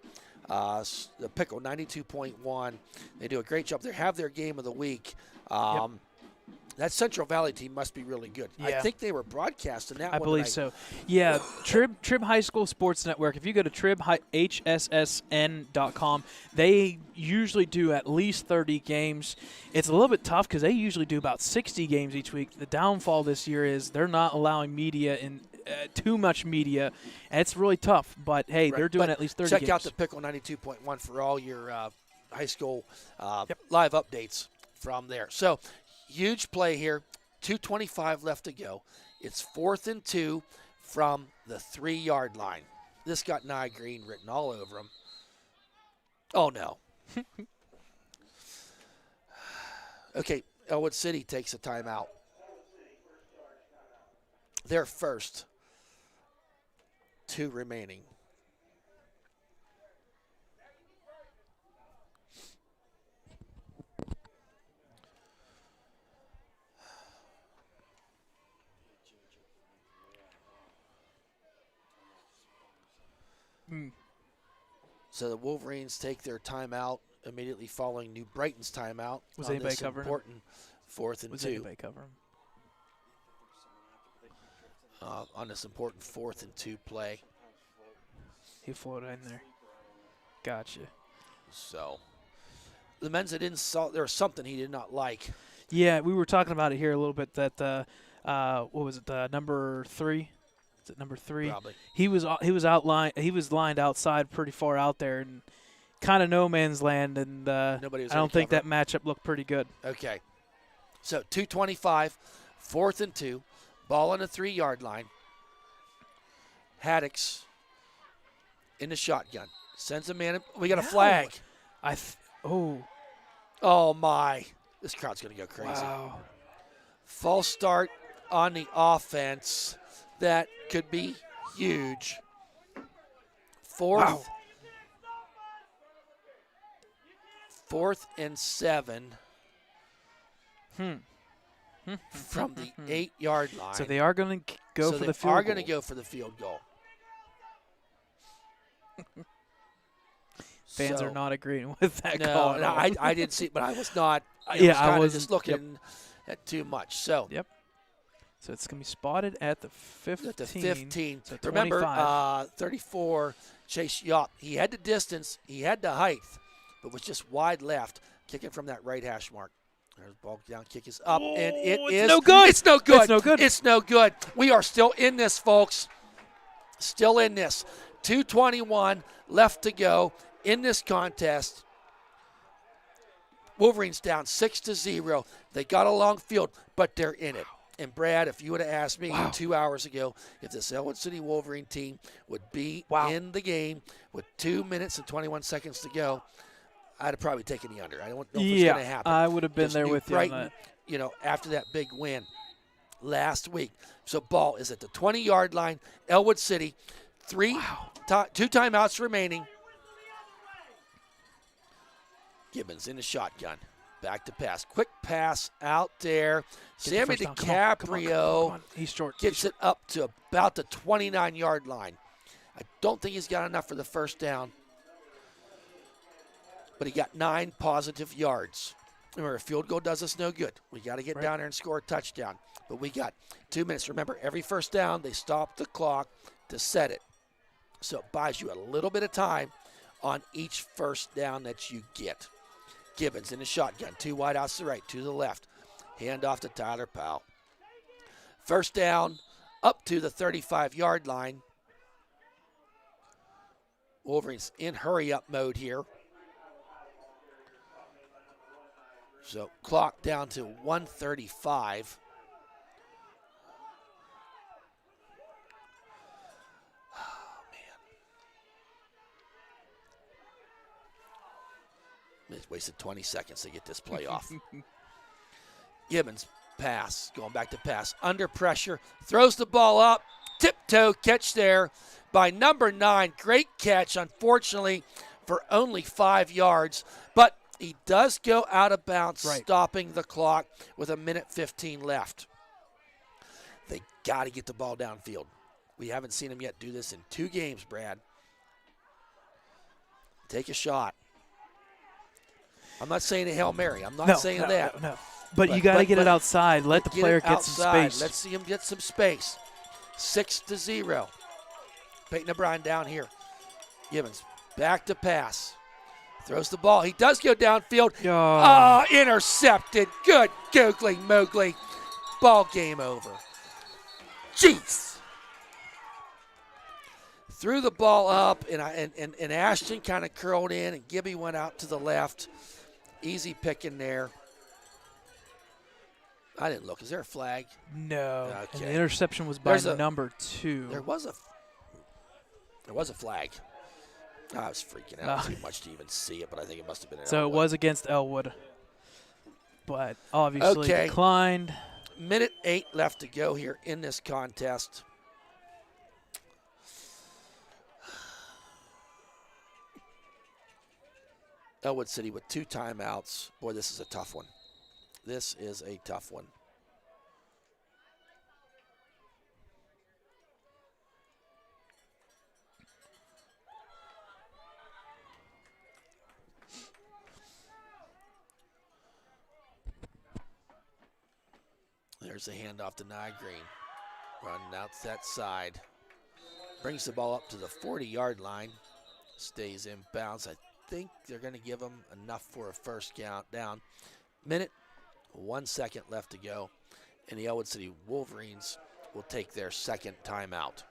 Speaker 1: the Pickle 92.1, they do a great job. They have their game of the week. That Central Valley team must be really good.
Speaker 2: Yeah.
Speaker 1: I think they were broadcasting that
Speaker 2: I
Speaker 1: one
Speaker 2: believe
Speaker 1: tonight.
Speaker 2: so. Yeah, Trib High School Sports Network. If you go to tribhssn.com, they usually do at least 30 games. It's a little bit tough because they usually do about 60 games each week. The downfall this year is they're not allowing media in too much media, and it's really tough. But, hey, they're doing at least 30 games.
Speaker 1: Check out the Pickle 92.1 for all your high school live updates from there. So, huge play here. 2:25 left to go. It's 4th and 2 from the 3-yard line. This got Nye Green written all over him. Oh, no. Okay, Ellwood City takes a timeout. They're first. 2 remaining. So the Wolverines take their timeout immediately following New Brighton's timeout.
Speaker 2: Was
Speaker 1: on
Speaker 2: anybody
Speaker 1: this
Speaker 2: covering?
Speaker 1: Important 4th and 2.
Speaker 2: Was anybody covering?
Speaker 1: On this important 4th and 2 play.
Speaker 2: He floated in there. Gotcha.
Speaker 1: So the Menza didn't saw there was something he did not like.
Speaker 2: Yeah, we were talking about it here a little bit. That what was it? Number 3. Is it number 3?
Speaker 1: Probably.
Speaker 2: He was lined outside pretty far out there and kind of no man's land. And
Speaker 1: Nobody was
Speaker 2: I don't
Speaker 1: there
Speaker 2: think
Speaker 1: to
Speaker 2: that matchup looked pretty good.
Speaker 1: Okay. So 2:25, 4th and 2, ball on the 3-yard line. Haddix in the shotgun. Sends a man in. We got a flag. Oh, my. This crowd's going to go crazy.
Speaker 2: Wow.
Speaker 1: False start on the offense. That could be huge. 4th. 4th and 7 from the 8-yard line.
Speaker 2: So they are going to go for the field goal.
Speaker 1: They are going to go for the field goal.
Speaker 2: Fans are not agreeing with that
Speaker 1: no,
Speaker 2: call.
Speaker 1: No, I didn't see it, but I was not. I was just looking at too much. So.
Speaker 2: Yep. So it's going to be spotted at the 15.
Speaker 1: At the 15.
Speaker 2: So
Speaker 1: remember, 34, Chase Yop. He had the distance. He had the height, but was just wide left, kicking from that right hash mark. There's the ball down, kick is up, and it's
Speaker 2: no good.
Speaker 1: It's no good.
Speaker 2: It's no good.
Speaker 1: It's no good. We are still in this, folks. Still in this. 2:21 left to go in this contest. Wolverines down 6-0. They got a long field, but they're in it. And, Brad, if you would have asked me 2 hours ago if this Ellwood City Wolverine team would be in the game with 2 minutes and 21 seconds to go, I'd have probably taken the under. I don't know if it's going to happen.
Speaker 2: I would have been there with
Speaker 1: Brighton,
Speaker 2: you on that.
Speaker 1: After that big win last week. So, ball is at the 20-yard line. Ellwood City, 2 timeouts remaining. Gibbons in the shotgun. Back to pass. Quick pass out there. Sammy DiCaprio
Speaker 2: He's short.
Speaker 1: gets it up to about the 29-yard line. I don't think he's got enough for the first down, but he got 9 positive yards. Remember, a field goal does us no good. We got to get down there and score a touchdown. But we got 2 minutes. Remember, every first down, they stop the clock to set it. So it buys you a little bit of time on each first down that you get. Gibbons in the shotgun. 2 wide outs to the right, 2 to the left. Hand off to Tyler Powell. First down up to the 35-yard line. Wolverines in hurry-up mode here. So clock down to 1:35. Oh, man. They wasted 20 seconds to get this play off. Gibbons pass, going back to pass. Under pressure, throws the ball up. Tiptoe catch there by number 9. Great catch, unfortunately, for only 5 yards. But he does go out of bounds, stopping the clock with 1:15 left. They got to get the ball downfield. We haven't seen him yet do this in 2 games, Brad. Take a shot. I'm not saying a Hail Mary. I'm not saying that.
Speaker 2: No. But you got to get it outside. Let the player get some space.
Speaker 1: Let's see him get some space. 6-0. Peyton O'Brien down here. Gibbons back to pass. Throws the ball. He does go downfield. Intercepted. Good googly moogly. Ball game over. Jeez. Threw the ball up, and Ashton kind of curled in, and Gibby went out to the left. Easy picking there. I didn't look. Is there a flag?
Speaker 2: No.
Speaker 1: Okay.
Speaker 2: And the interception was by number 2.
Speaker 1: There was a flag. I was freaking out too much to even see it, but I think it must have been an
Speaker 2: So
Speaker 1: Ellwood.
Speaker 2: it was against Ellwood, but obviously declined.
Speaker 1: 1:08 left to go here in this contest. Ellwood City with 2 timeouts. Boy, this is a tough one. This is a tough one. There's a handoff to Nye Green. Running out that side. Brings the ball up to the 40-yard line. Stays in bounds. I think they're going to give him enough for a first count down. 1 second left to go. And the Ellwood City Wolverines will take their second timeout.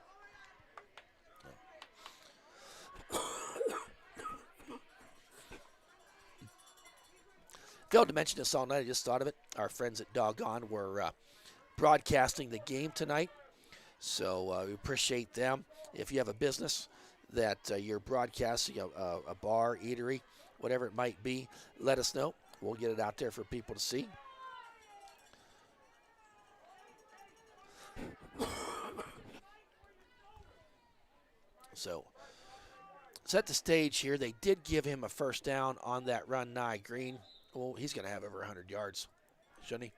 Speaker 1: Failed to mention this all night. I just thought of it. Our friends at Doggone were broadcasting the game tonight. So we appreciate them. If you have a business that you're broadcasting, a bar, eatery, whatever it might be, let us know. We'll get it out there for people to see. So set the stage here. They did give him a first down on that run, Nye Green. Well, he's going to have over 100 yards, shouldn't he?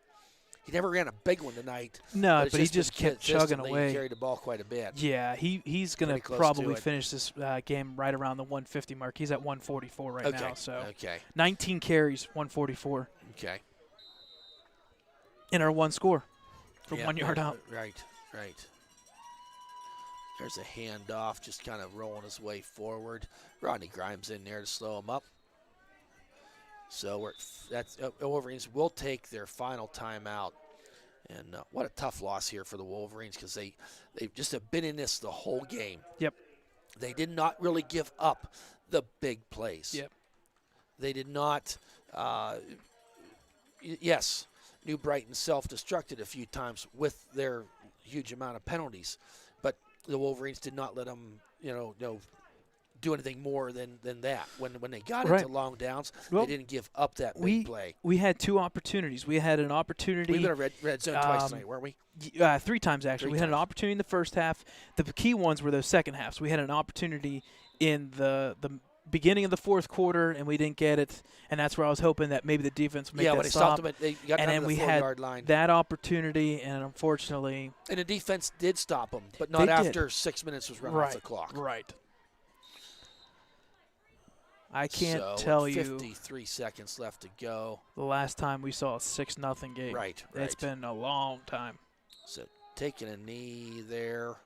Speaker 1: He never ran a big one tonight.
Speaker 2: No, but he just kept chugging away.
Speaker 1: He carried the ball quite a bit.
Speaker 2: Yeah, he's going to probably finish this game right around the 150 mark. He's at 144 right now. So 19 carries, 144.
Speaker 1: Okay.
Speaker 2: And our 1 score from 1 yard out.
Speaker 1: Right. There's a handoff, just kind of rolling his way forward. Rodney Grimes in there to slow him up. So Wolverines will take their final timeout. And what a tough loss here for the Wolverines, because they just have been in this the whole game.
Speaker 2: Yep.
Speaker 1: They did not really give up the big plays.
Speaker 2: Yep.
Speaker 1: They did not. Yes, New Brighton self-destructed a few times with their huge amount of penalties, but the Wolverines did not let them, do anything more than that. When they got into long downs, they didn't give up that big play.
Speaker 2: We had 2 opportunities. We had an opportunity.
Speaker 1: We've been a red zone twice tonight, weren't we?
Speaker 2: 3 times, actually. We had an opportunity in the first half. The key ones were those second halves. We had an opportunity in the beginning of the fourth quarter, and we didn't get it. And that's where I was hoping that maybe the defense would make that stop.
Speaker 1: Stopped them, they got down to the 4-yard line.
Speaker 2: That opportunity, and unfortunately.
Speaker 1: And the defense did stop them, but not after 6 minutes was run off the clock.
Speaker 2: Right. I can't tell you
Speaker 1: 53 seconds left to go.
Speaker 2: The last time we saw a 6-0 game.
Speaker 1: Right.
Speaker 2: It's been a long time.
Speaker 1: So taking a knee there,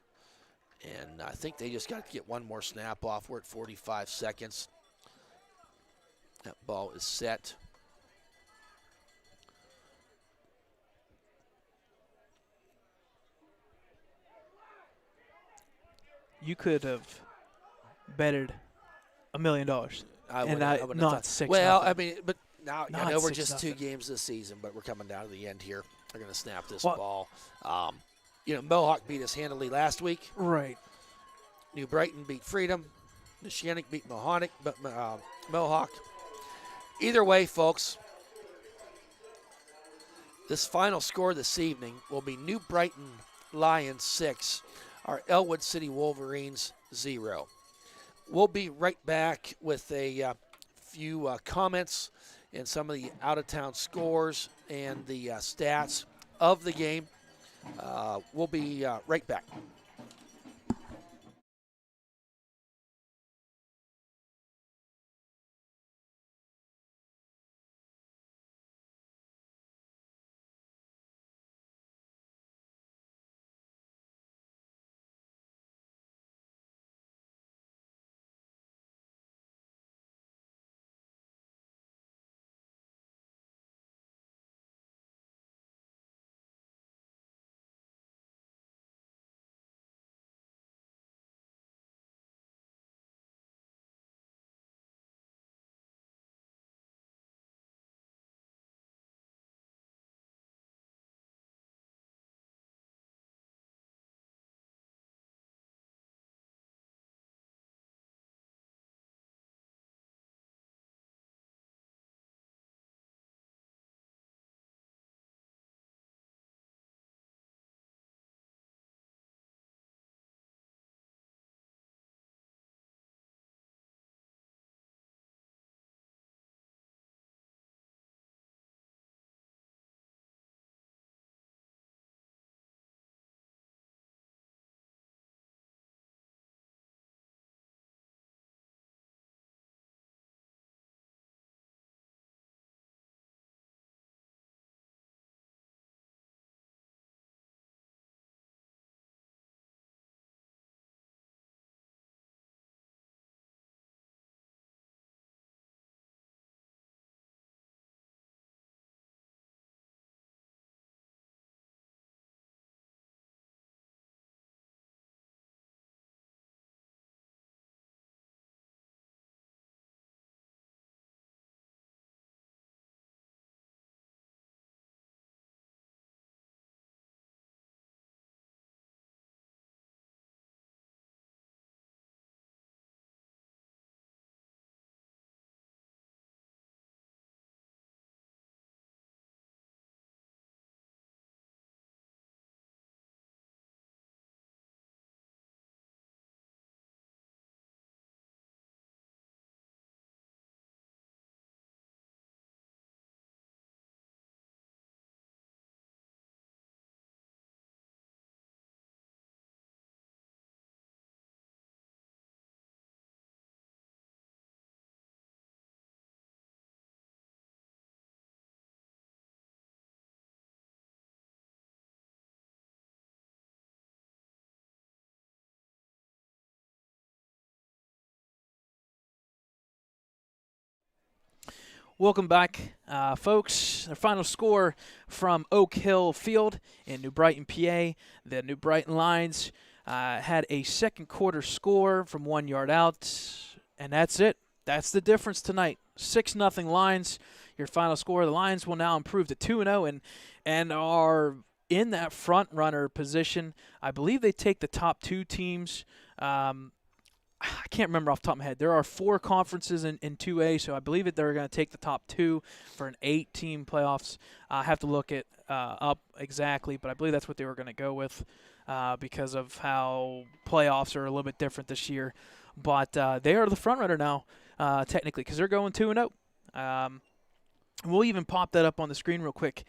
Speaker 1: and I think they just got to get one more snap off. We're at 45 seconds. That ball is set.
Speaker 2: You could have betted $1 million.
Speaker 1: I would
Speaker 2: not 6.
Speaker 1: Well, I mean, but now I know we're
Speaker 2: 6-0.
Speaker 1: just 2 games this season, but we're coming down to the end here. They're going to snap this ball. Mohawk beat us handily last week.
Speaker 2: Right.
Speaker 1: New Brighton beat Freedom. Neshannock beat Mohawk. Either way, folks, this final score this evening will be New Brighton Lions 6, our Ellwood City Wolverines 0. We'll be right back with a few comments and some of the out-of-town scores and the stats of the game. We'll be right back.
Speaker 2: Welcome back, folks. The final score from Oak Hill Field in New Brighton, PA. The New Brighton Lions had a second quarter score from 1 yard out, and that's it. That's the difference tonight. 6-0 Lions. Your final score. The Lions will now improve to 2-0 and are in that front runner position. I believe they take the top two teams. I can't remember off the top of my head. There are 4 conferences in 2A, so I believe that they're going to take the top 2 for an 8-team playoffs. I have to look it up exactly, but I believe that's what they were going to go with because of how playoffs are a little bit different this year. But they are the front runner now, technically, because they're going 2-0. We'll even pop that up on the screen real quick.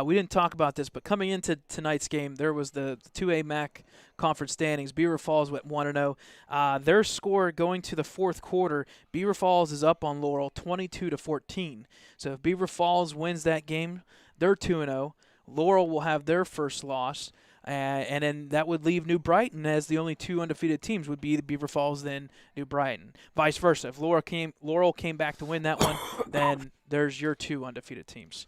Speaker 2: We didn't talk about this, but coming into tonight's game, there was the 2A MAC conference standings. Beaver Falls went 1-0. Their score going to the fourth quarter, Beaver Falls is up on Laurel 22-14. So if Beaver Falls wins that game, they're 2-0. Laurel will have their first loss. And then that would leave New Brighton as the only 2 undefeated teams would be the Beaver Falls, then New Brighton. Vice versa. If Laurel came back to win that one, then there's your 2 undefeated teams.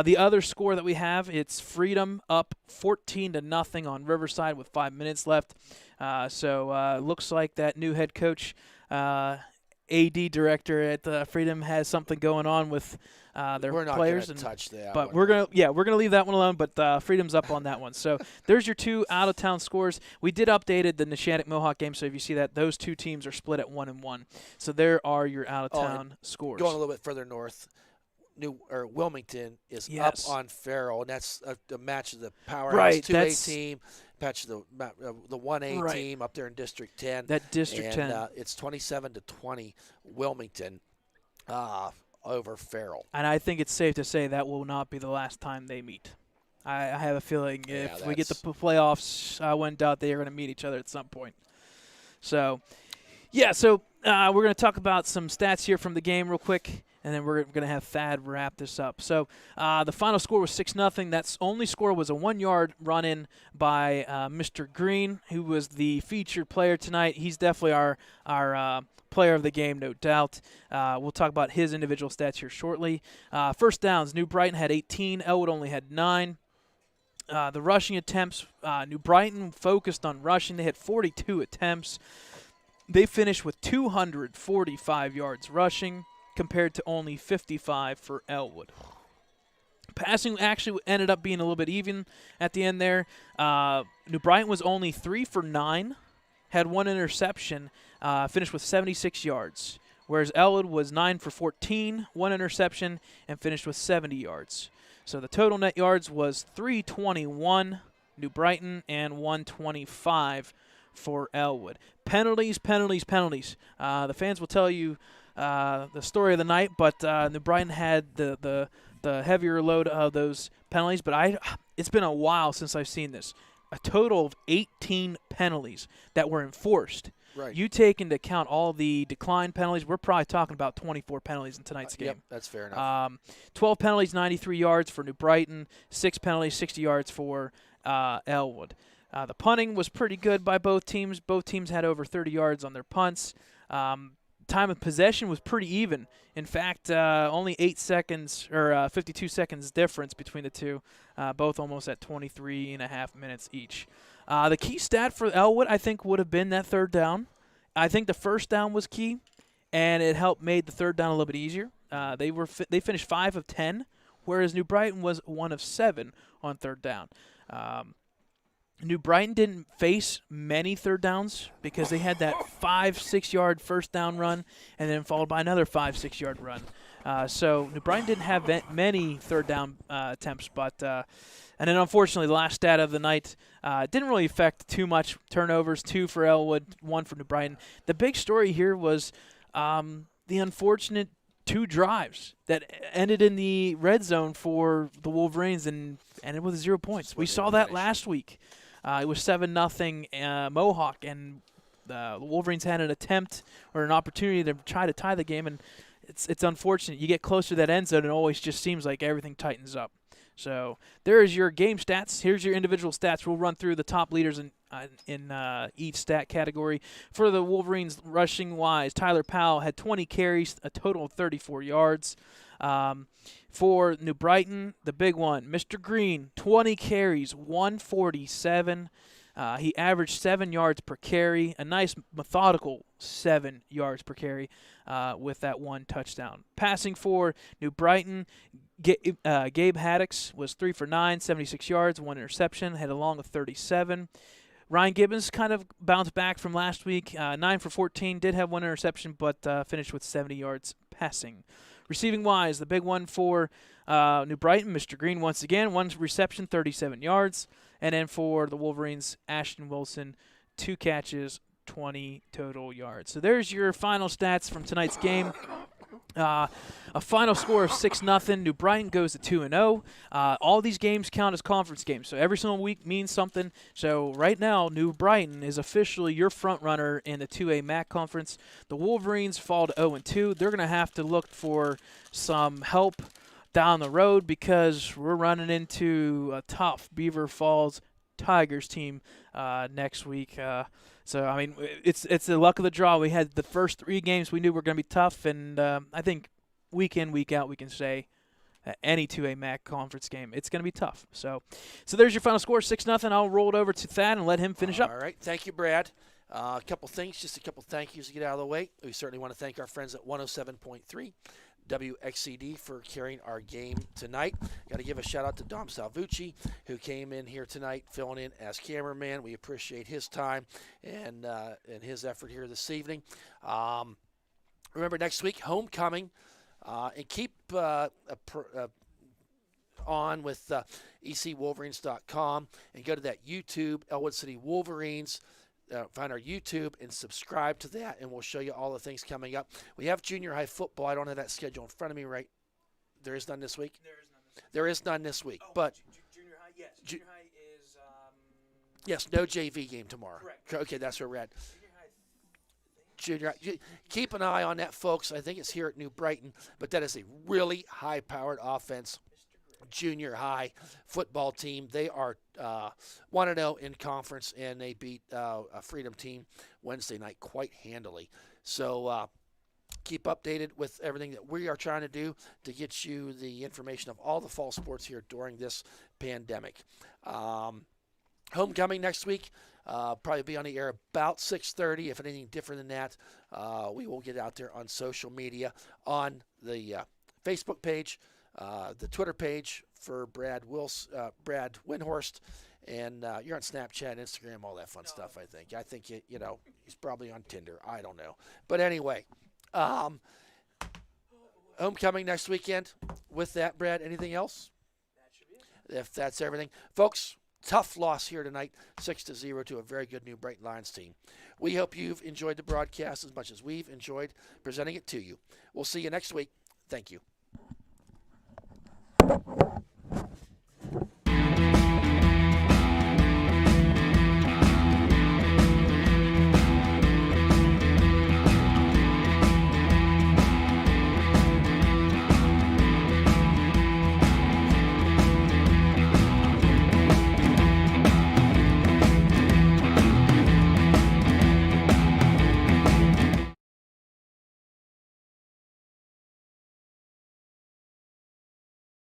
Speaker 2: The other score that we have, it's Freedom up 14-0 on Riverside with 5 minutes left. So looks like that new head coach AD director at Freedom has something going on with their
Speaker 1: We're not
Speaker 2: players.
Speaker 1: going to touch that.
Speaker 2: But
Speaker 1: one.
Speaker 2: we're gonna leave that one alone. But Freedom's up on that one. So there's your 2 out of town scores. We did updated the Neshannock Mohawk game, so if you see that, those 2 teams are split at 1-1. So there are your out of town scores.
Speaker 1: Going a little bit further north, Wilmington is
Speaker 2: Yes.
Speaker 1: up on Farrell, and that's a match of the powerhouse
Speaker 2: Right,
Speaker 1: 2A
Speaker 2: that's-
Speaker 1: team, match of the 1A
Speaker 2: Right.
Speaker 1: team up there in District 10.
Speaker 2: That District 10.
Speaker 1: It's 27-20 Wilmington over Farrell.
Speaker 2: And I think it's safe to say that will not be the last time they meet. I have a feeling if we get the playoffs, I wouldn't doubt they are going to meet each other at some point. So, yeah, we're going to talk about some stats here from the game real quick, and then we're going to have Thad wrap this up. So the final score was 6-0. That only score was a 1-yard run-in by Mr. Green, who was the featured player tonight. He's definitely our player of the game, no doubt. We'll talk about his individual stats here shortly. First downs, New Brighton had 18. Ellwood only had 9. The rushing attempts, New Brighton focused on rushing. They had 42 attempts. They finished with 245 yards rushing compared to only 55 for Ellwood. Passing actually ended up being a little bit even at the end there. New Brighton was only 3 for 9, had 1 interception, finished with 76 yards, whereas Ellwood was 9 for 14, 1 interception, and finished with 70 yards. So the total net yards was 321 New Brighton and 125 for Ellwood. Penalties. The fans will tell you the story of the night, but New Brighton had the heavier load of those penalties. But it's been a while since I've seen this. A total of 18 penalties that were enforced.
Speaker 1: Right.
Speaker 2: You take into account all the decline penalties, we're probably talking about 24 penalties in tonight's game.
Speaker 1: Yep, that's fair enough.
Speaker 2: 12 penalties, 93 yards for New Brighton. 6 penalties, 60 yards for Ellwood. The punting was pretty good by both teams. Both teams had over 30 yards on their punts. Time of possession was pretty even. In fact, only 8 seconds or 52 seconds difference between the two, both almost at 23 and a half minutes each. The key stat for Ellwood, I think, would have been that third down. I think the first down was key, and it helped made the third down a little bit easier. They finished 5 of 10, whereas New Brighton was 1 of 7 on third down. New Brighton didn't face many third downs because they had that 5-6 yard first down run and then followed by another 5-6 yard run. So New Brighton didn't have many third down attempts, but and then unfortunately the last stat of the night didn't really affect too much. Turnovers, 2 for Ellwood, 1 for New Brighton. The big story here was the unfortunate 2 drives that ended in the red zone for the Wolverines and ended with 0 points. We saw that last week. It was 7-0 Mohawk, and the Wolverines had an attempt or an opportunity to try to tie the game, and it's unfortunate. You get closer to that end zone, and it always just seems like everything tightens up. So there is your game stats. Here's your individual stats. We'll run through the top leaders in each stat category. For the Wolverines, rushing-wise, Tyler Powell had 20 carries, a total of 34 yards. For New Brighton, the big one, Mr. Green, 20 carries, 147. He averaged 7 yards per carry, a nice methodical 7 yards per carry with that 1 touchdown. Passing for New Brighton, Gabe Haddix was 3 for 9, 76 yards, 1 interception, had a long of 37. Ryan Gibbons kind of bounced back from last week, 9 for 14, did have 1 interception, but finished with 70 yards passing. Receiving-wise, the big one for New Brighton, Mr. Green once again, 1 reception, 37 yards. And then for the Wolverines, Ashton Wilson, 2 catches, 20 total yards. So there's your final stats from tonight's game. A final score of 6-0. New Brighton goes to 2-0. All these games count as conference games, so every single week means something. So right now, New Brighton is officially your front runner in the 2A MAC conference. The Wolverines fall to 0-2. They're going to have to look for some help down the road because we're running into a tough Beaver Falls Tigers team next week. So, I mean, it's the luck of the draw. We had the first 3 games we knew were going to be tough, and I think week in, week out, we can say any 2A MAC conference game, it's going to be tough. So there's your final score, 6-0. I'll roll it over to Thad and let him finish up.
Speaker 1: All right. Thank you, Brad. A couple things, just a couple thank yous to get out of the way. We certainly want to thank our friends at 107.3 WXCD for carrying our game tonight. Got to give a shout out to Dom Salvucci, who came in here tonight filling in as cameraman. We appreciate his time and his effort here this evening. Remember, next week, homecoming, and keep on with ecwolverines.com and go to that YouTube, Ellwood City Wolverines. Find our YouTube and subscribe to that, and we'll show you all the things coming up. We have junior high football. I don't have that schedule in front of me right. There is none this week? There is none this week. But
Speaker 2: junior high, yes. Junior high is
Speaker 1: yes, no JV game tomorrow.
Speaker 2: Correct.
Speaker 1: Okay, that's where we're at. Junior high. Keep an eye on that, folks. I think it's here at New Brighton, but that is a really high-powered offense. Junior high football team. They are 1-0 in conference, and they beat a Freedom team Wednesday night quite handily. So keep updated with everything that we are trying to do to get you the information of all the fall sports here during this pandemic. Homecoming next week. Probably be on the air about 6:30. If anything different than that, we will get out there on social media, on the Facebook page, the Twitter page for Brad Windhorst, and you're on Snapchat, Instagram, all that fun stuff. I think he's probably on Tinder. I don't know, but anyway, homecoming next weekend. With that, Brad, anything else?
Speaker 2: That should be it.
Speaker 1: If that's everything, folks. Tough loss here tonight, 6-0 to a very good New Brighton Lions team. We hope you've enjoyed the broadcast as much as we've enjoyed presenting it to you. We'll see you next week. Thank you.